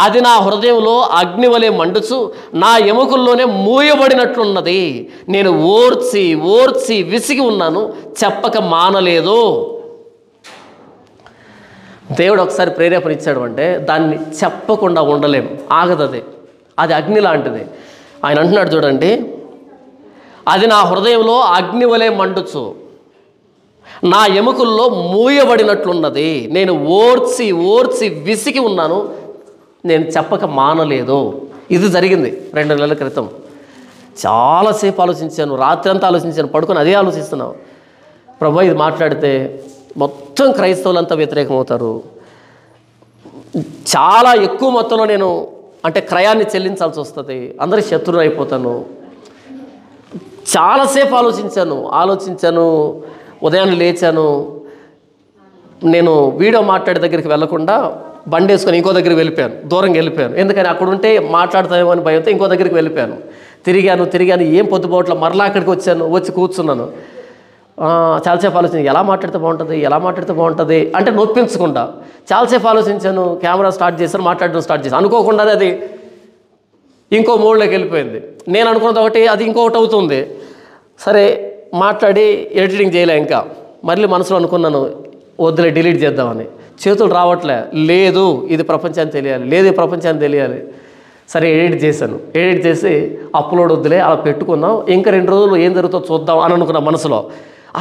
అది నా హృదయంలో అగ్ని వలె మండుచు నా ఎముకల్లోనే మూయబడినట్లున్నది. నేను ఓర్చి విసిగి ఉన్నాను, చెప్పక మానలేదు. దేవుడు ఒకసారి ప్రేరేపణ ఇచ్చాడు అంటే దాన్ని చెప్పకుండా ఉండలేం, ఆగదది. అది అగ్ని లాంటిది. ఆయన అంటున్నాడు చూడండి, అది నా హృదయంలో అగ్ని వలె మండుచు నా ఎముకల్లో మూయబడినట్లున్నది. నేను ఓర్చి విసిగి ఉన్నాను, నేను చెప్పక మానలేదు. ఇది జరిగింది 2 నెలల క్రితం. చాలాసేపు ఆలోచించాను, రాత్రి అంతా ఆలోచించాను, పడుకొని అదే ఆలోచిస్తున్నాను. ప్రభు ఇది మాట్లాడితే మొత్తం క్రైస్తవులంతా వ్యతిరేకమవుతారు, చాలా ఎక్కువ మొత్తంలో నేను అంటే క్రయాన్ని చెల్లించాల్సి వస్తుంది, అందరి శత్రువు అయిపోతాను. చాలాసేపు ఆలోచించాను. ఉదయాన్నే లేచాను. నేను వీడియో మాట్లాడే దగ్గరికి వెళ్ళకుండా బండి వేసుకొని ఇంకో దగ్గరికి వెళ్ళిపోయాను, దూరంగా వెళ్ళిపోయాను. ఎందుకని అక్కడ ఉంటే మాట్లాడతామేమో అని భయంతో ఇంకో దగ్గరికి వెళ్ళిపోయాను. తిరిగాను, ఏం పొద్దుపోవట్ల మరలా అక్కడికి వచ్చి కూర్చున్నాను. చాలాసేపు ఆలోచించాను, ఎలా మాట్లాడితే బాగుంటుంది అంటే నొప్పించకుండా చాలాసేపు ఆలోచించాను. కెమెరా స్టార్ట్ చేశాను, మాట్లాడడం స్టార్ట్ చేశాను. అనుకోకుండా అది ఇంకో మోడ్లోకి వెళ్ళిపోయింది. నేను అనుకున్నది ఒకటి, అది ఇంకొకటి అవుతుంది. సరే మాట్లాడి ఎడిటింగ్ చేయలే. ఇంకా మళ్ళీ మనసులో అనుకున్నాను వద్దులే డిలీట్ చేద్దామని. చేతులు రావట్లే, లేదు ఇది ప్రపంచానికి తెలియాలి, సరే ఎడిట్ చేసి అప్లోడ్ వద్దులే అలా పెట్టుకుందాం, ఇంకా 2 రోజులు ఏం జరుగుతుందో చూద్దాం అని అనుకున్నా మనసులో.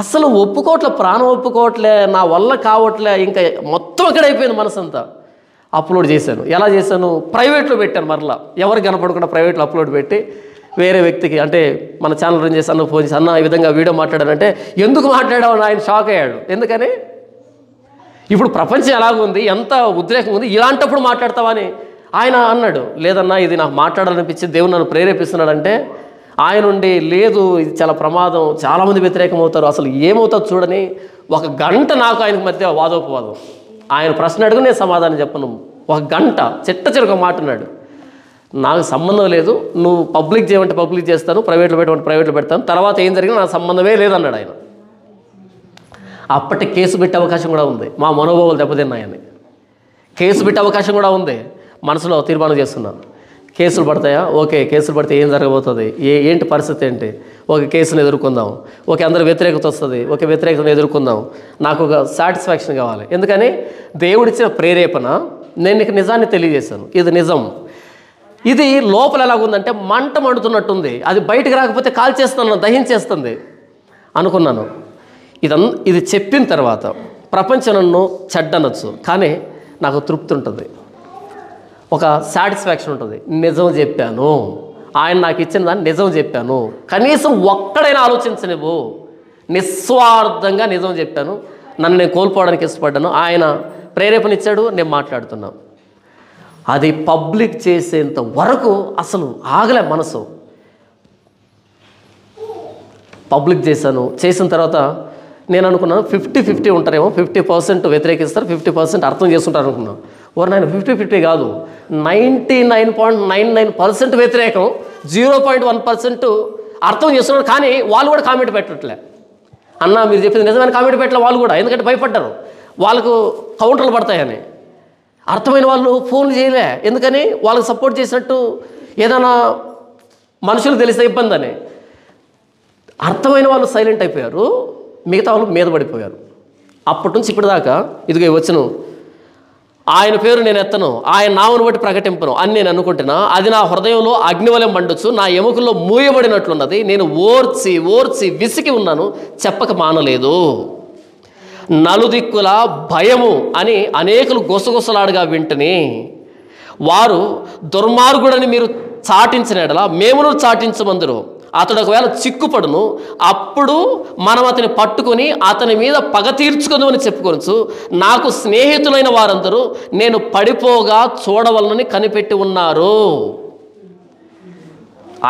అసలు ఒప్పుకోవట్లే, ప్రాణం ఒప్పుకోవట్లే, నా వల్ల కావట్లే, ఇంకా మొత్తం అక్కడ అయిపోయింది మనసు అంతా. అప్లోడ్ చేశాను. ఎలా చేశాను? ప్రైవేట్లో పెట్టాను. మరలా ఎవరికి కనపడకుండా ప్రైవేట్లో అప్లోడ్ పెట్టి వేరే వ్యక్తికి, అంటే మన ఛానల్ రన్ చేసి ఫోన్ చేసి, అన్న ఈ విధంగా వీడియో మాట్లాడానంటే ఎందుకు మాట్లాడావు అని ఆయన షాక్ అయ్యాడు. ఎందుకని ఇప్పుడు ప్రపంచం ఎలాగుంది, ఎంత ఉద్రేకం ఉంది, ఇలాంటప్పుడు మాట్లాడతావా అని ఆయన అన్నాడు. లేదన్నా ఇది నాకు మాట్లాడాలనిపించి దేవుడు నన్ను ప్రేరేపిస్తున్నాడంటే ఆయన ఉండి లేదు ఇది చాలా ప్రమాదం, చాలామంది వ్యతిరేకం అవుతారు, అసలు ఏమవుతుందో చూడని 1 గంట నాకు ఆయనకు మధ్య వాదోపవాదం. ఆయన ప్రశ్న అడుగు, నేను సమాధానం చెప్పను. 1 గంట చిట్ట మాట్లాడు. నాకు సంబంధం లేదు, నువ్వు పబ్లిక్ చేయమంటే పబ్లిక్ చేస్తాను, ప్రైవేట్లో పెట్టమంటే ప్రైవేట్లో పెడతాను, తర్వాత ఏం జరిగినా నాకు సంబంధమే లేదన్నాడు ఆయన. అప్పటి కేసు పెట్టే అవకాశం కూడా ఉంది, మా మనోభావాలు దెబ్బతిన్నాయని కేసు పెట్టే అవకాశం కూడా ఉంది. మనసులో తీర్మానం చేస్తున్నాను, కేసులు పడతాయా? ఓకే, కేసులు పడితే ఏం జరగబోతుంది, ఏంటి పరిస్థితి ఏంటి? ఒక కేసును ఎదుర్కొందాం, ఓకే అందరూ వ్యతిరేకత వస్తుంది, ఓకే వ్యతిరేకతను ఎదుర్కొందాం, నాకు ఒక సాటిస్ఫాక్షన్ కావాలి. ఎందుకని దేవుడిచ్చిన ప్రేరేపణ, నేను నీకు నిజాన్ని తెలియజేశాను, ఇది నిజం. ఇది లోపల ఎలాగుందంటే మంట మండుతున్నట్టుంది, అది బయటకు రాకపోతే కాల్చేస్తాను, దహించేస్తుంది అనుకున్నాను. ఇది చెప్పిన తర్వాత ప్రపంచం నన్ను చెడ్డనొచ్చు, కానీ నాకు తృప్తి ఉంటుంది, ఒక సాటిస్ఫాక్షన్ ఉంటుంది. నిజం చెప్పాను, ఆయన నాకు ఇచ్చిన దాన్ని నిజం చెప్పాను. కనీసం ఒక్కడైనా ఆలోచించనివ్వు, నిస్వార్థంగా నిజం చెప్పాను. నన్ను నేను కోల్పోవడానికి ఇష్టపడ్డాను, ఆయన ప్రేరేపణ ఇచ్చాడు, నేను మాట్లాడుతున్నాను. అది పబ్లిక్ చేసేంత వరకు అసలు ఆగలే మనసు. పబ్లిక్ చేసిన తర్వాత నేను అనుకున్నాను 50-50 ఉంటారేమో, 50% వ్యతిరేకిస్తారు, 50% అర్థం చేసుకుంటారు అనుకున్నాను. నేను 50-50 కాదు, 99.99% వ్యతిరేకం, 0.1% అర్థం చేస్తున్నారు. కానీ వాళ్ళు కూడా కామెంట్ పెట్టట్లే. అన్న మీరు చెప్పింది నిజమైన కామెంట్ పెట్టలే వాళ్ళు కూడా, ఎందుకంటే భయపడ్డారు వాళ్ళకు కౌంటర్లు పడతాయని. అర్థమైన వాళ్ళు ఫోన్లు చేయలే, ఎందుకని వాళ్ళకి సపోర్ట్ చేసినట్టు ఏదైనా మనుషులు తెలిస్తే ఇబ్బంది అని. అర్థమైన వాళ్ళు సైలెంట్ అయిపోయారు, మిగతా వాళ్ళు మీద పడిపోయారు. అప్పటి నుంచి ఇప్పటిదాకా ఇదిగో వచ్చును, ఆయన పేరు నేను ఎత్తను, ఆయన నామను బట్టి ప్రకటింపను అని నేను అనుకుంటున్నా, అది నా హృదయంలో అగ్నివలెం మండొచ్చు, నా ఎముకల్లో మూయబడినట్లున్నది. నేను ఓర్చి ఓర్చి విసికి ఉన్నాను, చెప్పక మానలేదు. నలుదిక్కుల భయము అని అనేకులు గుసగుసలాడుగా వింటని వారు దుర్మార్గుడని మీరు చాటించిన ఎడల మేమును చాటించమందురు. అతడు ఒకవేళ చిక్కుపడును, అప్పుడు మనం అతని పట్టుకొని అతని మీద పగ తీర్చుకుందామని చెప్పుకోవచ్చు. నాకు స్నేహితులైన వారందరూ నేను పడిపోగా చూడవలనని కనిపెట్టి ఉన్నారు.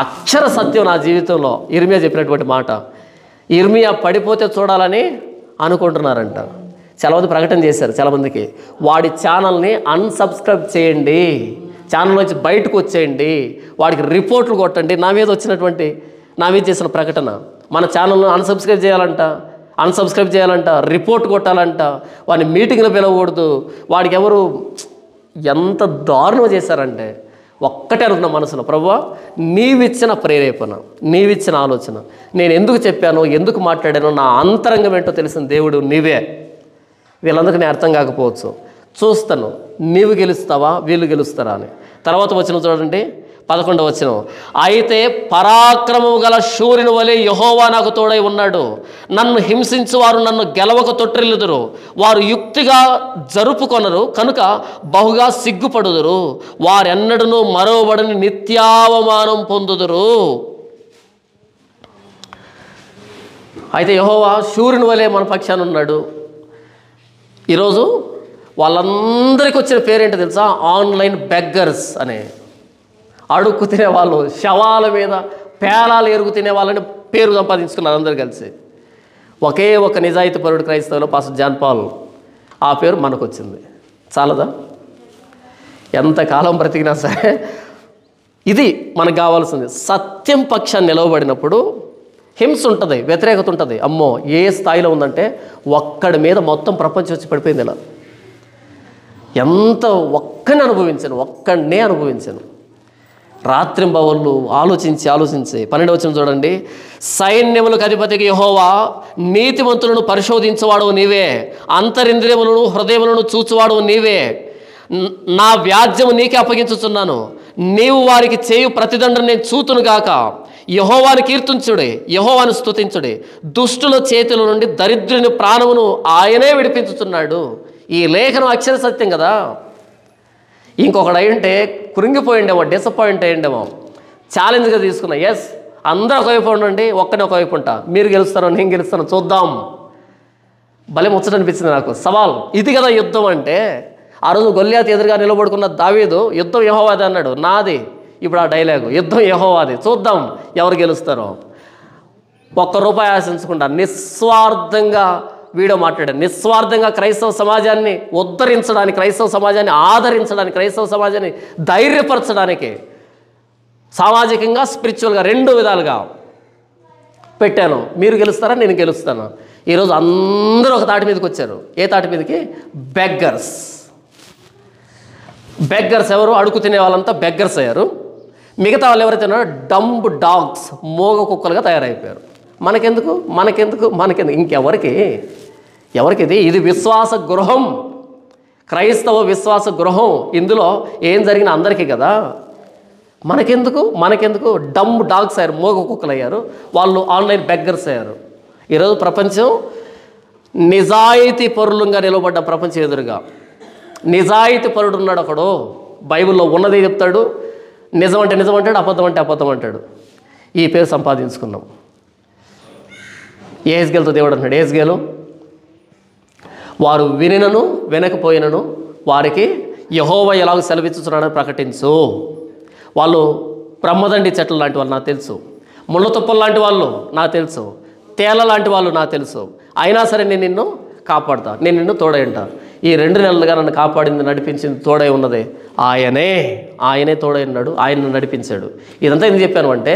అక్షర సత్యం నా జీవితంలో ఇర్మియా చెప్పినటువంటి మాట. ఇర్మియా పడిపోతే చూడాలని అనుకుంటున్నారంట. చాలామంది ప్రకటన చేశారు, చాలామందికి వాడి ఛానల్ని అన్సబ్స్క్రైబ్ చేయండి, ఛానల్ నుంచి బయటకు వచ్చేయండి, వాడికి రిపోర్ట్లు కొట్టండి. నా మీద చేసిన ప్రకటన, మన ఛానల్ను అన్సబ్స్క్రైబ్ చేయాలంట, రిపోర్ట్ కొట్టాలంట, వాడిని మీటింగ్లో పిలవకూడదు, వాడికి ఎవరు ఎంత దారుణం చేశారంటే ఒక్కటే అనుకున్న మనసులో, ప్రభువా నీవిచ్చిన ప్రేరేపణ, నీవిచ్చిన ఆలోచన, నేను ఎందుకు చెప్పానో ఎందుకు మాట్లాడానో నా అంతరంగం ఏంటో తెలిసిన దేవుడు నీవే. వీళ్ళందరికీ నేను అర్థం కాకపోవచ్చు, చూస్తాను నీవు గెలుస్తావా వీళ్ళు గెలుస్తారా అని. తర్వాత వచనం చూడండి, 11వ వచనం. అయితే పరాక్రమము గల శూరుని వలె యెహోవా నాకు తోడై ఉన్నాడు, నన్ను హింసించు వారు నన్ను గెలవక తొట్టిల్లుదురు, వారు యుక్తిగా జరుపుకొనరు కనుక బహుగా సిగ్గుపడుదురు, వారెన్నడూ మరోబడని నిత్యావమానం పొందుదురు. అయితే యెహోవా శూరుని వలె మన పక్షాన ఉన్నాడు. ఈరోజు వాళ్ళందరికీ వచ్చిన పేరేంటో తెలుసా? ఆన్లైన్ బెగ్గర్స్ అనే. అడుక్కు తినే వాళ్ళు, శవాల మీద పేలాలు ఎరుగు తినే వాళ్ళని పేరు సంపాదించుకున్నారు అందరు కలిసి. ఒకే ఒక నిజాయితీ పరుడు క్రైస్తవులు పాస్టర్ జాన్ పాల్, ఆ పేరు మనకు వచ్చింది. చాలదా? ఎంతకాలం బ్రతికినా సరే ఇది మనకు కావాల్సింది. సత్యం పక్షాన్ని నిలవబడినప్పుడు హింస ఉంటుంది, వ్యతిరేకత ఉంటుంది. అమ్మో ఏ స్థాయిలో ఉందంటే ఒక్కడి మీద మొత్తం ప్రపంచం వచ్చి పడిపోయింది. ఇలా ఎంత ఒక్కడినే అనుభవించాను. రాత్రింబవళ్ళు ఆలోచించి 12వ వచనం చూడండి. సైన్యములకు అధిపతికి యెహోవా, నీతిమంతులను పరిశోధించువాడు నీవే, అంతరింద్రియములను హృదయములను చూచువాడు నీవే. నా వ్యాజ్యము నీకే అప్పగించుచున్నాను, నీవు వారికి చేయు ప్రతిదండను నేను చూతును గాక. యెహోవాను కీర్తించుడి, యెహోవాను స్తుతించుడి. దుష్టుల చేతుల నుండి దరిద్రుని ప్రాణమును ఆయనే విడిపించుతున్నాడు. ఈ లేఖనం అక్షర సత్యం కదా. ఇంకొకడు అయ్యుంటే కృంగిపోయిండేమో, డిసప్పాయింట్ అయ్యిండేమో. ఛాలెంజ్గా తీసుకున్నా. ఎస్, అందరూ ఒకవైపు ఉండండి, ఒక్కనే ఒకవైపు ఉంటా, మీరు గెలుస్తారో నేను గెలుస్తానో చూద్దాం. భలే ముచ్చట అనిపించింది నాకు. సవాల్ ఇది కదా యుద్ధం అంటే. ఆ రోజు గొల్యాతు ఎదురుగా నిలబడుకున్న దావీదు యుద్ధం యెహోవాది అన్నాడు, నాది. ఇప్పుడు ఆ డైలాగు, యుద్ధం యెహోవాది, చూద్దాం ఎవరు గెలుస్తారో. ₹1 ఆశించకుండా నిస్వార్థంగా వీడియో మాట్లాడాను. నిస్వార్థంగా క్రైస్తవ సమాజాన్ని ఉద్ధరించడానికి, క్రైస్తవ సమాజాన్ని ఆదరించడానికి, క్రైస్తవ సమాజాన్ని ధైర్యపరచడానికి సామాజికంగా స్పిరిచువల్గా 2 విధాలుగా పెట్టాను. మీరు గెలుస్తారా నేను గెలుస్తాను. ఈరోజు అందరూ ఒక తాటి మీదకి వచ్చారు. ఏ తాటి మీదకి? బెగ్గర్స్. ఎవరు? అడుగు తినే వాళ్ళంతా బెగ్గర్స్ అయ్యారు. మిగతా వాళ్ళు ఎవరైతే ఉన్నారో డంబ్ డాగ్స్, మోగ కుక్కలుగా తయారైపోయారు. మనకెందుకు ఇంకెవరికి? ఇది? ఇది విశ్వాస గృహం, క్రైస్తవ విశ్వాస గృహం. ఇందులో ఏం జరిగినా అందరికీ కదా. మనకెందుకు? డంబ్ డాగ్స్ అయ్యారు, మోగ కుక్కలు అయ్యారు. వాళ్ళు ఆన్లైన్ బెగ్గర్స్ అయ్యారు. ఈరోజు ప్రపంచం నిజాయితీ పరులంగా నిలబడ్డ ప్రపంచం ఎదురుగా నిజాయితీ పరుడు ఉన్నాడు ఒకడు. బైబిల్లో ఉన్నదే చెప్తాడు, నిజం అంటే నిజం అంటాడు, అబద్ధం అంటే అబద్ధం అంటాడు. ఈ పేరు సంపాదించుకున్నాం. యెహెజ్కేలుతో దేవుడు అంటున్నాడు, యెహెజ్కేలు, వారు వినినను వినకపోయినను వారికి యెహోవా ఎలాగో సెలవిచ్చుచున్నాడని ప్రకటించు. వాళ్ళు బ్రహ్మదండి చెట్ల లాంటి వాళ్ళు నాకు తెలుసు, ముళ్ళ తుప్పలు లాంటి వాళ్ళు నాకు తెలుసు, తేల లాంటి వాళ్ళు నాకు తెలుసు. అయినా సరే నేను నిన్ను కాపాడుతా, నేను నిన్ను తోడై ఉంటా. ఈ 2 నెలలుగా నన్ను కాపాడింది, నడిపించింది, తోడై ఉన్నదే ఆయనే తోడై ఉన్నాడు, ఆయన నడిపించాడు. ఇదంతా ఎందుకు చెప్పాను అంటే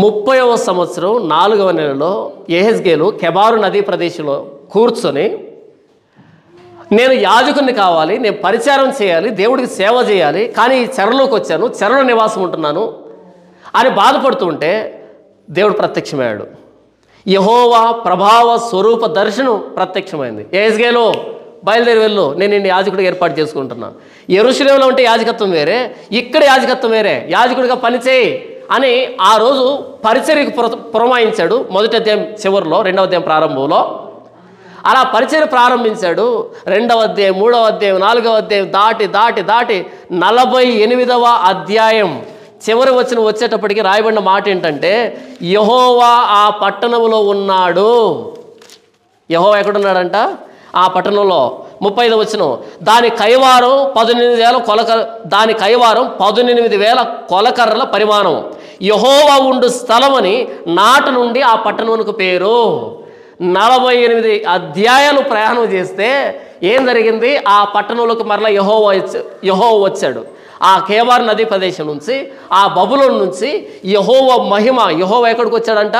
30వ సంవత్సరం 4వ నెలలో యెహెజ్కేలు కెబారు నదీ ప్రదేశంలో కూర్చొని, నేను యాజకుని కావాలి, నేను పరిచారం చేయాలి, దేవుడికి సేవ చేయాలి, కానీ ఈ చెరలోకి వచ్చాను, చెరలో నివాసం ఉంటున్నాను అని బాధపడుతూ ఉంటే దేవుడు ప్రత్యక్షమయ్యాడు. యెహోవా ప్రభావ స్వరూప దర్శనం ప్రత్యక్షమైంది. యెహెజ్కేలు బయలుదేరి వెళ్ళు, నేను నిన్ను యాజకుడిగా ఏర్పాటు చేసుకుంటున్నా. యెరూషలేములో ఉంటే యాజకత్వం వేరే, ఇక్కడ యాజకత్వం వేరే, యాజకుడిగా పనిచేయి అని ఆ రోజు పరిచర్యకు పురమాయించాడు. మొదటి అధ్యాయం చివరిలో, రెండవ అధ్యాయం ప్రారంభంలో అలా పరిచర్య ప్రారంభించాడు. రెండవ అధ్యాయం, మూడవ అధ్యాయం, నాలుగవ అధ్యాయం దాటి 48వ అధ్యాయం చివరి వచ్చేటప్పటికి రాయబడిన మాట ఏంటంటే, యెహోవా ఆ పట్టణంలో ఉన్నాడు. యెహోవా ఎక్కడున్నాడంట? ఆ పట్టణంలో. 35వ వచనం, దాని కైవారం 18,000 కొలకర్రల పరిమాణం. యెహోవా ఉండు స్థలమని నాటి నుండి ఆ పట్టణమునకు పేరు. 48 అధ్యాయాలు ప్రయాణం చేస్తే ఏం జరిగింది? ఆ పట్టణంలోకి మరలా యెహోవా వచ్చాడు. ఆ కేబార్ నదీ ప్రదేశం నుంచి, ఆ బబులోను నుంచి యెహోవా మహిమ, యెహోవా ఎక్కడికి వచ్చాడంట?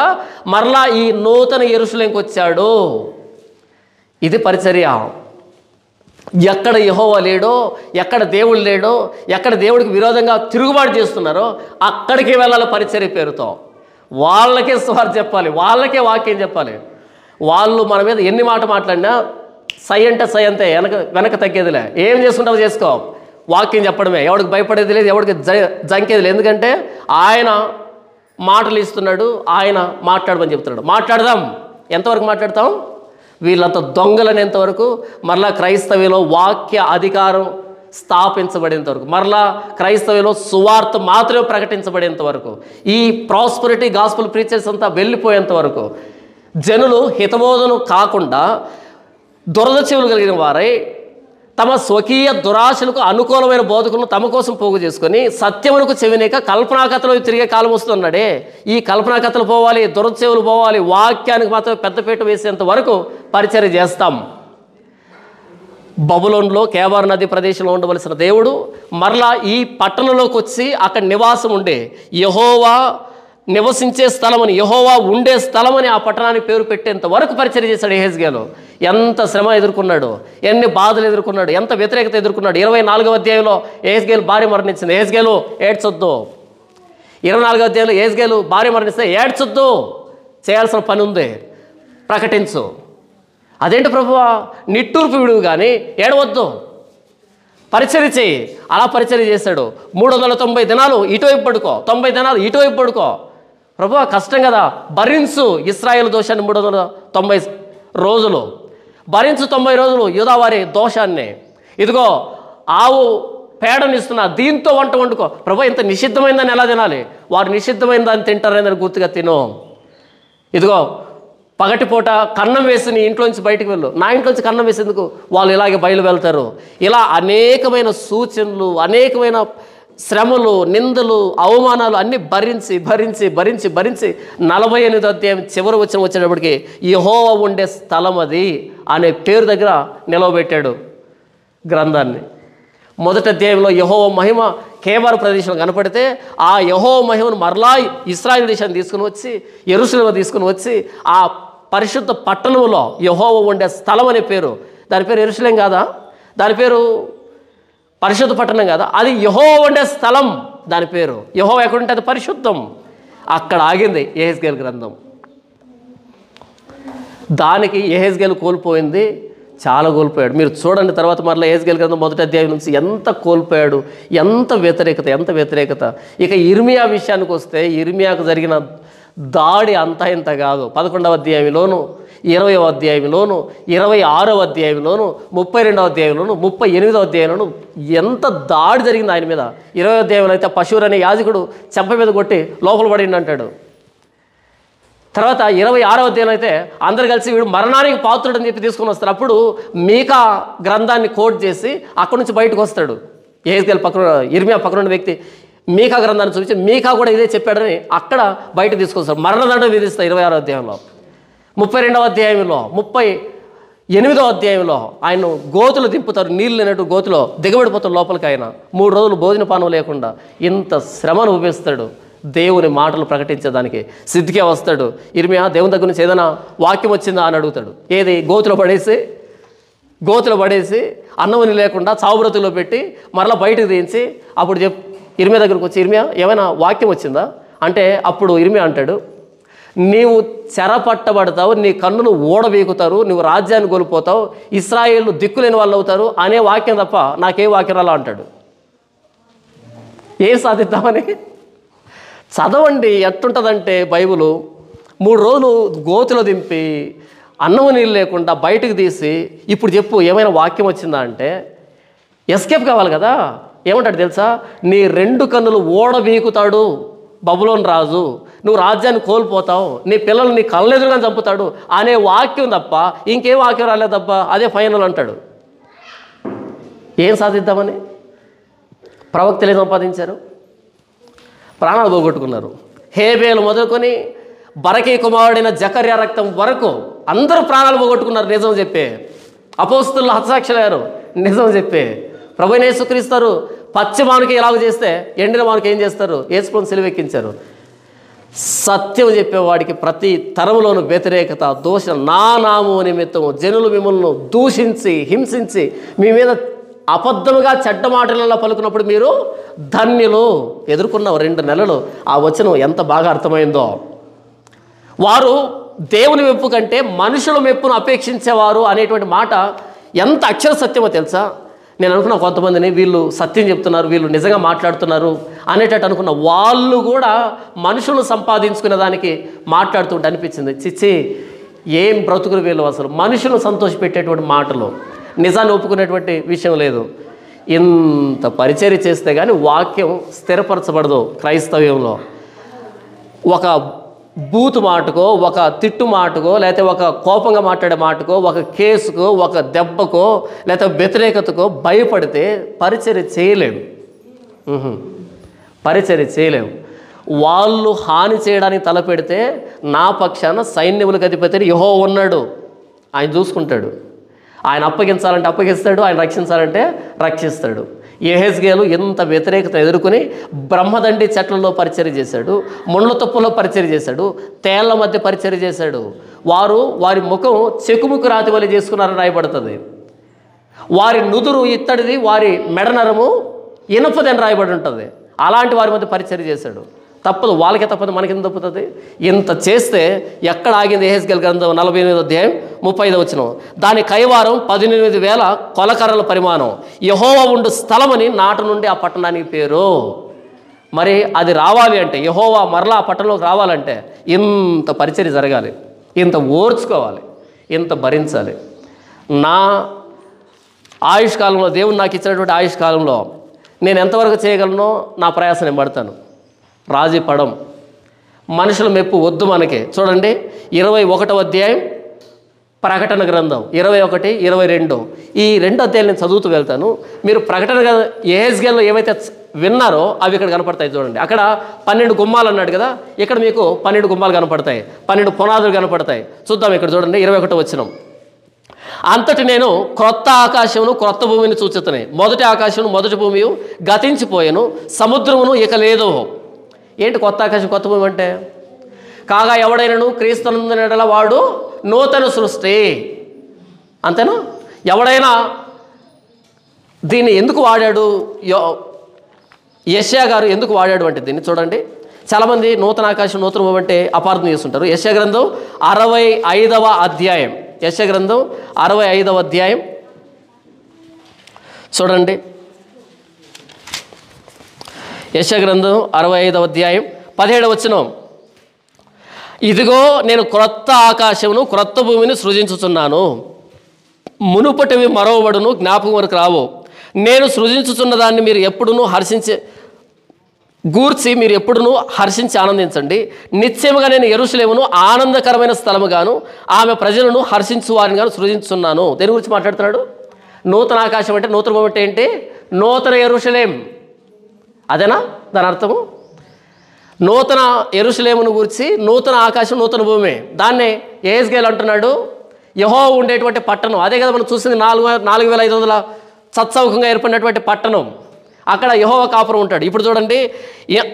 మరలా ఈ నూతన యెరూషలేముకి వచ్చాడు. ఇది పరిచర్య. ఎక్కడ యెహోవా లేడో, ఎక్కడ దేవుడు లేడో, ఎక్కడ దేవుడికి విరోధంగా తిరుగుబాటు చేస్తున్నారో అక్కడికి వెళ్ళాలి పరిచర్య పేరుతో. వాళ్ళకే స్వార్థ చెప్పాలి, వాళ్ళకే వాక్యం చెప్పాలి. వాళ్ళు మన మీద ఎన్ని మాట మాట్లాడినా సై అంటే సై అంతే, వెనక తగ్గేదిలే. ఏం చేసుకుంటావో చేసుకో, వాక్యం చెప్పడమే. ఎవడికి భయపడేది లేదు, ఎవడికి జంకేది లేదు. ఎందుకంటే ఆయన మాటలు ఇస్తున్నాడు, ఆయన మాట్లాడమని చెప్తున్నాడు. మాట్లాడదాం. ఎంతవరకు మాట్లాడతాం? వీళ్ళంత దొంగలనేంతవరకు, మరలా క్రైస్తవ్యంలో వాక్య అధికారం స్థాపించబడేంత వరకు, మరలా క్రైస్తవ్యంలో సువార్త మాత్రమే ప్రకటించబడేంత వరకు, ఈ ప్రాస్పరిటీ గాస్పుల్ ప్రీచర్స్ అంతా వెళ్ళిపోయేంత వరకు, జనులు హితబోధన కాకుండా దురద చెవులు కలిగిన వారై తమ స్వకీయ దురాశలకు అనుకూలమైన బోధకులను తమ కోసం పోగు చేసుకొని సత్యమునకు చెవినేక కల్పనాకథలో తిరిగే కాలం వస్తున్నాడే. ఈ కల్పనాకథలు పోవాలి, దురద చెవులు పోవాలి, వాక్యానికి మాత్రం పెద్దపీట వేసేంత వరకు పరిచర్య చేస్తాం. బబులోన్లో కేబార్ నది ప్రదేశంలో ఉండవలసిన దేవుడు మరలా ఈ పట్టణంలోకి వచ్చి అక్కడ నివాసం ఉండే, యెహోవా నివసించే స్థలమని, యెహోవా ఉండే స్థలమని ఆ పట్టణానికి పేరు పెట్టేంత వరకు పరిచర్య చేశాడు యెహెజ్కేలు. ఎంత శ్రమ ఎదుర్కొన్నాడు, ఎన్ని బాధలు ఎదుర్కొన్నాడు, ఎంత వ్యతిరేకత ఎదుర్కొన్నాడు. 24వ అధ్యాయంలో యెహెజ్కేలు భార్య మరణించింది. యెహెజ్కేలు ఏడ్చొద్దు. 24వ అధ్యాయంలో యెహెజ్కేలు భార్య మరణిస్తే ఏడ్చొద్దు, చేయాల్సిన పని ఉంది, ప్రకటించు. అదేంటి ప్రభువా, నిట్టూర్పు విడువు కానీ ఏడవద్దు, పరిచర్య చేయి. అలా పరిచర్య చేశాడు. 390 దినాలు ఇటువైపు పడుకో, 90 దినాలు ఇటువైపు పడుకో. ప్రభువా కష్టం కదా, భరించు ఇశ్రాయేలు దోషాన్ని 390 రోజులు భరించు, 90 రోజులు యూదావారి దోషాన్ని. ఇదిగో ఆవు పేడనిస్తున్నా, దీంతో వంట వండుకో. ప్రభు ఇంత నిషిద్ధమైందని ఎలా తినాలి? వారు నిషిద్ధమైన దాన్ని తింటారని గుర్తుగా తిను. ఇదిగో పగటిపూట కన్నం వేసి నీ ఇంట్లోంచి బయటకు వెళ్ళు, నా ఇంట్లోంచి కన్నం వేసేందుకు వాళ్ళు ఇలాగే బయలు వెళ్తారు. ఇలా అనేకమైన సూచనలు, అనేకమైన శ్రమలు, నిందలు, అవమానాలు అన్నీ భరించి 48వ అధ్యాయం చివరి వచ్చేటప్పటికి యెహోవా ఉండే స్థలం అది అనే పేరు దగ్గర నిలవబెట్టాడు గ్రంథాన్ని. మొదటి అధ్యాయంలో యెహోవా మహిమ కేబారు ప్రదేశంలో కనపడితే ఆ యెహోవా మహిమను మరలా ఇశ్రాయేలు దేశాన్ని తీసుకుని వచ్చి, యెరూషలేము తీసుకుని వచ్చి ఆ పరిశుద్ధ పట్టణంలో యెహోవా ఉండే స్థలం అనే పేరు, దాని పేరు యెరూషలేము కాదా, దాని పేరు పరిశుద్ధ పట్టణం కాదా, అది యెహోవా ఉండే స్థలం. దాని పేరు యెహోవా ఎక్కడుంటే అది పరిశుద్ధం. అక్కడ ఆగింది యెహెజ్కేలు గ్రంథం. దానికి యెహెజ్కేలు కోల్పోయింది, చాలా కోల్పోయాడు. మీరు చూడండి తర్వాత మరలా యెహెజ్కేలు గ్రంథం మొదటి అధ్యాయం నుంచి ఎంత కోల్పోయాడు, ఎంత వ్యతిరేకత. ఇక ఇర్మియా విషయానికి వస్తే, ఇర్మియాకు జరిగిన దాడి అంతా ఇంత కాదు. 11వ అధ్యాయంలోను, 20వ అధ్యాయంలోను, 26వ అధ్యాయంలోను, 32వ అధ్యాయంలోను, 38వ అధ్యాయంలోను ఎంత దాడి జరిగింది ఆయన మీద. 20వ అధ్యాయంలో అయితే పశువురు అనే యాజకుడు చెంప మీద కొట్టి లోపల పడింది అంటాడు. తర్వాత 26వ అధ్యాయం అయితే అందరు కలిసి వీడు మరణానికి పాత్రుడు అని చెప్పి తీసుకొని వస్తారు. అప్పుడు మీకా గ్రంథాన్ని కోట్ చేసి అక్కడి నుంచి బయటకు వస్తాడు. యెహెజ్కేలు ఇర్మియా పక్కన ఉన్న వ్యక్తి మీకా గ్రంథాన్ని చూపించి మీకా కూడా ఇదే చెప్పాడని అక్కడ బయట తీసుకొస్తాడు. మరణదండం విధిస్తాడు 26వ అధ్యాయంలో. 32వ అధ్యాయంలో, 38వ అధ్యాయంలో ఆయన గోతులు దింపుతారు. నీళ్ళు లేనట్టు గోతులో దిగబడిపోతాడు లోపలికి. ఆయన 3 రోజులు భోజనపానం లేకుండా ఇంత శ్రమను ఉపయోగిస్తాడు దేవుని మాటలు ప్రకటించేదానికి. సిద్ధికే వస్తాడు. ఇర్మియా దేవుని దగ్గర నుంచి ఏదైనా వాక్యం వచ్చిందా అని అడుగుతాడు. ఏది? గోతులో పడేసి అన్నమని లేకుండా చావుబ్రతులో పెట్టి మరలా బయటకు తీయించి అప్పుడు ఇర్మియా దగ్గరకు వచ్చి, ఇర్మియా ఏమైనా వాక్యం వచ్చిందా అంటే అప్పుడు ఇర్మియా అంటాడు, నీవు చెరపట్టబడతావు, నీ కన్నును ఓడబీకుతారు, నువ్వు రాజ్యాన్ని కోల్పోతావు, ఇశ్రాయేలు దిక్కులేని వాళ్ళు అవుతారు అనే వాక్యం తప్ప నాకే వాక్యం రాలా అంటాడు. ఏం సాధిద్దామని? చదవండి. ఎట్టుంటుందంటే బైబిలు 3 రోజులు గోతిలో దింపి అన్నము నీళ్ళు లేకుండా బయటకు తీసి ఇప్పుడు చెప్పు ఏమైనా వాక్యం వచ్చిందా అంటే ఎస్కేప్ కావాలి కదా. ఏమంటాడు తెలుసా? నీ 2 కన్నులు ఓడబీకుతాడు బబులోను రాజు, నువ్వు రాజ్యాన్ని కోల్పోతావు, నీ పిల్లలు నీ కళ్ళెదురుగా చంపుతాడు అనే వాక్యం తప్ప ఇంకేం వాక్యం రాలేదబ్బా, అదే ఫైనల్ అంటాడు. ఏం సాధిద్దామని? ప్రవక్తలే సంపాదించారు, ప్రాణాలు పోగొట్టుకున్నారు. హేబేలు మొదలుకొని బరకీ కుమారుడైన జకర్యా రక్తం వరకు అందరూ ప్రాణాలు పోగొట్టుకున్నారు నిజం చెప్పే. అపోస్తులు హతసాక్షులయ్యారు నిజం చెప్పే. ప్రభువైన యేసుక్రీస్తు పచ్చి మానుకి ఎలాగ చేస్తే ఎండిన మానుకి ఏం చేస్తారు? యేసుప్రభువుని సిలువెక్కించారు. సత్యం చెప్పేవాడికి ప్రతి తరములోను వ్యతిరేకత, దోషం. నా నామము నిమిత్తము జనులు మిమ్మల్ని దూషించి హింసించి మీ మీద అబద్ధముగా చెడ్డ మాటలలో పలుకున్నప్పుడు మీరు ధన్యులు. ఎదుర్కొన్న 2 నెలలు ఆ వచనం ఎంత బాగా అర్థమైందో. వారు దేవుని మెప్పు కంటే మనుషుల మెప్పును అపేక్షించేవారు అనేటువంటి మాట ఎంత అక్షర సత్యమో తెలుసా? నేను అనుకున్న కొంతమందిని వీళ్ళు సత్యం చెప్తున్నారు, వీళ్ళు నిజంగా మాట్లాడుతున్నారు అనేటట్టు అనుకున్న వాళ్ళు కూడా మనుషులను సంపాదించుకునే దానికి మాట్లాడుతుంటే అనిపించింది, చిచ్చి ఏం బ్రతుకులు వీళ్ళు, అసలు మనుషులను సంతోషపెట్టేటువంటి మాటలు, నిజాన్ని ఒప్పుకునేటువంటి విషయం లేదు. ఇంత పరిచర్య చేస్తే కానీ వాక్యం స్థిరపరచబడదు క్రైస్తవ్యంలో. ఒక బూతు మాటకో, ఒక తిట్టు మాటకో, లేకపోతే ఒక కోపంగా మాట్లాడే మాటకో, ఒక కేసుకో, ఒక దెబ్బకో, లేకపోతే వ్యతిరేకతకో భయపడితే పరిచర్య చేయలేము. పరిచర్య చేయలేము. వాళ్ళు హాని చేయడానికి తలపెడితే నా పక్షాన సైన్యములకు అధిపతి యెహోవా ఉన్నాడు, ఆయన చూసుకుంటాడు. ఆయన అప్పగించాలంటే అప్పగిస్తాడు, ఆయన రక్షించాలంటే రక్షిస్తాడు. యెహెజ్కేలు ఎంత వ్యతిరేకత ఎదుర్కొని బ్రహ్మదండి చెట్లలో పరిచర్య చేశాడు, ముళ్ళ తుప్పలో పరిచర్య చేశాడు, తేళ్ల మధ్య పరిచర్య చేశాడు. వారి ముఖం చెకుముకు రాతి వలె చేసుకున్నారని రాయబడుతుంది. వారి నుదురు ఇత్తడిది, వారి మెడనరము ఇనపదని రాయబడి ఉంటుంది. అలాంటి వారి మధ్య పరిచర్య చేశాడు. తప్పదు, వాళ్ళకే తప్పదు, మనకెందుకు తప్పుతుంది? ఇంత చేస్తే ఎక్కడ ఆగింది? యెహెజ్కేలు గ్రంథం 48వ అధ్యాయం 35వ వచనం. దాని కైవారం 18,000 కొలకర్రల పరిమాణం, యెహోవా ఉండు స్థలమని నాటి నుండి ఆ పట్టణానికి పేరు. మరి అది రావాలి అంటే, యెహోవా మరలా ఆ పట్టణంలోకి రావాలంటే ఇంత పరిచర్య జరగాలి, ఇంత ఓర్చుకోవాలి, ఇంత భరించాలి. నా ఆయుష్కాలంలో, దేవుడు నాకు ఇచ్చినటువంటి ఆయుష్కాలంలో నేను ఎంతవరకు చేయగలనో నా ప్రయాసం నేను పడతాను. రాజీ పడం, మనుషుల మెప్పు వద్దు మనకి. చూడండి 21వ అధ్యాయం ప్రకటన గ్రంథం 21, 22 ఈ 2 అధ్యాయాలు నేను చదువుతూ వెళ్తాను. మీరు ప్రకటన యెహెజ్కేలులో ఏవైతే విన్నారో అవి ఇక్కడ కనపడతాయి. చూడండి, అక్కడ 12 గుమ్మాలు అన్నాడు కదా, ఇక్కడ మీకు 12 గుమ్మాలు కనపడతాయి, 12 పునాదులు కనపడతాయి. చూద్దాం ఇక్కడ చూడండి 21వ వచనం. అంతటి నేను క్రొత్త ఆకాశమును క్రొత్త భూమిని చూచుతున్నాయి. మొదటి ఆకాశమును మొదటి భూమి గతించిపోయాను, సముద్రమును ఇక లేదు. ఏంటి కొత్త ఆకాశం కొత్త భూమి అంటే? కాగా ఎవడైనాను క్రీస్తునందున యెడల వాడు నూతన సృష్టి. అంతేనా? ఎవడైనా దీన్ని ఎందుకు వాడాడు? యెషయా గారు ఎందుకు వాడాడు అంటే దీన్ని చూడండి. చాలామంది నూతన ఆకాశం నూతన భూమి అంటే అపార్థం చేస్తుంటారు. యెషయా గ్రంథం 65వ అధ్యాయం, యెషయా గ్రంథం 65వ అధ్యాయం చూడండి. యెషయా గ్రంథం 65వ అధ్యాయం 17వ వచనం. ఇదిగో నేను క్రొత్త ఆకాశమును క్రొత్త భూమిని సృజించుచున్నాను, మునుపటివి మరవబడును, జ్ఞాపకం వరకు రావు. నేను సృజించుచున్న దాన్ని మీరు ఎప్పుడునూ మీరు ఎప్పుడునూ హర్షించి ఆనందించండి. నిశ్చయముగా నేను యెరూషలేమును ఆనందకరమైన స్థలముగాను ఆమె ప్రజలను హర్షించు వారిని గాను సృజించుచున్నాను. దేని గురించి మాట్లాడుతున్నాడు? నూతన ఆకాశం అంటే, నూతన భూమి అంటే ఏంటి? నూతన యెరూషలేం. అదేనా దాని అర్థము? నూతన యెరూషలేమును గురించి నూతన ఆకాశం నూతన భూమి. దాన్నే యెహెజ్కేలు అంటున్నాడు యెహోవా ఉండేటువంటి పట్టణం. అదే కదా మనం చూసింది 4,500 సత్సౌకంగా ఏర్పడినటువంటి పట్టణం. అక్కడ యెహోవా కాపురం ఉంటాడు. ఇప్పుడు చూడండి,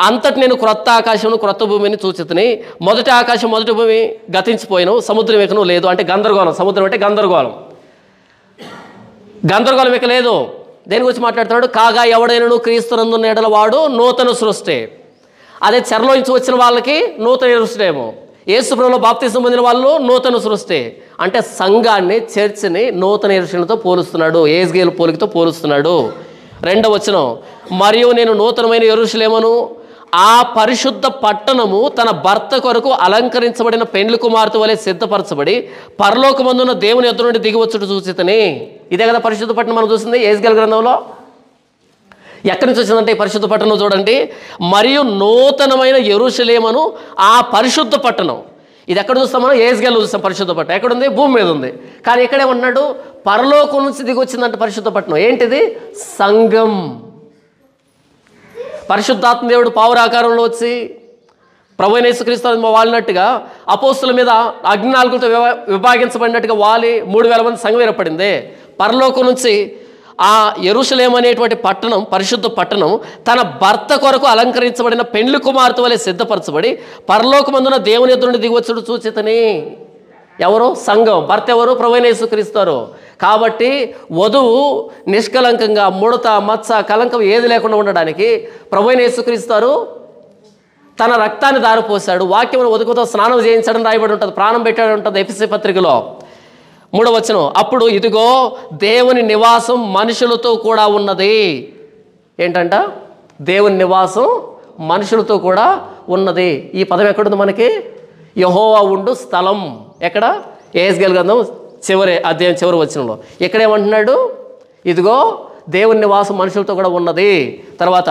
అంతటి నేను క్రొత్త ఆకాశమును క్రొత్త భూమిని చూచితిని. మొదటి ఆకాశం మొదటి భూమి గతించిపోయాను, సముద్రం ఇకను లేదు. అంటే గందరగోళం. సముద్రం అంటే గందరగోళం, గందరగోళం ఇక లేదు. దేని గురించి మాట్లాడుతున్నాడు? కాగా ఎవడైనాను క్రీస్తునందున యెడల వాడు నూతన సృష్టి. అదే చెరలోంచి వచ్చిన వాళ్ళకి నూతన యెరూషలేము. యేసుప్రభువులో బాప్తిసం పొందిన వాళ్ళు నూతన సృష్టి. అంటే సంఘాన్ని, చర్చిని నూతన యెరూషలేముతో పోలుస్తున్నాడు, యెహెజ్కేలు పోలికతో పోలుస్తున్నాడు. 2వ వచనం, మరియు నేను నూతనమైన యెరూషలేమును, ఆ పరిశుద్ధ పట్టణము తన భర్త కొరకు అలంకరించబడిన పెండ్లి కుమార్తె వలె సిద్ధపరచబడి పరలోకమందున్న దేవుని యొద్ద నుండి దిగివచ్చుట చూచితిని. ఇదే కదా పరిశుద్ధ పట్టణం మనం చూసింది యెహెజ్కేలు గ్రంథంలో. ఎక్కడి నుంచి వచ్చిందంటే ఈ పరిశుద్ధ పట్టణం చూడండి, మరియు నూతనమైన యెరూషలేమును, ఆ పరిశుద్ధ పట్టణం. ఇది ఎక్కడ చూస్తాం మనం? యెహెజ్కేలు చూస్తాం పరిశుద్ధ పట్టణం. ఎక్కడుంది? భూమి మీద ఉంది. కానీ ఇక్కడే ఉన్నాడు, పరలోకం నుంచి దిగి వచ్చిందంటే పరిశుద్ధ పట్టణం. ఏంటిది? సంఘం. పరిశుద్ధాత్మ దేవుడు పావురాకారంలో వచ్చి ప్రభువైన యేసుక్రీస్తు వాలినట్టుగా అపోస్తుల మీద అగ్నినాలుగులతో విభాగించబడినట్టుగా వాలి 3000 మంది సంఘం ఏర్పడింది. పరలోకం నుంచి ఆ యెరూషలేము అనేటువంటి పట్టణం, పరిశుద్ధ పట్టణం తన భర్త కొరకు అలంకరించబడిన పెండ్లి కుమార్తె వలె సిద్ధపరచబడి పరలోకమందున దేవుని యొద్ద నుండి దిగివచ్చుడు చూచితిని. ఎవరు? సంఘం. భర్త ఎవరు? ప్రభువైన యేసుక్రీస్తు. కాబట్టి వధువు నిష్కలంకంగా ముడత, మచ్చ, కలంకం ఏది లేకుండా ఉండడానికి ప్రభువైన యేసుక్రీస్తు తన రక్తాన్ని దారిపోశాడు. వాక్యమును వధువుతో స్నానం చేయించడం రాయబడి ఉంటుంది, ప్రాణం పెట్టాడు ఉంటుంది ఎఫెసీ పత్రికలో. 3వ వచనం, అప్పుడు ఇదిగో దేవుని నివాసం మనుషులతో కూడా ఉన్నది. ఏంటంట? దేవుని నివాసం మనుషులతో కూడా ఉన్నది. ఈ పదం ఎక్కడుంది మనకి? యెహోవా ఉండు స్థలం. ఎక్కడ? యెహెజ్కేలు గ్రంథం చివరి అధ్యాయం చివరి వచనంలో. ఎక్కడేమంటున్నాడు? ఇదిగో దేవుని నివాసం మనుషులతో కూడా ఉన్నది. తర్వాత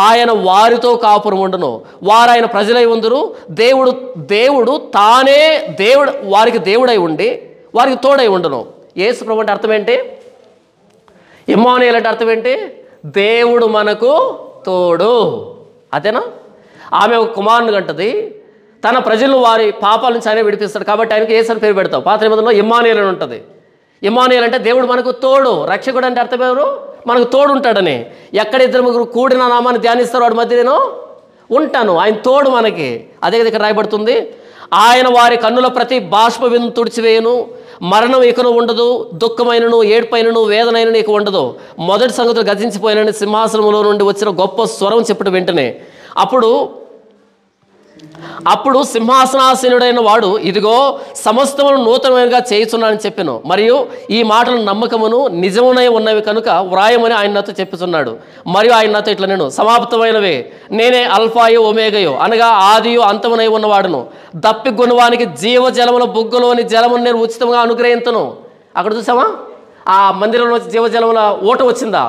ఆయన వారితో కాపురం ఉండును, వారు ఆయన ప్రజలై ఉందురు. దేవుడు తానే వారికి దేవుడై ఉండి వారికి తోడై ఉండును. యేసు ప్రభు అంటే అర్థం ఏంటి? ఇమ్మానుయేలు అంటే అర్థం ఏంటి? దేవుడు మనకు తోడు. అదేనా? ఆమె ఒక కుమారుని కంటది, తన ప్రజలను వారి పాపాల నుంచి ఆయన విడిపిస్తాడు. కాబట్టి ఆయనకు యేసు అని పేరు పెడతావు. పాత నిబంధనలో ఇమ్మానుయేలు అని ఉంటుంది. ఇమ్మానుయేలు అంటే దేవుడు మనకు తోడు. రక్షకుడు అంటే అర్థం ఎవరు? మనకు తోడు ఉంటాడని. ఎక్కడ 2-3 కూడిన నామాన్ని ధ్యానిస్తారు వాడి మధ్య నేను ఉంటాను. ఆయన తోడు మనకి. అదే కదా ఇక్కడ రాయబడుతుంది, ఆయన వారి కన్నుల ప్రతి బాష్ప విందు తుడిచివేయను, మరణం ఇకను ఉండదు, దుఃఖమైనను ఏడ్పైనను వేదనైనను ఇక ఉండదు, మొదటి సంగతులు గతించిపోయినని సింహాసనంలో నుండి వచ్చిన గొప్ప స్వరం చెప్పడం వెంటనే అప్పుడు సింహాసనాసీనుడైన వాడు ఇదిగో సమస్తమును నూతనమైనగా చేయుచున్నానని చెప్పాను. మరియు ఈ మాటలు నమ్మకమును నిజమునై ఉన్నవి కనుక వ్రాయమని ఆయన నాతో చెప్పుచున్నాడు. మరియు ఆయన నాతో ఇట్లా, నేను సమాప్తమైనవే, నేనే అల్ఫాయో ఒమేగయో, అనగా ఆదియో అంతమునై ఉన్నవాడును. దప్పిగొనువానికి జీవజలముల బుగ్గలోని జలమును నేను ఉచితంగా అనుగ్రహించను. అక్కడ చూసామా? ఆ మందిరంలో జీవజలముల ఓట వచ్చిందా?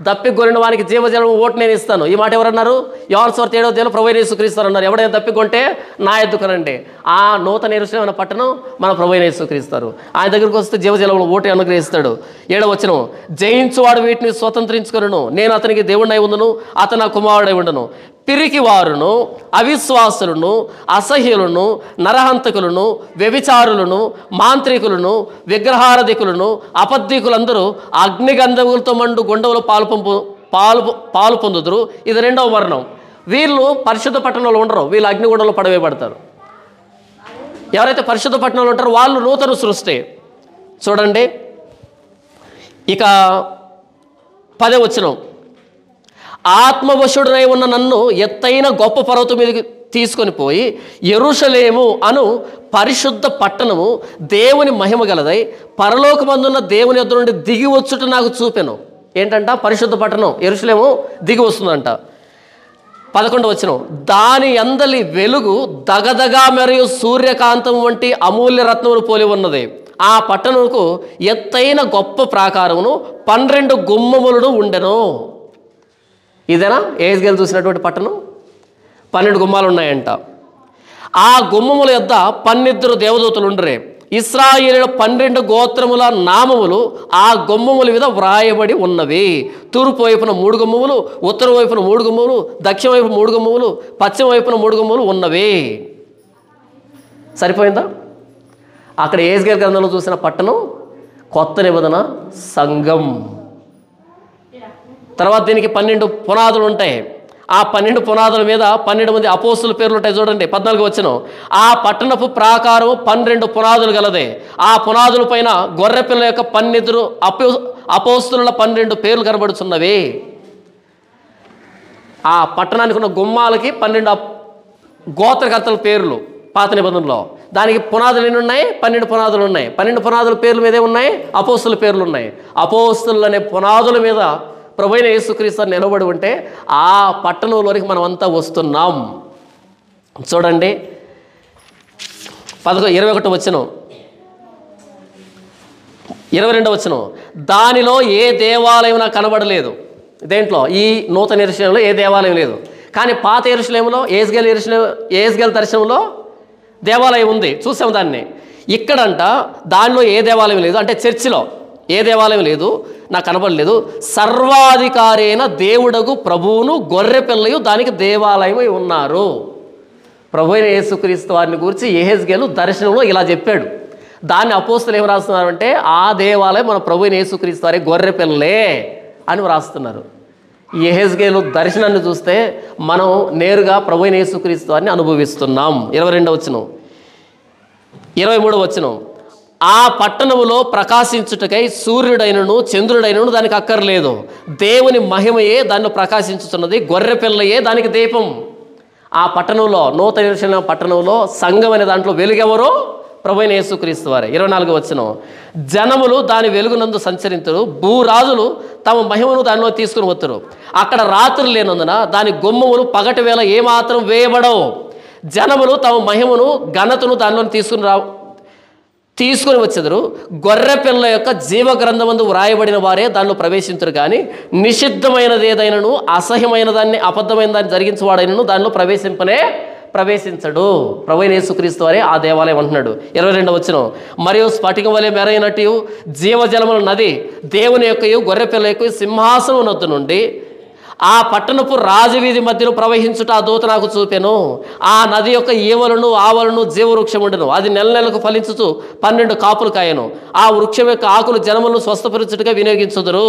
దప్పిగొనిన వానికి జీవజలం ఓటు నేను ఇస్తాను. ఈ మాట ఎవరన్నారు? యోహాను సువార్త 7వ అధ్యాయంలో ప్రభువైన యేసుక్రీస్తు అన్నారు. ఎవడైనా దప్పికొంటే నా ఎద్దుకనండి. ఆ నూతన యెరూషలేము పట్టణం మన ప్రభువైన యేసుక్రీస్తు. ఆయన దగ్గరికి వస్తే జీవజలంలో ఓటు అనుగ్రహిస్తాడు. 7వ వచనం, జయించువాడు వీటిని స్వతంత్రించుకొనును, నేను అతనికి దేవుడై ఉండును, అతను నా కుమారుడై ఉండును. పిరికి వారును, అవిశ్వాసులను, అసహ్యులను, నరహంతకులను, వ్యభిచారులను, మాంత్రికులను, విగ్రహారాధికులను, అబద్ధికులందరూ అగ్నిగంధములతో మండు గుండములో పాలు పొందుదురు. ఇది 2వ వర్ణం. వీళ్ళు పరిశుద్ధ పట్టణంలో ఉండరు, వీళ్ళు అగ్నిగుండంలో పడవేయబడతారు. ఎవరైతే పరిశుద్ధ పట్టణంలో ఉంటారో వాళ్ళు నూతన సృష్టి. చూడండి ఇక 10వ వచనం, ఆత్మవశుడనై ఉన్న నన్ను ఎత్తైన గొప్ప పర్వతం మీదకి తీసుకొని పోయి యెరూషలేము అను పరిశుద్ధ పట్టణము దేవుని మహిమ గలదై పరలోకమందున్న దేవుని యొద్ద నుండి దిగి వచ్చుట నాకు చూపెను. ఏంటంట? పరిశుద్ధ పట్టణం యెరూషలేము దిగి వస్తుందంట. 11వ వచనం, దాని అందలి వెలుగు దగదగా మరియు సూర్యకాంతం వంటి అమూల్య రత్నములు పోలి ఉన్నది. ఆ పట్టణముకు ఎత్తైన గొప్ప ప్రాకారమును 12 గుమ్మములను ఉండెను. ఇదేనా యెహెజ్కేలు చూసినటువంటి పట్టణం? 12 గుమ్మాలు ఉన్నాయంట. ఆ గుమ్మముల యొద్ద 12 దేవదూతలు ఉండరే. ఇశ్రాయేలుల 12 గోత్రముల నామములు ఆ గుమ్మముల మీద వ్రాయబడి ఉన్నవి. తూర్పు వైపున 3 గుమ్మములు, ఉత్తర వైపున 3 గుమ్మములు, దక్షిణ వైపు 3 గుమ్మములు, పశ్చిమ వైపున 3 గుమ్మములు ఉన్నవి. సరిపోయిందా? అక్కడ యెహెజ్కేలు గ్రంథంలో చూసిన పట్టణం కొత్త నిబంధన సంఘం. తర్వాత దీనికి 12 పునాదులు ఉంటాయి. ఆ 12 పునాదుల మీద 12 మంది అపోస్తుల పేర్లు ఉంటాయి. చూడండి 14వ వచనం, ఆ పట్టణపు ప్రాకారం 12 పునాదులు గలదే. ఆ పునాదుల పైన గొర్రెపిల్ల యొక్క 12 అపోస్తుల 12 పేర్లు కనబడుచున్నవి. ఆ పట్టణానికి ఉన్న గుమ్మాలకి 12 గోత్రకర్తల పేర్లు. పాత నిబంధనలో. దానికి పునాదులు ఎన్ని ఉన్నాయి? 12 పునాదులు ఉన్నాయి. 12 పునాదుల పేర్ల మీదే ఉన్నాయి, అపోస్తుల పేర్లు ఉన్నాయి. అపోస్తులు అనే పునాదుల మీద ప్రభువైన యేసుక్రీస్తు నిలబడి ఉంటే ఆ పట్టణంలోనికి మనం అంతా వస్తున్నాం. చూడండి 21 వచనం, 22 వచనం, దానిలో ఏ దేవాలయం నాకు కనబడలేదు. దేంట్లో? ఈ నూతన యెరూషలేములో ఏ దేవాలయం లేదు. కానీ పాత యెరూషలేములో యెహెజ్కేలు దర్శనంలో దేవాలయం ఉంది, చూసాం దాన్ని. ఇక్కడంట దానిలో ఏ దేవాలయం లేదు, అంటే చర్చిలో ఏ దేవాలయం లేదు, నాకు కనబడలేదు. సర్వాధికారి అయిన దేవుడగు ప్రభువును గొర్రె పిల్లయు దానికి దేవాలయమై ఉన్నారు. ప్రభువైన యేసుక్రీస్తు వారిని గురించి యెహెజ్కేలు దర్శనంలో ఇలా చెప్పాడు. దాన్ని అపోస్తులు ఏం రాస్తున్నారంటే ఆ దేవాలయం మన ప్రభువైన యేసుక్రీస్తు వారి గొర్రె పిల్లలే అని వ్రాస్తున్నారు. యెహెజ్కేలు దర్శనాన్ని చూస్తే మనం నేరుగా ప్రభువైన యేసుక్రీస్తు వారిని అనుభవిస్తున్నాం. 22 వచనం, 23 వచనం, ఆ పట్టణములో ప్రకాశించుటకై సూర్యుడైనను చంద్రుడైనను దానికి అక్కర్లేదు, దేవుని మహిమయే దానిలో ప్రకాశించుతున్నది, గొర్రె పిల్లయే దానికి దీపం. ఆ పట్టణంలో, నూతన యెరూషలేము పట్టణంలో సంఘం అనే దాంట్లో వెలుగెవరో? ప్రభువైన యేసుక్రీస్తు వారే. 24 వచనం, జనములు దాని వెలుగునందు సంచరింతురు, భూరాజులు తమ మహిమను దానిలో తీసుకుని వస్తారు. అక్కడ రాత్రి లేనందున దాని గుమ్మములు పగటి వేళ ఏమాత్రం వేయబడవు. జనములు తమ మహిమను ఘనతను దానిలో తీసుకుని వచ్చెదరు. గొర్రె పిల్ల యొక్క జీవ గ్రంథమందు వ్రాయబడిన వారే దానిలో ప్రవేశించరు. కానీ నిషిద్ధమైనది ఏదైనాను, అసహ్యమైన దాన్ని, అబద్ధమైన దాన్ని జరిగించేవాడైనను దానిలో ప్రవేశించడు. ప్రభువైన యేసుక్రీస్తు వారే ఆ దేవాలయం అంటున్నాడు. 22 వచనం, మరియు స్ఫటికం వలె మెరైనట్టు జీవజలముల నది దేవుని యొక్కయు గొర్రె పిల్ల యొక్క సింహాసనం నొద్దు నుండి ఆ పట్టణపు రాజవీధి మధ్యలో ప్రవహించుట ఆ దూత నాకు చూపెను. ఆ నది యొక్క ఈవలను ఆవలను జీవవృక్షం ఉండెను. అది నెలకు ఫలించుచు 12 కాపులు కాయను. ఆ వృక్షం యొక్క ఆకులు జనములను స్వస్థపరచుటగా వినియోగించుదురు.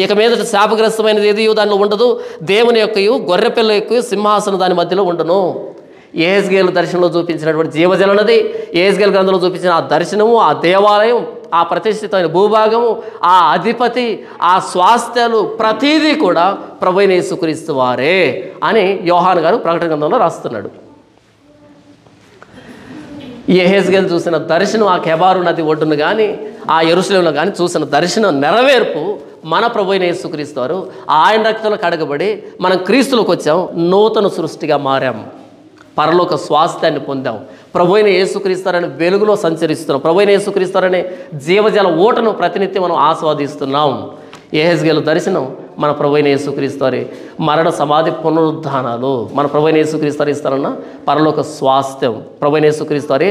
ఇక మీదట శాపగ్రస్తమైనది ఏది దానిలో ఉండదు. దేవుని యొక్కయు గొర్రె పిల్ల యొక్క సింహాసనం దాని మధ్యలో ఉండను. యెహెజ్కేలు దర్శనంలో చూపించినటువంటి జీవజల నది, యెహెజ్కేలు గ్రంథంలో చూపించిన ఆ దర్శనము, ఆ దేవాలయం, ఆ ప్రతిష్ఠితమైన భూభాగము, ఆ అధిపతి, ఆ స్వాస్థ్యాలు ప్రతీదీ కూడా ప్రభువైన యేసుక్రీస్తు వారే అని యోహాను గారు ప్రకటన గ్రంథంలో రాస్తున్నాడు. యెహెజ్కేలు చూసిన దర్శనం ఆ కెబారు నది ఒడ్డును కానీ ఆ యెరూషలేములో కానీ చూసిన దర్శనం నెరవేర్పు మన ప్రభువైన యేసుక్రీస్తు వారు. ఆయన రక్తంలో కడగబడి మనం క్రీస్తులోకి వచ్చాం, నూతన సృష్టిగా మారాం, పరలోక స్వాస్థ్యాన్ని పొందాం. ప్రభువైన యేసుక్రీస్తుని వెలుగులో సంచరిస్తున్నాం. ప్రభువైన యేసుక్రీస్తుని జీవజల ఓటను ప్రతినిత్యం మనం ఆస్వాదిస్తున్నాం. యెహెజ్కేలు దర్శనం మన ప్రభువైన యేసుక్రీస్తు వారి మరణ సమాధి పునరుద్ధానాలు, మన ప్రభువైన యేసుక్రీస్తు వారు ఇస్తారన్న పరలోక స్వాస్థ్యం. ప్రభువైన యేసుక్రీస్తు వారి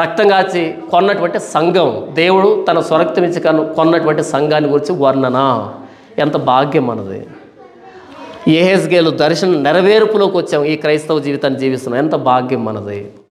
రక్తం కాచి కొన్నటువంటి సంఘం, దేవుడు తన స్వరక్తం ఇచ్చి కొన్నటువంటి సంఘాన్ని గురించి వర్ణన. ఎంత భాగ్యం మనది. యెహెజ్కేలు దర్శనం నెరవేర్పులోకి వచ్చాం, ఈ క్రైస్తవ జీవితాన్ని జీవిస్తున్నాం. ఎంత భాగ్యం మనది.